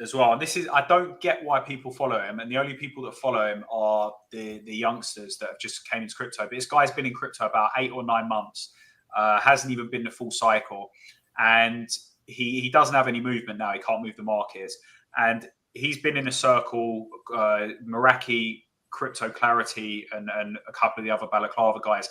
as well. And this is, I don't get why people follow him, and the only people that follow him are the youngsters that have just came into crypto. But this guy's been in crypto about 8 or 9 months, hasn't even been the full cycle, and he doesn't have any movement now. He can't move the markets, and he's been in a circle, Meraki, Crypto Clarity, and a couple of the other Balaclava guys.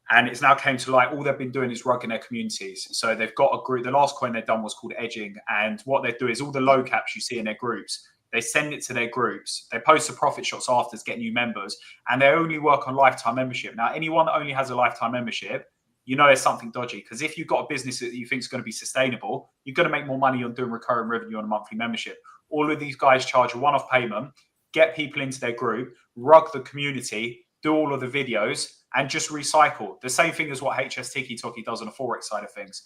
And it's now came to light, all they've been doing is rugging their communities. So they've got a group. The last coin they've done was called Edging. And what they do is all the low caps you see in their groups, they send it to their groups. They post the profit shots after to get new members. And they only work on lifetime membership. Now, anyone that only has a lifetime membership, you know there's something dodgy. Because if you've got a business that you think is going to be sustainable, you're going to make more money on doing recurring revenue on a monthly membership. All of these guys charge a one-off payment, get people into their group, rug the community, do all of the videos, and just recycle. The same thing as what HS Tiki Toki does on the Forex side of things.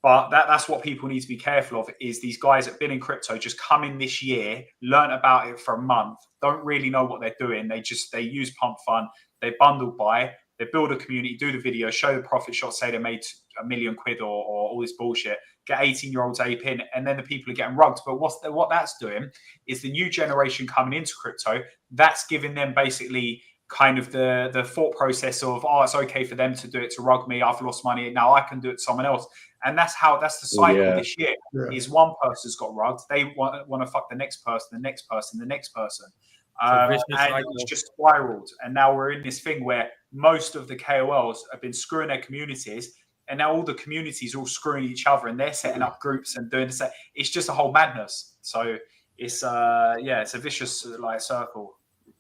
But that's what people need to be careful of, is these guys that have been in crypto just come in this year, learn about it for a month, don't really know what they're doing. They use Pump Fund, they bundle buy, they build a community, do the video, show the profit shot, say they made £1 million or all this bullshit, get 18-year-olds ape in, and then the people are getting rugged. But what that's doing is the new generation coming into crypto, that's giving them basically kind of the thought process of, oh, it's okay for them to do it, to rug me, I've lost money, now I can do it to someone else. And that's the cycle this year. Is one person's got rugged, they want to fuck the next person, the next person, the next person. And it's just spiraled. And now we're in this thing where most of the KOLs have been screwing their communities, and now all the communities are all screwing each other, and they're setting up groups and doing this. It's just a whole madness. So it's it's a vicious circle.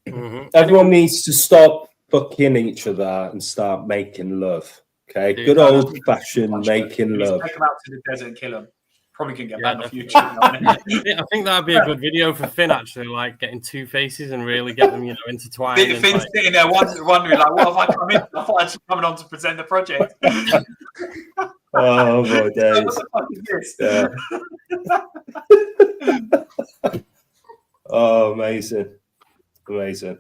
Mm-hmm. Everyone needs to stop fucking each other and start making love. Okay, good old fashioned making love. Take them out to the desert and kill them. Probably can get banned off YouTube. I think that'd be a good video for Finn, actually, like getting two faces and really get them, intertwined. Finn's sitting there wondering, like, what have I come in? I thought I was coming on to present the project. Oh my days! What the fuck is this? Oh, amazing. Amazing.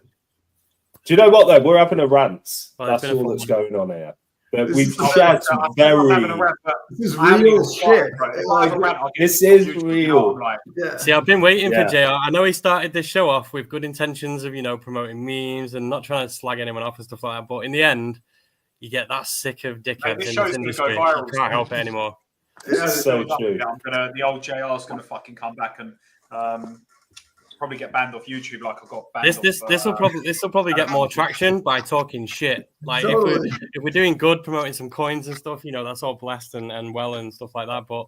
Do you know what, though? We're having a rant. That's all that's going on here. But we've shared some very... This is real shit. This is real. See, I've been waiting for JR. I know he started this show off with good intentions of, promoting memes and not trying to slag anyone off and stuff like that. But in the end, you get that sick of dickheads in this industry. You can't help it anymore. It's so true. The old JR's going to fucking come back and... probably get banned off YouTube like I got banned. This will probably get more traction by talking shit. Like if we're doing good, promoting some coins and stuff, that's all blessed and well and stuff like that. But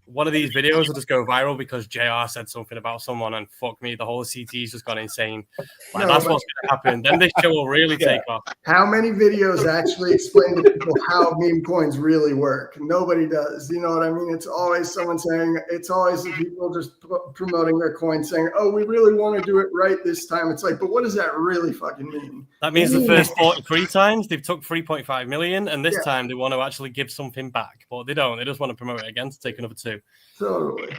one of these videos will just go viral because JR said something about someone, and fuck me, the whole CT's just gone insane. That's what's going to happen. Then this show will really take off. How many videos actually explain to people how meme coins really work? Nobody does. You know what I mean? It's always someone saying, it's always the people just promoting their coin saying, oh, we really want to do it right this time. It's like, but what does that really fucking mean? That means the first 43 times they've took 3.5 million, and this time they want to actually give something back, but they don't. They just want to promote it again to take another 2. Totally.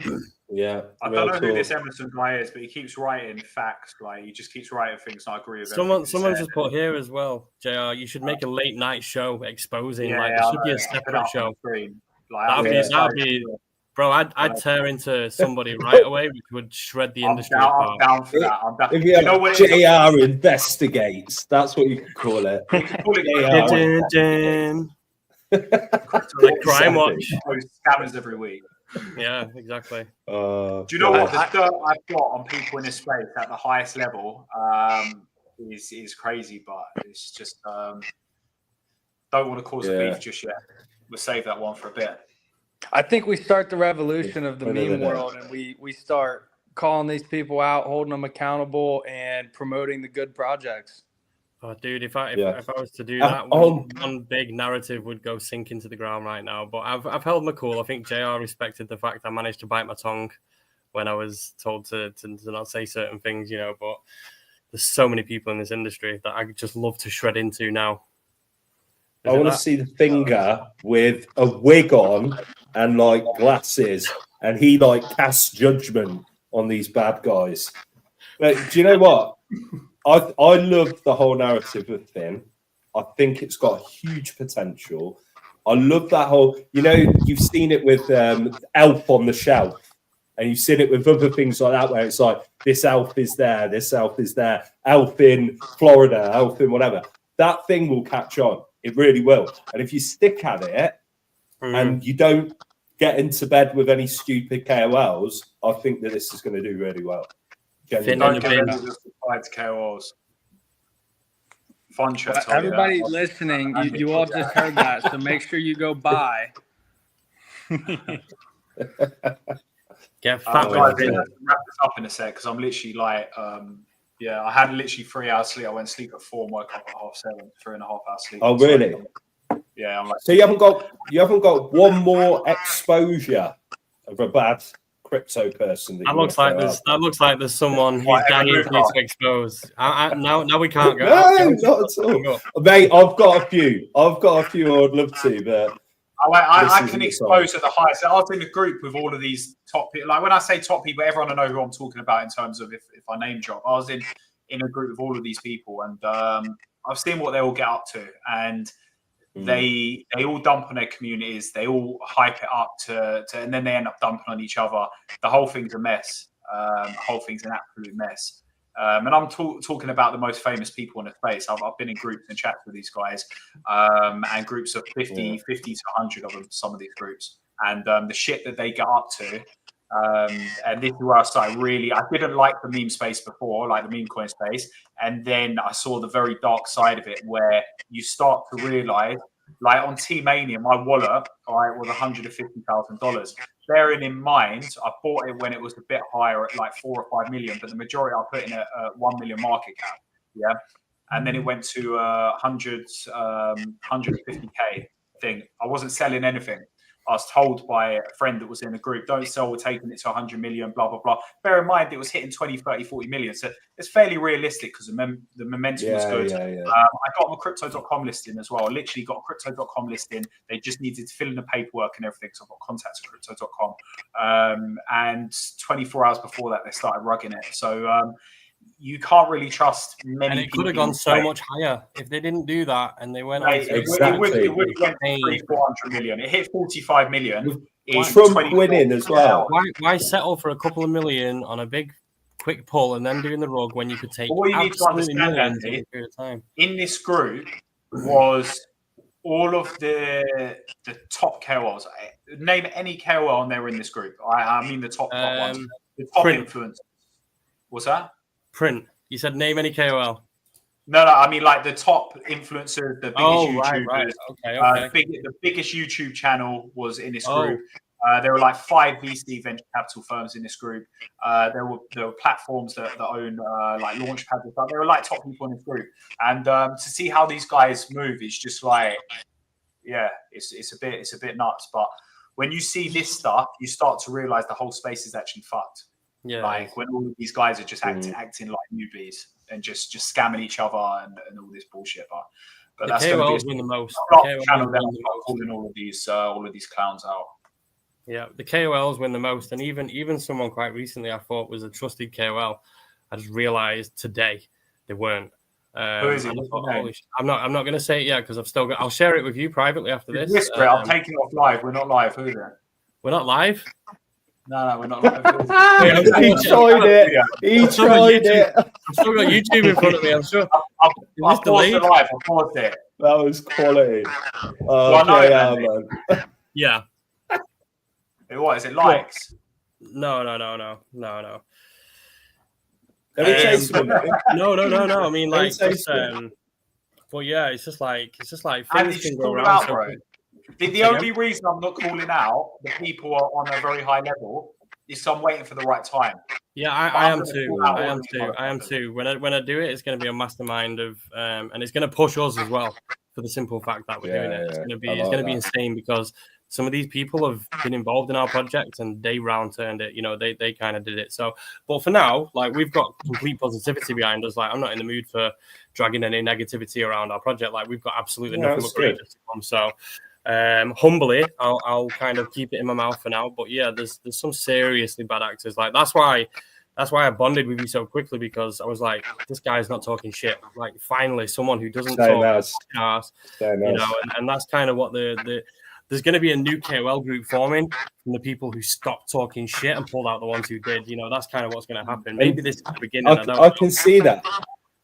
Yeah. I don't know who this Emerson guy is, but he keeps writing facts. Like, he just keeps writing things, and I agree with someone just put here as well, JR, you should make a late night show exposing. There should be a separate show. That'd be bro, I'd tear into somebody right away. We would shred the industry. I'm down for that. I'm down. If you know what JR investigates, that's what you could call it. Like Crime Watch. Scammers every week. Yeah, exactly. Do you know what? The dirt I've got on people in this space at the highest level is crazy, but it's just don't want to cause a beef just yet. We'll save that one for a bit. I think we start the revolution of the meme world, and we start calling these people out, holding them accountable, and promoting the good projects. Oh, dude, if I was to do that, one big narrative would go sink into the ground right now. But I've held my cool. I think JR respected the fact I managed to bite my tongue when I was told to not say certain things, But there's so many people in this industry that I just love to shred into now. I want to see the finger with a wig on and like glasses, and he like casts judgment on these bad guys. But do you know what? I love the whole narrative of Finn. I think it's got huge potential. I love that whole, you've seen it with Elf on the Shelf, and you've seen it with other things like that, where it's like, this elf is there, this elf is there, elf in Florida, elf in whatever. That thing will catch on. It really will. And if you stick at it and you don't get into bed with any stupid KOLs, I think that this is going to do really well. Don't get rid of the KOLs. Fun chat. Everybody listening, you all just heard that, so make sure you go buy. Get fat guys, wrap this up in a sec, because I'm literally like, I had literally 3 hours sleep. I went to sleep at 4 and woke up at 7:30, 3.5 hours sleep. Oh, really? Yeah, I'm like. So you haven't got one more exposure of a bad crypto person. That looks like there's someone who's dying for you to expose. Now we can't go. No, not at all. Mate, I've got a few I'd love to, but I can expose at the highest. I was in a group with all of these top people. Like when I say top people, everyone will know who I'm talking about in terms of if I name drop. I was in a group with all of these people, and I've seen what they all get up to, and they all dump on their communities. They all hype it up to and then they end up dumping on each other. The whole thing's a mess. The whole thing's an absolute mess. And I'm talking about the most famous people in the space. I've been in groups and chats with these guys, and groups of 50 to 100 of them, some of these groups. And the shit that they get up to, and this is where I started really, I didn't like the meme space before, like the meme coin space. And then I saw the very dark side of it, where you start to realize, like on T-Mania, my wallet, was $150,000. Bearing in mind, I bought it when it was a bit higher at like 4 or 5 million, but the majority I put in a 1 million market cap. Yeah. And then it went to 150K thing. I wasn't selling anything. I was told by a friend that was in the group, don't sell, we're taking it to 100 million, blah, blah, blah. Bear in mind, it was hitting 20, 30, 40 million. So it's fairly realistic because the momentum was good. I got my crypto.com listing as well. I literally got a crypto.com listing. They just needed to fill in the paperwork and everything. So I've got contacts at crypto.com. And 24 hours before that, they started rugging it. So you can't really trust many people. And it could have gone so much higher if they didn't do that and they went on. Exactly. It would have went 300-400 million. It hit 45 million. Trump winning as well. Why settle for a couple of million on a big quick pull and then doing the rug when you could take what you need to understand, Andy, in this group was all of the top KOLs. Name any KOL and they were in this group. I mean the top ones. The top influencers. What's that? Print. You said name any KOL. No, I mean like the top influencers, the biggest YouTubers. Right. Okay. The biggest YouTube channel was in this group. There were like 5 VC venture capital firms in this group. There were platforms that own like launchpads and stuff. There were like top people in this group, and to see how these guys move, it's just like, it's a bit nuts. But when you see this stuff, you start to realize the whole space is actually fucked. Yeah, like when all of these guys are just acting like newbies and just scamming each other and all this bullshit. But that's KOLs win the most. Calling all of these clowns out. Yeah, the KOLs win the most, and even someone quite recently I thought was a trusted KOL. I just realized today they weren't. Who is it? I'm not going to say it yet because I'll share it with you privately after this. Whisper it. I'm taking it off live. We're not live. Who is it? We're not live. No, we're not live. He tried it. I've still got YouTube in front of me. I'm sure. I paused it live. I paused it. That was quality. Man. Yeah. What is it? Likes? No. Let me tell you something. No. I mean, like, but yeah, it's just like things can go around. Bro. The only reason I'm not calling out the people are on a very high level is I'm waiting for the right time. Yeah, I am too. I am too. When I do it, it's going to be a mastermind of, and it's going to push us as well for the simple fact that we're doing it. It's going to be insane because some of these people have been involved in our project and they round turned it. You know, they kind of did it. So, but for now, like we've got complete positivity behind us. Like I'm not in the mood for dragging any negativity around our project. Like we've got absolutely nothing but greatness to come. So, humbly, I'll kind of keep it in my mouth for now. But yeah, there's some seriously bad actors. Like that's why I bonded with you so quickly, because I was like, this guy's not talking shit. Like finally, someone who doesn't talk ass, you know, and that's kind of what there's going to be a new KOL group forming from the people who stopped talking shit and pulled out the ones who did. You know, that's kind of what's going to happen. Maybe this is the beginning. I can see that.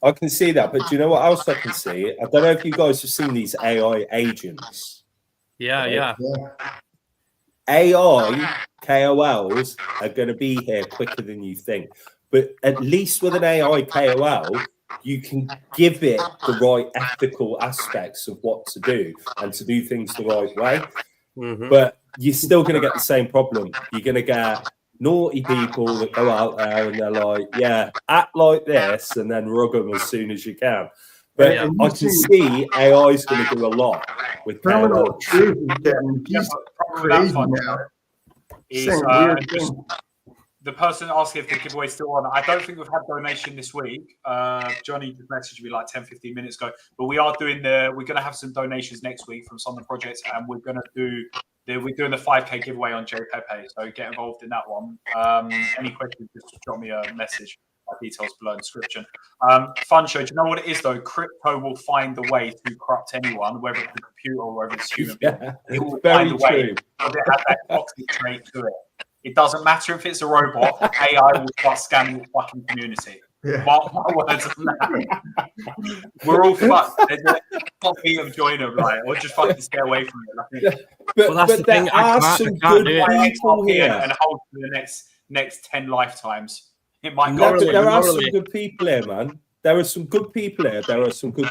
I can see that. But do you know what else I can see? I don't know if you guys have seen these AI agents. Yeah. AI KOLs are going to be here quicker than you think. But at least with an AI KOL, you can give it the right ethical aspects of what to do and to do things the right way. Mm-hmm. But you're still going to get the same problem. You're going to get naughty people that go out there and they're like, yeah, act like this and then rug them as soon as you can. But I can see AI is going to do a lot with KOL. He's crazy now. The person asking if the giveaway is still on, I don't think we've had donation this week. Johnny just messaged me like 10, 15 minutes ago. But we're going to have some donations next week from some of the projects, and we're doing the 5K giveaway on JPepe. So get involved in that one. Any questions, just drop me a message. My details below in the description. Fun show. Do you know what it is though? Crypto will find the way to corrupt anyone, whether it's the computer or whether it's human. It will find a way. Because it has that toxic trait to it. It doesn't matter if it's a robot. AI will start scamming the fucking community. Yeah. My words on that. We're all fucked. Can't be of join them, right? Or just fucking stay away from it. Like, but there are some good people here, and hold for the next 10 lifetimes. It might go. There are some good people here, man. There are some good people here. There are some good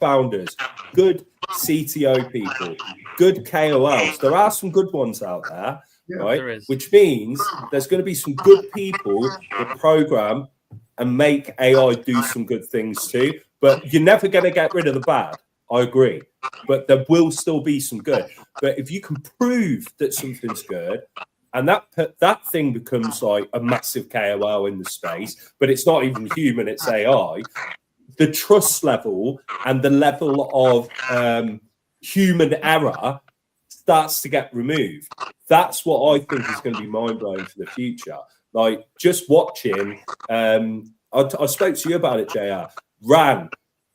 founders, good CTO people, good KOLs. There are some good ones out there. Yeah, right, which means there's going to be some good people that program and make AI do some good things too. But you're never going to get rid of the bad. I agree, but there will still be some good. But if you can prove that something's good, and that thing becomes like a massive KOL in the space, but it's not even human; it's AI. The trust level and the level of human error starts to get removed. That's what I think is going to be mind-blowing for the future. Like, just watching, I spoke to you about it, JR, Ran,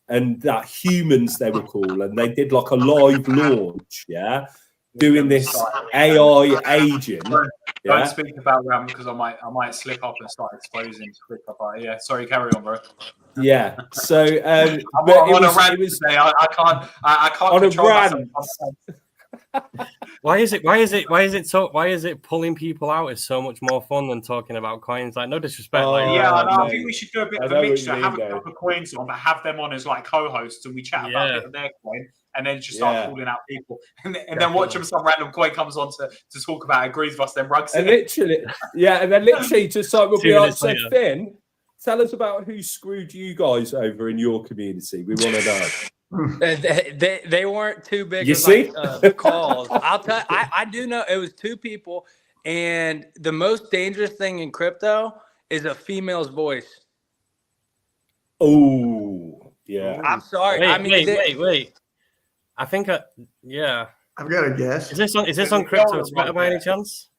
and that Humans, they were called, and they did like a live launch, doing this AI agent. Don't speak about Ran because I might slip up and start exposing stuff. Yeah, sorry, carry on, bro. Yeah, so I'm on a rant today. I can't control myself. Why is it pulling people out is so much more fun than talking about coins? Like, no disrespect. I think we should do a bit of a mixture. Have a couple of coins on, but have them on as like co-hosts, and we chat about a bit of their coin, and then just start calling out people, and then watch them. Some random coin comes on to talk about, agrees with us, then rugs and it. literally just like we'll be like, so Finn, tell us about who screwed you guys over in your community. We want to know. They weren't too big. You see, calls. I'll tell. I do know it was two people, and the most dangerous thing in crypto is a female's voice. Oh, yeah. I'm sorry. Wait. I think, I've got a guess. Is this on crypto Twitter by any chance?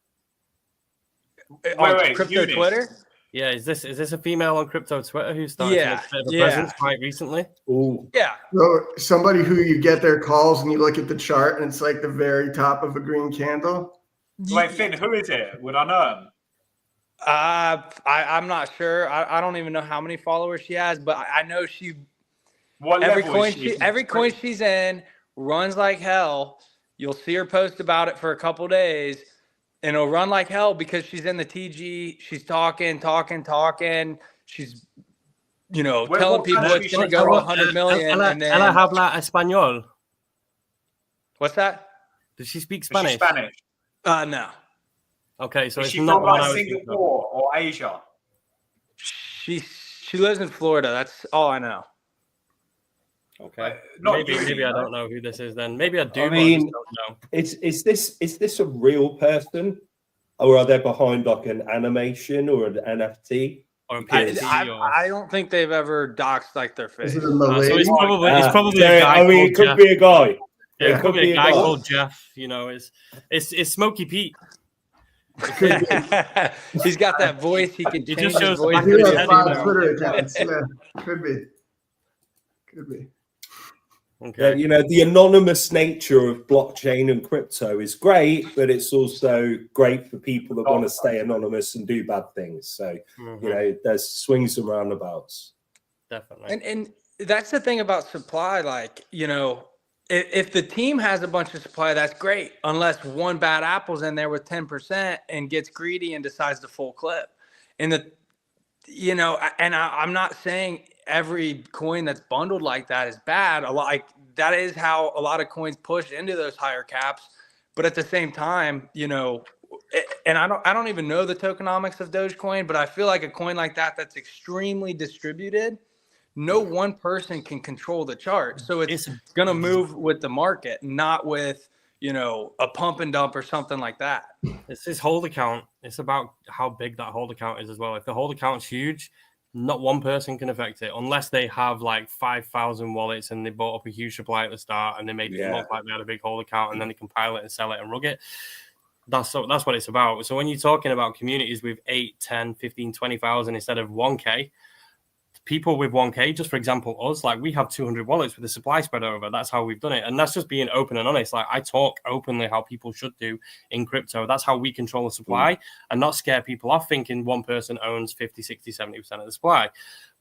Wait, crypto Twitter. Yeah, is this a female on crypto Twitter who started to make a bit of a presence quite recently? Oh, yeah. So somebody who you get their calls and you look at the chart and it's like the very top of a green candle. Wait, Finn, who is it? Would I know him? I'm not sure. I don't even know how many followers she has, but I know she. What every level coin is she? Every coin she's in runs like hell. You'll see her post about it for a couple days. And it'll run like hell because she's in the TG. She's talking. She's, telling people it's going to go to 100 million. And then ella habla español. What's that? Does she speak Spanish? Is she Spanish? No. Okay, so is it's she not from like Singapore or Asia? She lives in Florida. That's all I know. Okay. Not Maybe I don't know who this is then. Maybe I do, I but I just mean, don't know. is this a real person, or are they behind like an animation or an NFT? Or a PhD or... I don't think they've ever doxed like their face. Is it a Malay? So it's probably a so, guy. I mean, it could Jeff. be a guy. Yeah, it could be a guy guy. called Jeff. You know, it's Smokey Pete. He's got that voice. He can change just his shows the voice. back He of his has head, 5 you know. Twitter accounts. Yeah, could be. Could be. Okay. You know, the anonymous nature of blockchain and crypto is great, but it's also great for people that want to stay anonymous and do bad things. So, you know, there's swings and roundabouts. Definitely. And that's the thing about supply. Like, you know, if the team has a bunch of supply, that's great. Unless one bad apple's in there with 10% and gets greedy and decides to full clip. And I'm not saying every coin that's bundled like that is bad. That is how a lot of coins push into those higher caps. But at the same time, you know, and I don't even know the tokenomics of Dogecoin, but I feel like a coin like that that's extremely distributed, no one person can control the chart. So it's going to move with the market, not with, you know, a pump and dump or something like that. It's his hold account. It's about how big that hold account is as well. If the hold account's huge, not one person can affect it unless they have like 5,000 wallets and they bought up a huge supply at the start and they made it look like they had a big hold account and then they compile it and sell it and rug it. That's what it's about. So when you're talking about communities with 8, 10, 15, 20,000 instead of 1K, people with 1K, just for example, us, like we have 200 wallets with the supply spread over. That's how we've done it. And that's just being open and honest. Like I talk openly how people should do in crypto. That's how we control the supply and not scare people off thinking one person owns 50, 60, 70% of the supply.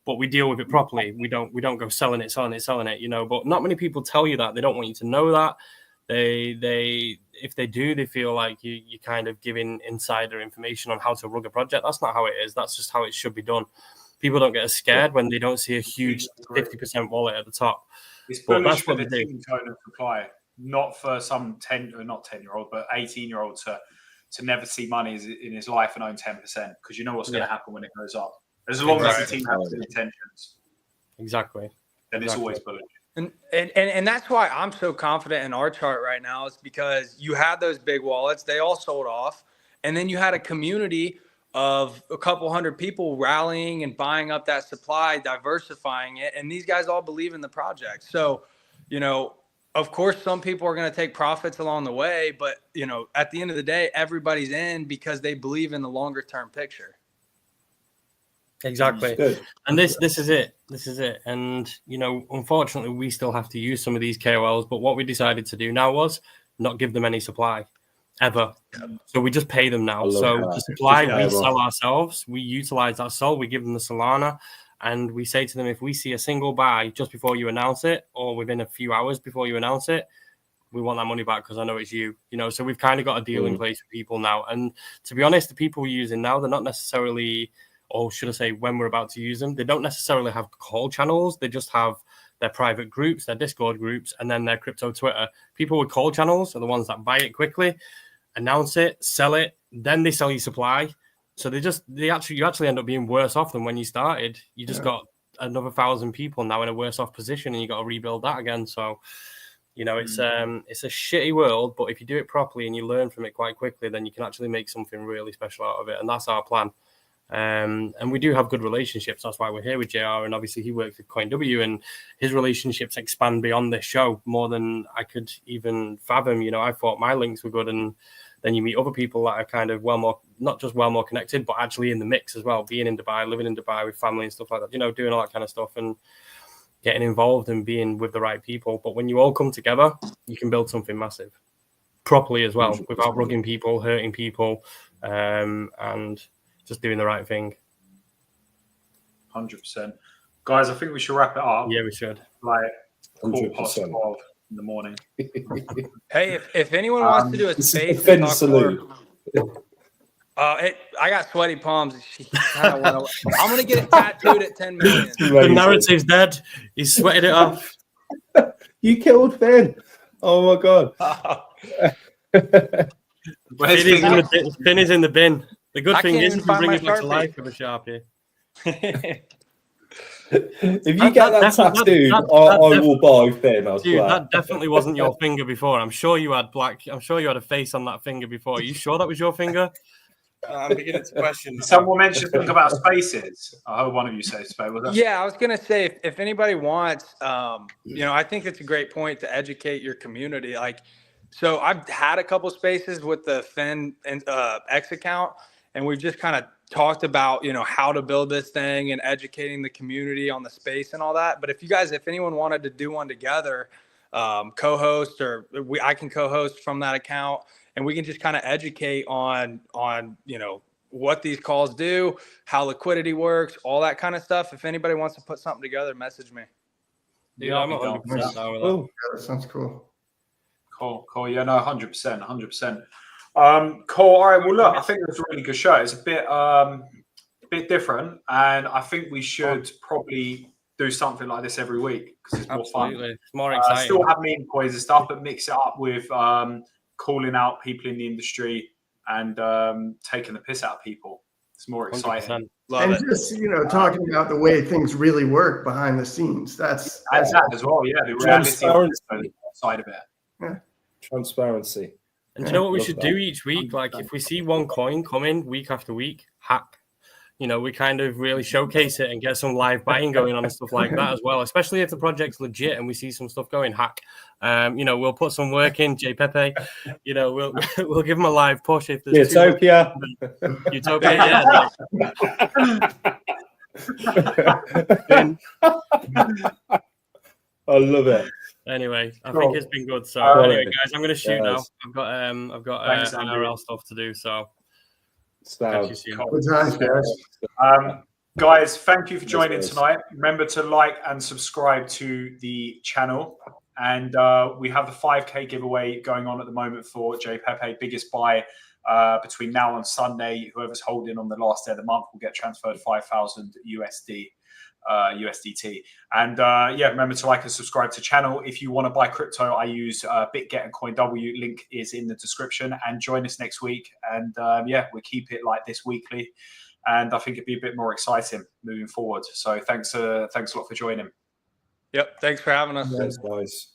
But we deal with it properly. We don't go selling it, you know, but not many people tell you that. They don't want you to know that. If they do, they feel like you're kind of giving insider information on how to rug a project. That's not how it is. That's just how it should be done. People don't get as scared when they don't see a huge 50% wallet at the top. It's bullish for the team tone of supply, not for some 10-year-old, but 18-year-old to never see money in his life and own 10%, because you know what's going to happen when it goes up. As long as the team has the intentions. Exactly. Then it's always bullish. And that's why I'm so confident in our chart right now, is because you had those big wallets, they all sold off, and then you had a community of a couple hundred people rallying and buying up that supply, diversifying it. And these guys all believe in the project. So, you know, of course, some people are going to take profits along the way, but, you know, at the end of the day, everybody's in because they believe in the longer term picture. Exactly. And this is it. This is it. And, you know, unfortunately, we still have to use some of these KOLs. But what we decided to do now was not give them any supply. Ever. So we just pay them now. So the supply we sell ourselves, we utilize that sol, we give them the Solana, and we say to them, if we see a single buy just before you announce it or within a few hours before you announce it, we want that money back because I know it's you. You know, so we've kind of got a deal in place with people now. And to be honest, the people we're using now, they're not necessarily, or should I say when we're about to use them, they don't necessarily have call channels. They just have their private groups, their Discord groups, and then their crypto Twitter. People with call channels are the ones that buy it quickly, announce it, sell it, then they sell you supply. So you actually end up being worse off than when you started. You just got another 1,000 people now in a worse off position, and you got to rebuild that again. So, you know, it's a shitty world, but if you do it properly and you learn from it quite quickly, then you can actually make something really special out of it. And that's our plan. And we do have good relationships. That's why we're here with JR. And obviously he works with CoinW, and his relationships expand beyond this show more than I could even fathom. You know, I thought my links were good, and then you meet other people that are kind of not just well more connected, but actually in the mix as well, being in Dubai, living in Dubai with family and stuff like that, you know, doing all that kind of stuff and getting involved and being with the right people. But when you all come together, you can build something massive properly as well, without rugging people, hurting people, and just doing the right thing. 100%. Guys, I think we should wrap it up. Yeah, we should. Like 12:15 in the morning. Hey, if anyone wants to do a space, I got sweaty palms. I'm gonna get it tattooed at 10 million. The narrative's dead. He sweated it off. You killed Finn. Oh my god. Finn is in the bin. The good thing is you can bring it back to Sharpie. life with a Sharpie. If you get that tattooed, I will buy Finn. I Dude, swear. that definitely wasn't your finger before. I'm sure you had a face on that finger before. Are you sure that was your finger? I'm beginning to question. Someone mentioned something about spaces. I heard one of you say space. Was that? Yeah, I was gonna say if anybody wants, I think it's a great point to educate your community. Like, so I've had a couple spaces with the Finn and X account, and we've just kind of talked about how to build this thing and educating the community on the space and all that. But if anyone wanted to do one together, co-host or I can co-host from that account, and we can just kind of educate on what these calls do, how liquidity works, all that kind of stuff. If anybody wants to put something together, message me. Dude, I'm 100% down with that. Yeah, that sounds cool. Cool. Yeah, no, 100%. Cool. All right. Well, look, I think it was a really good show. It's a bit different, and I think we should probably do something like this every week because it's more fun. It's more exciting. Still have meme coins and stuff, but mix it up with calling out people in the industry and taking the piss out of people. It's more exciting. And just talking about the way things really work behind the scenes. That's that as well. Yeah, the reality side of it. Yeah. Transparency. And do you know what we should do each week? Like if we see one coin coming week after week, hack. We kind of really showcase it and get some live buying going on and stuff like that as well. Especially if the project's legit and we see some stuff going, hack. We'll put some work in. J Pepe, we'll give him a live push if there's Utopia. Yeah. I love it. Anyway, I think it's been good. So anyway, guys, I'm going to shoot now. I've got IRL stuff to do. So. Good times, guys. Guys, thank you for joining tonight. Remember to like and subscribe to the channel. And we have the 5K giveaway going on at the moment for J Pepe. Biggest buy between now and Sunday. Whoever's holding on the last day of the month will get transferred 5,000 USDT. And remember to like and subscribe to the channel. If you want to buy crypto, I use BitGet and CoinW. Link is in the description. And join us next week. And we keep it like this weekly. And I think it'd be a bit more exciting moving forward. So thanks a lot for joining. Yep. Thanks for having us. Thanks, guys.